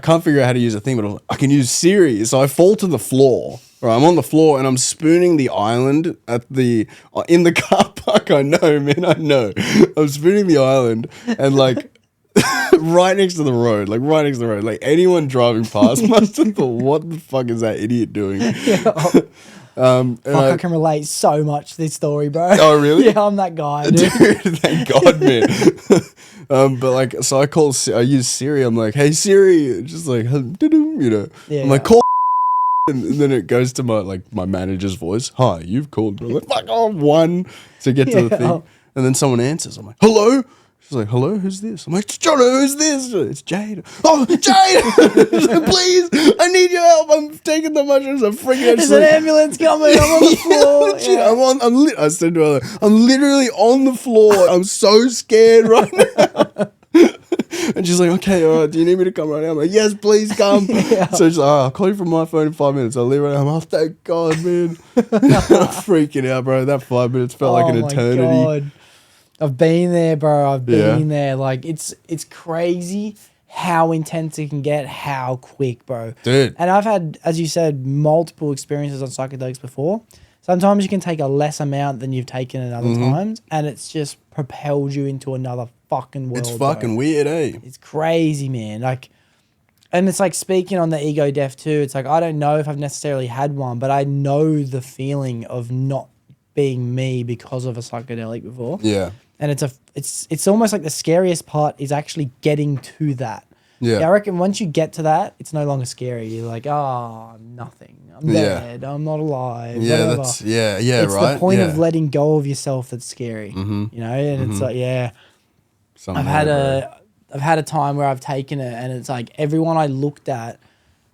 can't figure out how to use a thing, but I'm like, I can use Siri. So I fall to the floor. Or I'm on the floor and I'm spooning the island in the car park. I know, man. I know. I'm spooning the island and like right next to the road. Like anyone driving past must have thought, what the fuck is that idiot doing? Yeah. Fuck, I can relate so much to this story, bro. Oh, really? Yeah, I'm that guy, dude. Dude, thank God, man. But like, so I use Siri. I'm like, hey Siri, it's just like, you know, Yeah. I'm like, call, and then it goes to my manager's voice. Hi, you've called. I'm like, fuck off, one to get to the thing, and then someone answers. I'm like, hello. She's like, hello, who's this? I'm like, it's Jono, who's this? It's Jade. Oh, Jade! She's like, please, I need your help. I'm taking the mushrooms. I'm freaking out. There's an ambulance coming. I'm on the floor. Legit, I said to her, I'm literally on the floor. I'm so scared right now. And she's like, okay, all right, do you need me to come right now? I'm like, yes, please come. So she's like, I'll call you from my phone in 5 minutes. I'll leave right now. I'm like, oh, thank God, man. I'm freaking out, bro. That 5 minutes felt like an eternity. God. I've been there, bro. I've been there. Like, it's crazy how intense it can get, how quick, bro. Dude. And I've had, as you said, multiple experiences on psychedelics before. Sometimes you can take a less amount than you've taken at other times, and it's just propelled you into another fucking world. It's fucking weird, eh? It's crazy, man. Like, and it's like speaking on the ego death too. It's like, I don't know if I've necessarily had one, but I know the feeling of not being me because of a psychedelic before. Yeah. And it's almost like the scariest part is actually getting to that. Yeah. I reckon once you get to that, it's no longer scary. You're like, oh, I'm nothing. I'm dead. I'm not alive. Yeah, whatever. it's the point of letting go of yourself that's scary. You know, and it's like, I've had a time where I've taken it, and it's like everyone I looked at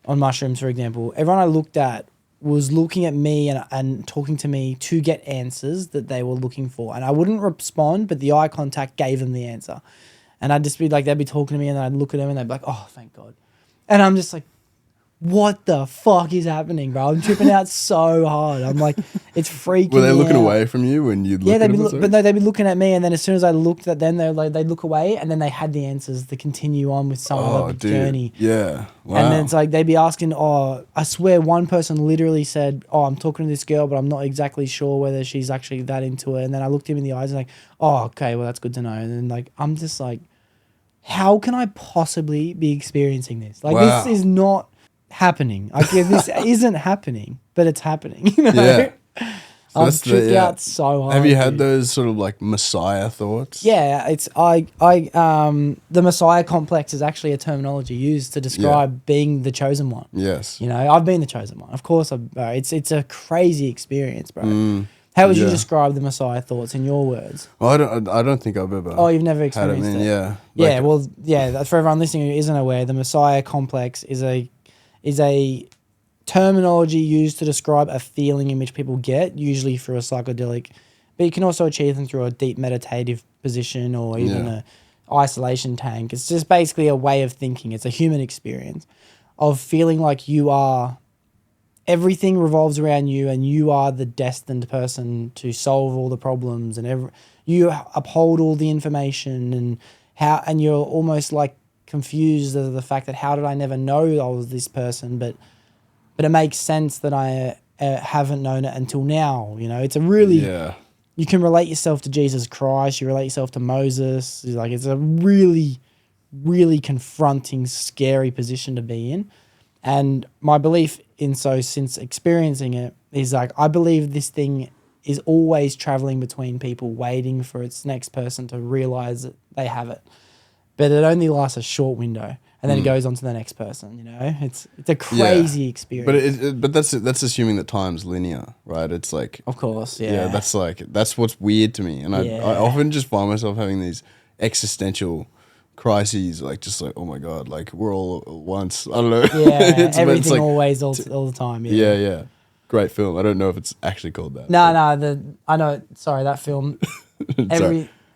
on mushrooms, for example, everyone I looked at was looking at me and talking to me to get answers that they were looking for. And I wouldn't respond, but the eye contact gave them the answer. And I'd just be like, they'd be talking to me, and then I'd look at them and they'd be like, oh, thank God. And I'm just like, what the fuck is happening, bro? I'm tripping out so hard. I'm like, it's freaking Were they looking out. away from you when you look at them? But no, they'd be looking at me, and then as soon as I looked at them, they'd look away, and then they had the answers to continue on with some other journey. Yeah. Wow. And then it's like they'd be asking, oh, I swear one person literally said, oh, I'm talking to this girl, but I'm not exactly sure whether she's actually that into it. And then I looked him in the eyes and like, oh, okay, well, that's good to know. And then like, I'm just like, how can I possibly be experiencing this? Like, this is not happening. Like, this isn't happening, but it's happening. You know? Yeah. I'm tripped out so hard. Have you had those sort of like messiah thoughts? Yeah, it's the messiah complex is actually a terminology used to describe being the chosen one. Yes. You know, I've been the chosen one. Of course, it's a crazy experience, bro. How would you describe the messiah thoughts in your words? Well, I don't think I've ever. Oh, you've never experienced it. Yeah. Yeah. Well, yeah. For everyone listening who isn't aware, the messiah complex is a terminology used to describe a feeling in which people get, usually through a psychedelic, but you can also achieve them through a deep meditative position or even a isolation tank. It's just basically a way of thinking. It's a human experience of feeling like you are, everything revolves around you and you are the destined person to solve all the problems and you uphold all the information and you're almost like confused of the fact that how did I never know I was this person, but it makes sense that I haven't known it until now. You know, it's a really, you can relate yourself to Jesus Christ. You relate yourself to Moses. It's a really, really confronting, scary position to be in. And my belief since experiencing it is like, I believe this thing is always traveling between people, waiting for its next person to realize that they have it. But it only lasts a short window. And then it goes on to the next person, you know? It's a crazy experience. But that's assuming that time's linear, right? It's like... Of course, yeah. That's what's weird to me. And I often just find myself having these existential crises, like just like, oh my God, like we're all at once. I don't know. Yeah, everything like, always, all the time. Yeah. Yeah. Great film. I don't know if it's actually called that. No, I know, sorry, that film.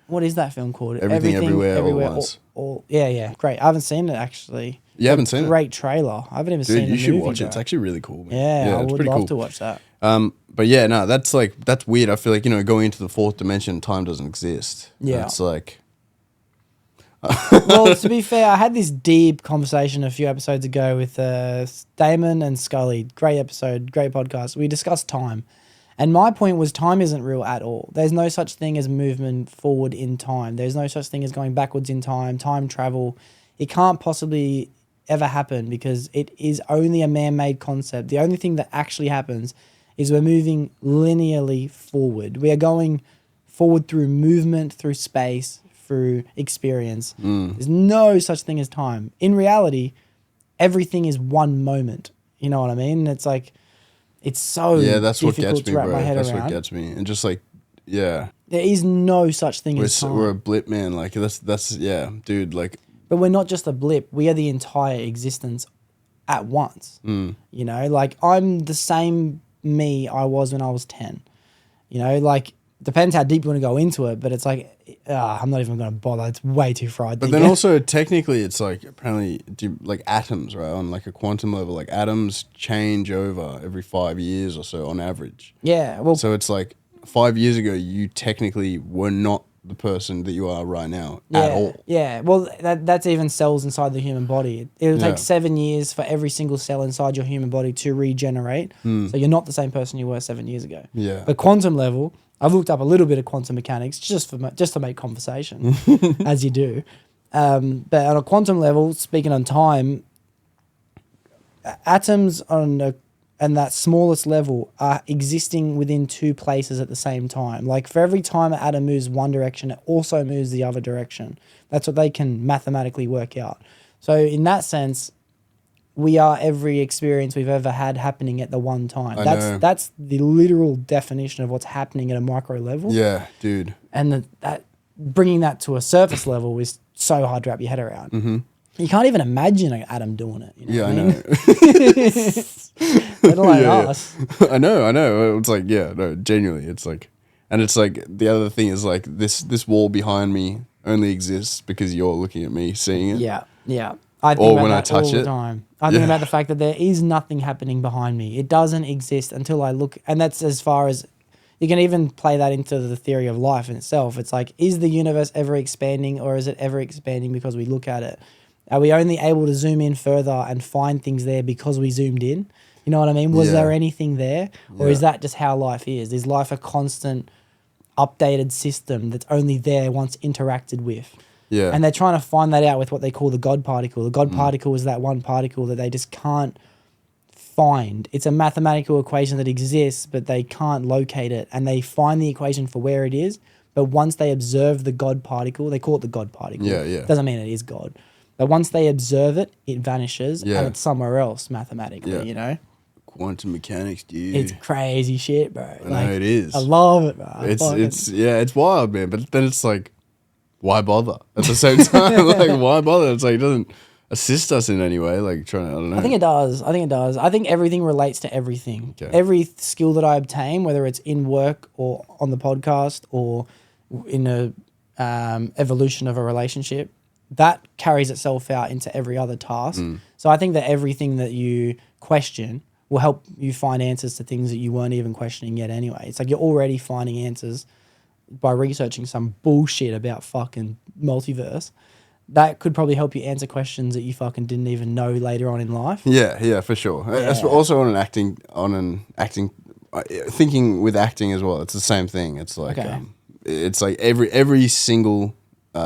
What is that film called? Everything Everywhere All at Once. Yeah. Great. I haven't seen it, actually. You haven't seen it? Great trailer. I haven't even seen it. Dude, you should watch it. It's actually really cool, man. Yeah, I would love to watch that. But yeah, no, that's weird. I feel like, you know, going into the fourth dimension, time doesn't exist. Yeah. It's like... Well, to be fair, I had this deep conversation a few episodes ago with Damon and Scully. Great episode, great podcast. We discussed time. And my point was time isn't real at all. There's no such thing as movement forward in time. There's no such thing as going backwards in time travel. It can't possibly ever happen because it is only a man-made concept. The only thing that actually happens is we're moving linearly forward. We are going forward through movement, through space, through experience. There's no such thing as time. In reality, everything is one moment. You know what I mean? It's like, it's so that's what difficult gets me, to wrap bro. my head That's around. what gets me. And just like, yeah. There is no such thing as time. We're a blip, man. Like, that's yeah, dude, like. But we're not just a blip. We are the entire existence at once. You know, like I'm the same me I was when I was 10. You know, like depends how deep you want to go into it, but it's like, I'm not even going to bother. It's way too fried. But then also technically it's like apparently like atoms, right? On like a quantum level, like atoms change over every 5 years or so on average. Yeah. Well, So it's like 5 years ago, you technically were not the person that you are right now at all. Yeah, well, that's even cells inside the human body. It'll Yeah. take 7 years for every single cell inside your human body to regenerate. So you're not the same person you were 7 years ago. Yeah. But quantum level, I've looked up a little bit of quantum mechanics just to make conversation, as you do. But on a quantum level, speaking on time, atoms and that smallest level are existing within two places at the same time. Like for every time an atom moves one direction, it also moves the other direction. That's what they can mathematically work out. So in that sense, we are every experience we've ever had happening at the one time. I know. That's the literal definition of what's happening at a micro level. Yeah, dude. And that bringing that to a surface level is so hard to wrap your head around. You can't even imagine an atom doing it. You know Yeah, what I mean? know. Let alone Yeah. us. I know. It's like, yeah, no, genuinely. It's like, and it's like, the other thing is like this wall behind me only exists because you're looking at me seeing it. Yeah, yeah. I think Or about when I that touch all the it. time. I think Yeah. about the fact that there is nothing happening behind me. It doesn't exist until I look, and that's as far as you can even play that into the theory of life in itself. It's like, is the universe ever expanding, or is it ever expanding because we look at it? Are we only able to zoom in further and find things there because we zoomed in? You know what I mean? Was Yeah. there anything there? Or is Yeah. that just how life is? Is life a constant updated system that's only there once interacted with? Yeah. And they're trying to find that out with what they call the God particle. The God particle is that one particle that they just can't find. It's a mathematical equation that exists, but they can't locate it. And they find the equation for where it is. But once they observe the God particle, they call it the God particle. Yeah, yeah. Doesn't mean it is God. But once they observe it, it vanishes Yeah. and it's somewhere else mathematically, Yeah. you know? Quantum mechanics, dude. It's crazy shit, bro. I know it is. I love it, bro. It's wild, man. But then it's like, why bother at the same time? Like, why bother? It's like, it doesn't assist us in any way. Like, I don't know. I think it does. I think everything relates to everything. Okay. Every skill that I obtain, whether it's in work or on the podcast or in a evolution of a relationship, that carries itself out into every other task. So I think that everything that you question will help you find answers to things that you weren't even questioning yet anyway. It's like you're already finding answers by researching some bullshit about fucking multiverse. That could probably help you answer questions that you fucking didn't even know later on in life. Yeah, for sure. Yeah. Also on an acting, thinking with acting as well. It's the same thing. It's like, Okay. it's like every single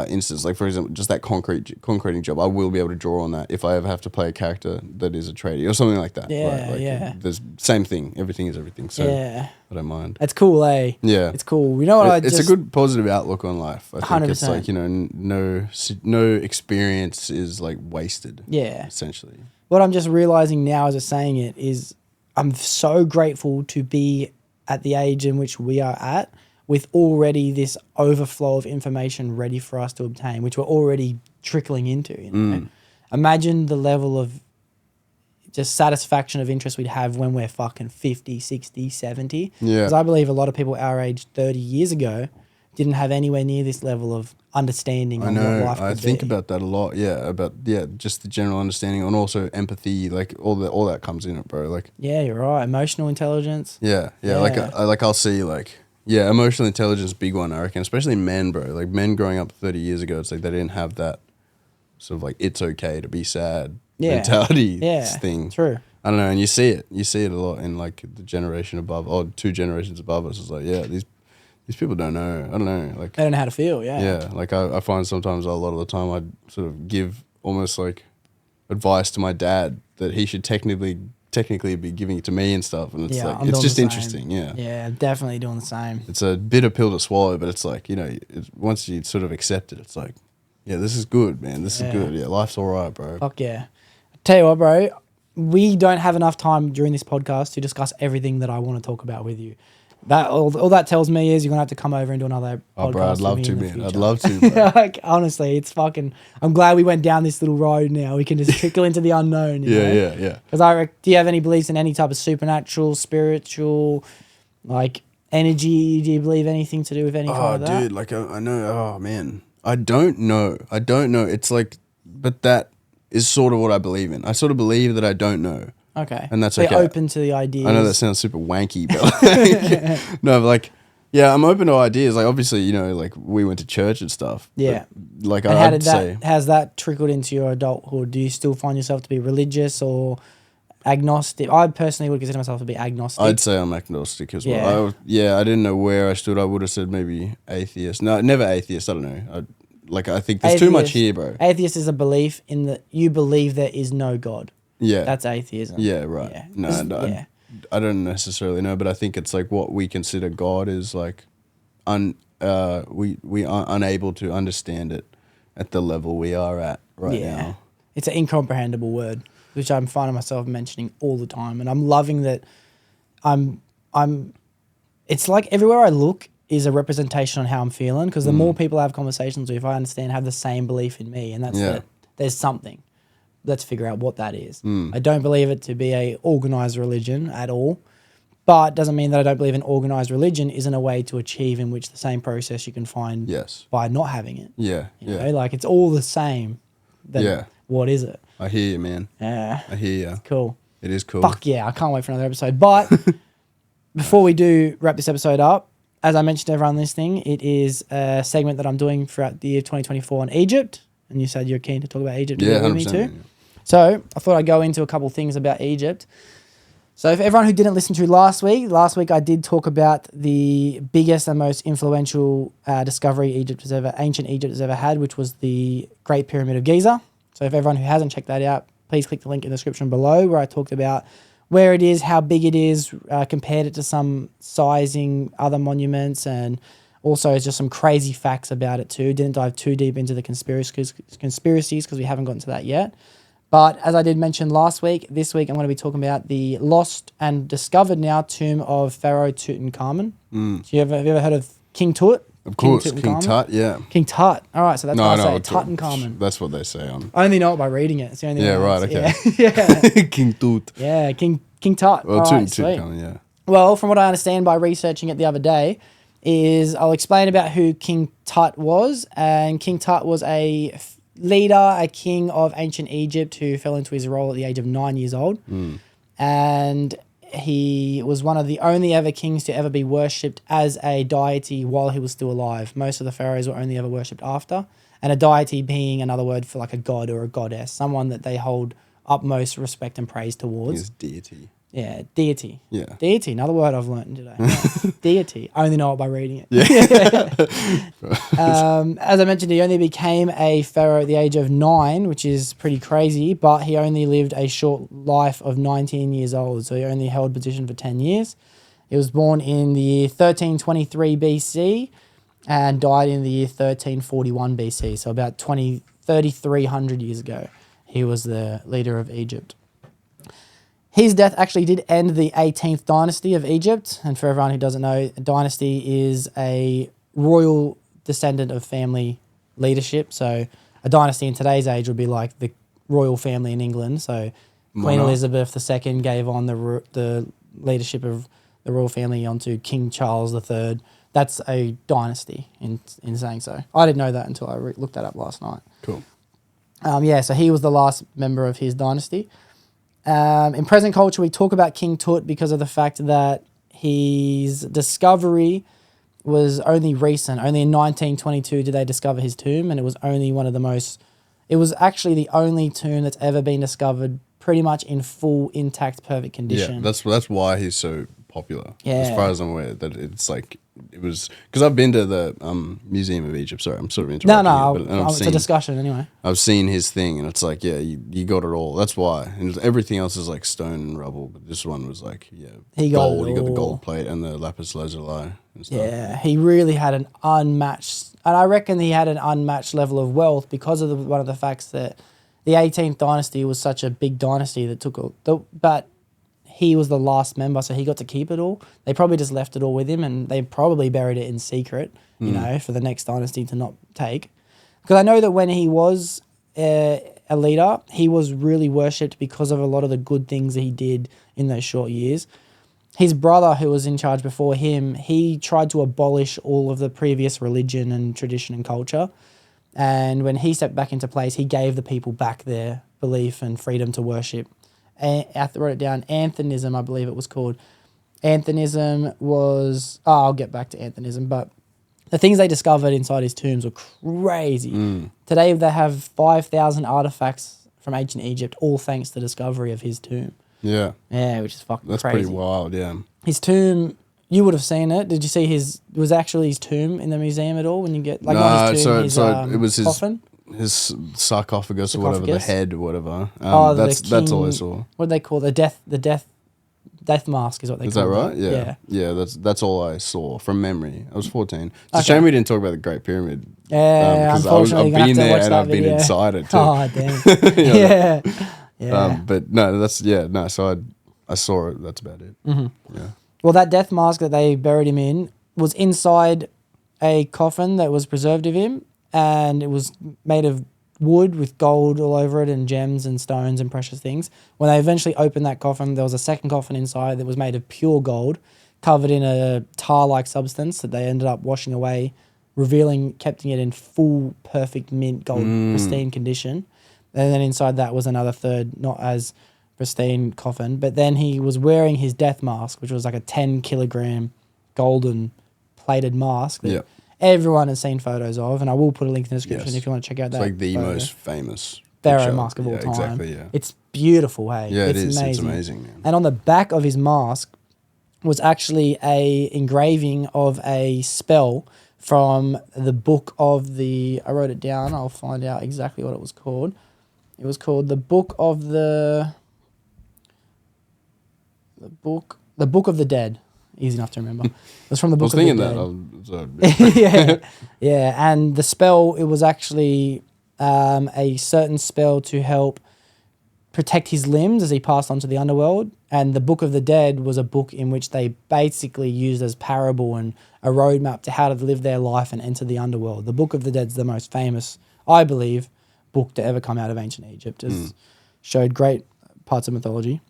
instance. Like for example, just that concreting job. I will be able to draw on that if I ever have to play a character that is a tradie or something like that. Yeah, right? Like, yeah. There's same thing. Everything is everything. So Yeah. I don't mind. It's cool, eh? Yeah. It's cool. You know what It's a good positive outlook on life. I think it's 100%. like, you know, no experience is like wasted. Yeah. Essentially. What I'm just realizing now as I'm saying it is I'm so grateful to be at the age in which we are at with already this overflow of information ready for us to obtain, which we're already trickling into. You know? Imagine the level of just satisfaction of interest we'd have when we're fucking 50, 60, 70. Yeah. Because I believe a lot of people our age 30 years ago didn't have anywhere near this level of understanding I on know. what life could I think be. about that a lot. Yeah, just the general understanding and also empathy. Like all that comes in it, bro. Like Yeah, you're right. Emotional intelligence. yeah. Like I'll see like emotional intelligence, big one. I reckon, especially men, bro. Like men growing up 30 years ago, it's like they didn't have that sort of like it's okay to be sad mentality thing. True. I don't know, and you see it a lot in like the generation above or 2 generations above us. It's like these people don't know. I don't know. Like They don't know how to feel, yeah. yeah, like I find sometimes a lot of the time I'd sort of give almost like advice to my dad that he should technically technically be giving it to me and stuff, and it's like I'm it's doing just the same. interesting. Yeah, Yeah, definitely doing the same. it's a bitter pill to swallow, but it's like, you know, once you sort of accept it, it's like, yeah, this is good, man. This is good. Yeah, life's all right, bro. Fuck yeah. Tell you what, bro, we don't have enough time during this podcast to discuss everything that I want to talk about with you. That all that tells me is you're gonna have to come over and do another podcast. Oh, bro, I'd with love me to, in the man. future. I'd love to, bro. Like, honestly, it's fucking. I'm glad we went down this little road. Now we can just trickle into the unknown. You know? Yeah. Because do you have any beliefs in any type of supernatural, spiritual, like energy? Do you believe anything to do with any kind of that? Dude, like I know. Oh man, I don't know. It's like, but that is sort of what I believe in. I sort of believe that I don't know. Okay. And that's so okay. You're open to the ideas. I know that sounds super wanky, but like, no, but like, yeah, I'm open to ideas. Like, obviously, you know, like we went to church and stuff. Yeah. But, like, And I'd say, has that trickled into your adulthood? Do you still find yourself to be religious or agnostic? I personally would consider myself to be agnostic. I'd say I'm agnostic as well. I didn't know where I stood. I would have said maybe atheist. No, never atheist. I don't know. I think there's too much here, bro. Atheist is a belief in that you believe there is no God. Yeah. That's atheism. Yeah, right. Yeah. No, I don't necessarily know, but I think it's like what we consider God is like, we are unable to understand it at the level we are at right now. It's an incomprehensible word, which I'm finding myself mentioning all the time, and I'm loving that. It's like everywhere I look is a representation on how I'm feeling, because the more people I have conversations with, I understand have the same belief in me, and that's that there's something. Let's figure out what that is. I don't believe it to be a organized religion at all, but doesn't mean that I don't believe an organized religion isn't a way to achieve in which the same process you can find by not having it. Yeah, You know, like it's all the same. Then what is it? I hear you, man. Yeah. I hear you. Cool. It is cool. Fuck yeah, I can't wait for another episode. But before we do wrap this episode up, as I mentioned to everyone listening, it is a segment that I'm doing throughout the year 2024 on Egypt. And you said you're keen to talk about Egypt with me too. Yeah. So I thought I'd go into a couple things about Egypt. So for everyone who didn't listen to last week I did talk about the biggest and most influential discovery ancient Egypt has ever had, which was the Great Pyramid of Giza. So if everyone who hasn't checked that out, please click the link in the description below where I talked about where it is, how big it is, compared it to some sizing other monuments, and also just some crazy facts about it too. Didn't dive too deep into the conspiracies because we haven't gotten to that yet. But as I did mention last week, this week I'm going to be talking about the lost and discovered now tomb of Pharaoh Tutankhamun. Have you ever heard of King Tut? Of course, King Tut, yeah. King Tut. All right, so that's what I say, Tutankhamun. That's what they say on. I only know it by reading it. It's the only thing. Yeah, right, okay. Yeah. King Tut. Yeah, King Tut. Well, All right, Tutankhamun, yeah. Well, from what I understand by researching it the other day, is I'll explain about who King Tut was. And King Tut was a leader, a king of ancient Egypt who fell into his role at the age of 9 years old. And he was one of the only ever kings to ever be worshipped as a deity while he was still alive. Most of the pharaohs were only ever worshipped after. And a deity being another word for like a god or a goddess, someone that they hold utmost respect and praise towards. His deity. Yeah, deity. Yeah. Deity, another word I've learned today. Yeah. Deity. I only know it by reading it. As I mentioned, he only became a pharaoh at the age of 9, which is pretty crazy, but he only lived a short life of 19 years old, so he only held position for 10 years. He was born in the year 1323 BC and died in the year 1341 BC, so about 3,300 years ago. He was the leader of Egypt. His death actually did end the 18th dynasty of Egypt. And for everyone who doesn't know, a dynasty is a royal descendant of family leadership. So a dynasty in today's age would be like the royal family in England. So Queen Elizabeth II gave on the leadership of the royal family onto King Charles III. That's a dynasty in saying so. I didn't know that until I looked that up last night. Cool. So he was the last member of his dynasty. In present culture, we talk about King Tut because of the fact that his discovery was only recent. Only in 1922 did they discover his tomb, and it was only it was actually the only tomb that's ever been discovered pretty much in full, intact, perfect condition. Yeah, that's why he's so popular. Yeah. As far as I'm aware, that it's like it was because I've been to the Museum of Egypt. Sorry, I'm sort of interrupting. It's a discussion anyway. I've seen his thing, and it's like, yeah, you got it all. That's why. And everything else is like stone and rubble, but this one was like, yeah, He got gold. it You got the all. gold plate and the lapis lazuli and stuff. Yeah, he really had an unmatched, and I reckon he had an unmatched level of wealth because of one of the facts that the 18th dynasty was such a big dynasty that but he was the last member, so he got to keep it all. They probably just left it all with him, and they probably buried it in secret, you know, for the next dynasty to not take. Because I know that when he was a leader, he was really worshipped because of a lot of the good things that he did in those short years. His brother, who was in charge before him, he tried to abolish all of the previous religion and tradition and culture. And when he stepped back into place, he gave the people back their belief and freedom to worship. I wrote it down, Anthonyism, I believe it was called. Anthonyism was... Oh, I'll get back to Anthonyism, but the things they discovered inside his tombs were crazy. Today they have 5,000 artifacts from ancient Egypt, all thanks to the discovery of his tomb. Yeah. Yeah, which is fucking That's crazy. pretty wild, yeah. His tomb, you would have seen it. Did you see was actually his tomb in the museum at all when you get... Like not his tomb, so it was his coffin? His sarcophagus or whatever, the head or whatever. That's all I saw. What do they call the death mask is what they Is call it. that right? Yeah. Yeah, that's all I saw from memory. I was 14. It's a shame we didn't talk about the Great Pyramid. Yeah, because unfortunately, I've you're gonna been have to there watch and that I've been video. inside it too. Oh, damn. Yeah. But no, so I saw it. That's about it. Mm-hmm. Yeah. Well, that death mask that they buried him in was inside a coffin that was preserved of him, and it was made of wood with gold all over it and gems and stones and precious things. When they eventually opened that coffin, there was a second coffin inside that was made of pure gold, covered in a tar-like substance that they ended up washing away, keeping it in full, perfect mint gold, pristine condition. And then inside that was another third, not as pristine coffin. But then he was wearing his death mask, which was like a 10-kilogram golden plated mask that everyone has seen photos of. And I will put a link in the description if you want to check out that. It's like the photo. most famous Pharaoh mask of all time. Exactly, yeah. It's beautiful, hey? Yeah, it's it is. amazing. It's amazing, man. And on the back of his mask was actually a engraving of a spell from the book of the... I wrote it down. I'll find out exactly what it was called. It was called the Book of the Book of the Dead. Easy enough to remember. It was from the Book of the Dead. I was thinking that. Yeah. And the spell, it was actually a certain spell to help protect his limbs as he passed on to the underworld. And the Book of the Dead was a book in which they basically used as parable and a roadmap to how to live their life and enter the underworld. The Book of the Dead's the most famous, I believe, book to ever come out of ancient Egypt. It showed great parts of mythology.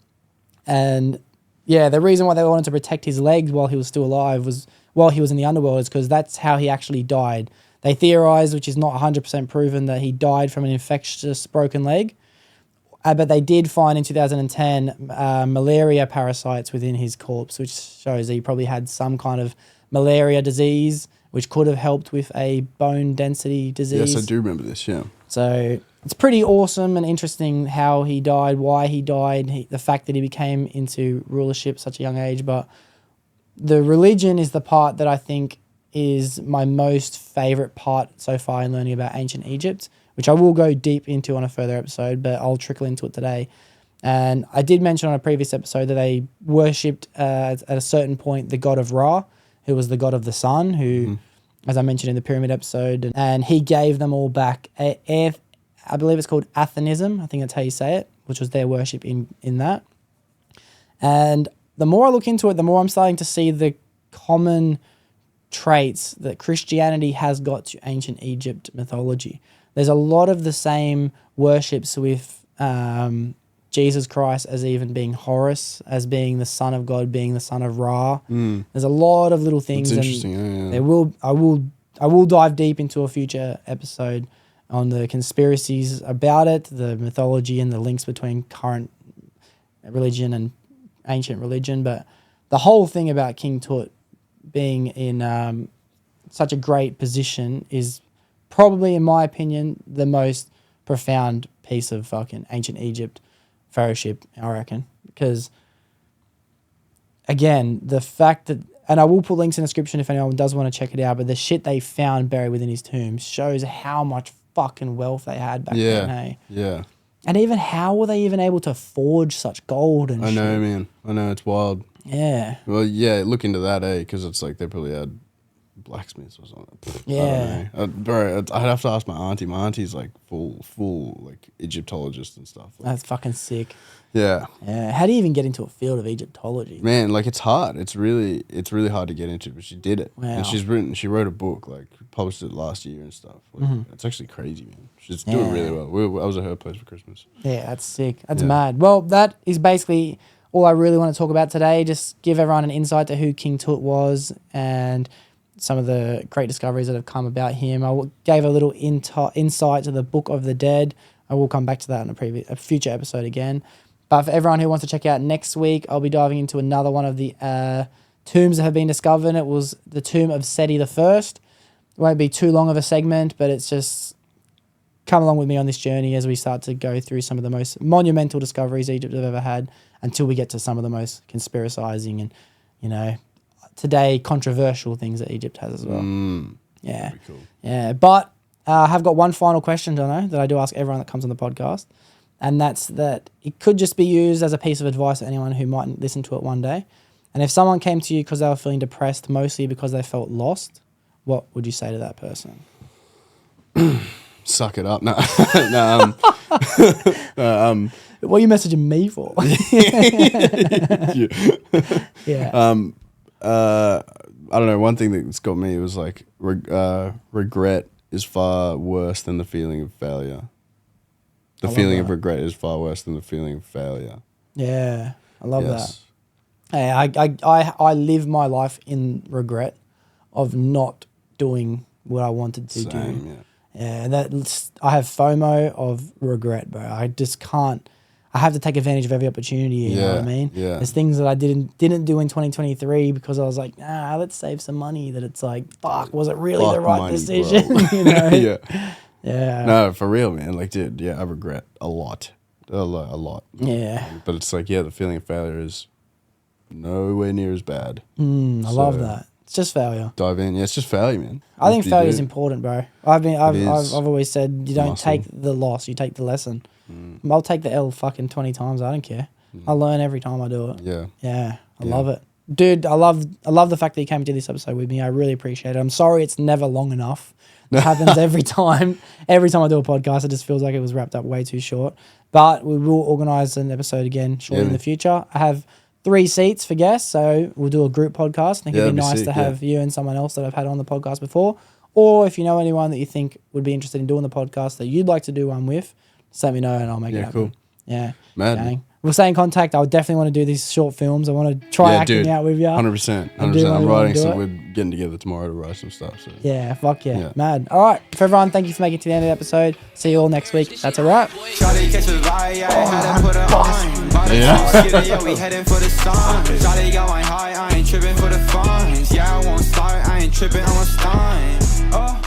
And yeah, the reason why they wanted to protect his legs while he was still alive while he was in the underworld is because that's how he actually died. They theorized, which is not 100% proven, that he died from an infectious broken leg. But they did find in 2010 malaria parasites within his corpse, which shows that he probably had some kind of malaria disease, which could have helped with a bone density disease. Yes, I do remember this, yeah. So it's pretty awesome and interesting how he died, why he died, the fact that he became into rulership at such a young age. But the religion is the part that I think is my most favourite part so far in learning about ancient Egypt, which I will go deep into on a further episode, but I'll trickle into it today. And I did mention on a previous episode that they worshipped at a certain point the god of Ra, who was the god of the sun, who, as I mentioned in the pyramid episode, and he gave them all back. I believe it's called Athenism. I think that's how you say it, which was their worship in that. And the more I look into it, the more I'm starting to see the common traits that Christianity has got to ancient Egypt mythology. There's a lot of the same worships with Jesus Christ as even being Horus, as being the son of God, being the son of Ra. There's a lot of little things. It's interesting. I will dive deep into a future episode on the conspiracies about it, the mythology and the links between current religion and ancient religion. But the whole thing about King Tut being in such a great position is probably, in my opinion, the most profound piece of fucking ancient Egypt pharaohship, I reckon. Because again, the fact that, and I will put links in the description if anyone does want to check it out, but the shit they found buried within his tomb shows how much fucking wealth they had back then, hey? Yeah. And even how were they even able to forge such gold and shit? I know, man. I know, it's wild. Yeah. Well, yeah, look into that, because it's like they probably had blacksmiths or something. Yeah. I don't know. Bro, I'd have to ask my auntie. My auntie's like full like Egyptologist and stuff. Like, That's fucking sick. yeah. Yeah. How do you even get into a field of Egyptology? Man, like it's hard. It's really hard to get into, but she did it. Wow. And she wrote a book, like published it last year and stuff. Like, It's actually crazy, man. She's doing really well. I was at her place for Christmas. Yeah, that's sick. That's mad. Well, that is basically all I really want to talk about today. Just give everyone an insight to who King Tut was and some of the great discoveries that have come about him. Gave a little insight to the Book of the Dead. I will come back to that in a future episode again. But for everyone who wants to check out next week, I'll be diving into another one of the tombs that have been discovered. It was the tomb of Seti I. It won't be too long of a segment, but it's just come along with me on this journey as we start to go through some of the most monumental discoveries Egypt have ever had until we get to some of the most conspiracizing and, you know, today controversial things that Egypt has as well. Yeah. Pretty cool. Yeah. But I have got one final question, Jono, that I do ask everyone that comes on the podcast. And that's that it could just be used as a piece of advice to anyone who might listen to it one day. And if someone came to you because they were feeling depressed, mostly because they felt lost, what would you say to that person? Suck it up. No. What are you messaging me for? Yeah. I don't know. One thing that's got me was like regret is far worse than the feeling of failure. The feeling of regret is far worse than the feeling of failure. Yeah, I love that. Hey, I live my life in regret of not doing what I wanted to do. Yeah. Yeah, I have FOMO of regret, bro. I just can't. I have to take advantage of every opportunity. You know what I mean? Yeah. There's things that I didn't do in 2023 because I was like, let's save some money. That it's like, fuck, was it really the right decision? You know? Yeah. Yeah. No, for real, man. Like, dude, yeah, I regret a lot. A lot. Yeah. But it's like, yeah, the feeling of failure is nowhere near as bad. I love that. It's just failure. Dive in. Yeah, it's just failure, man. I think failure is important, bro. I've always said you don't take the loss, you take the lesson. I'll take the L fucking 20 times. I don't care. I learn every time I do it. Yeah. Yeah. I love it. Dude, I love the fact that you came to this episode with me. I really appreciate it. I'm sorry it's never long enough. It happens every time. Every time I do a podcast, it just feels like it was wrapped up way too short. But we will organise an episode again shortly in the future. I have 3 seats for guests, so we'll do a group podcast. I think it'd be nice to have you and someone else that I've had on the podcast before. Or if you know anyone that you think would be interested in doing the podcast that you'd like to do one with, just let me know and I'll make it happen. Cool. Yeah. Mad. Okay. We'll stay in contact. I would definitely want to do these short films. I want to try acting out with you. 100%. I'm writing some. We're getting together tomorrow to write some stuff. So. Yeah, fuck yeah. Mad. All right. For everyone, thank you for making it to the end of the episode. See you all next week. That's a wrap. Yeah, we heading for the sun. Jolly going high, I ain't tripping for the funds. Yeah, I won't start, I ain't tripping, I'm a stunt.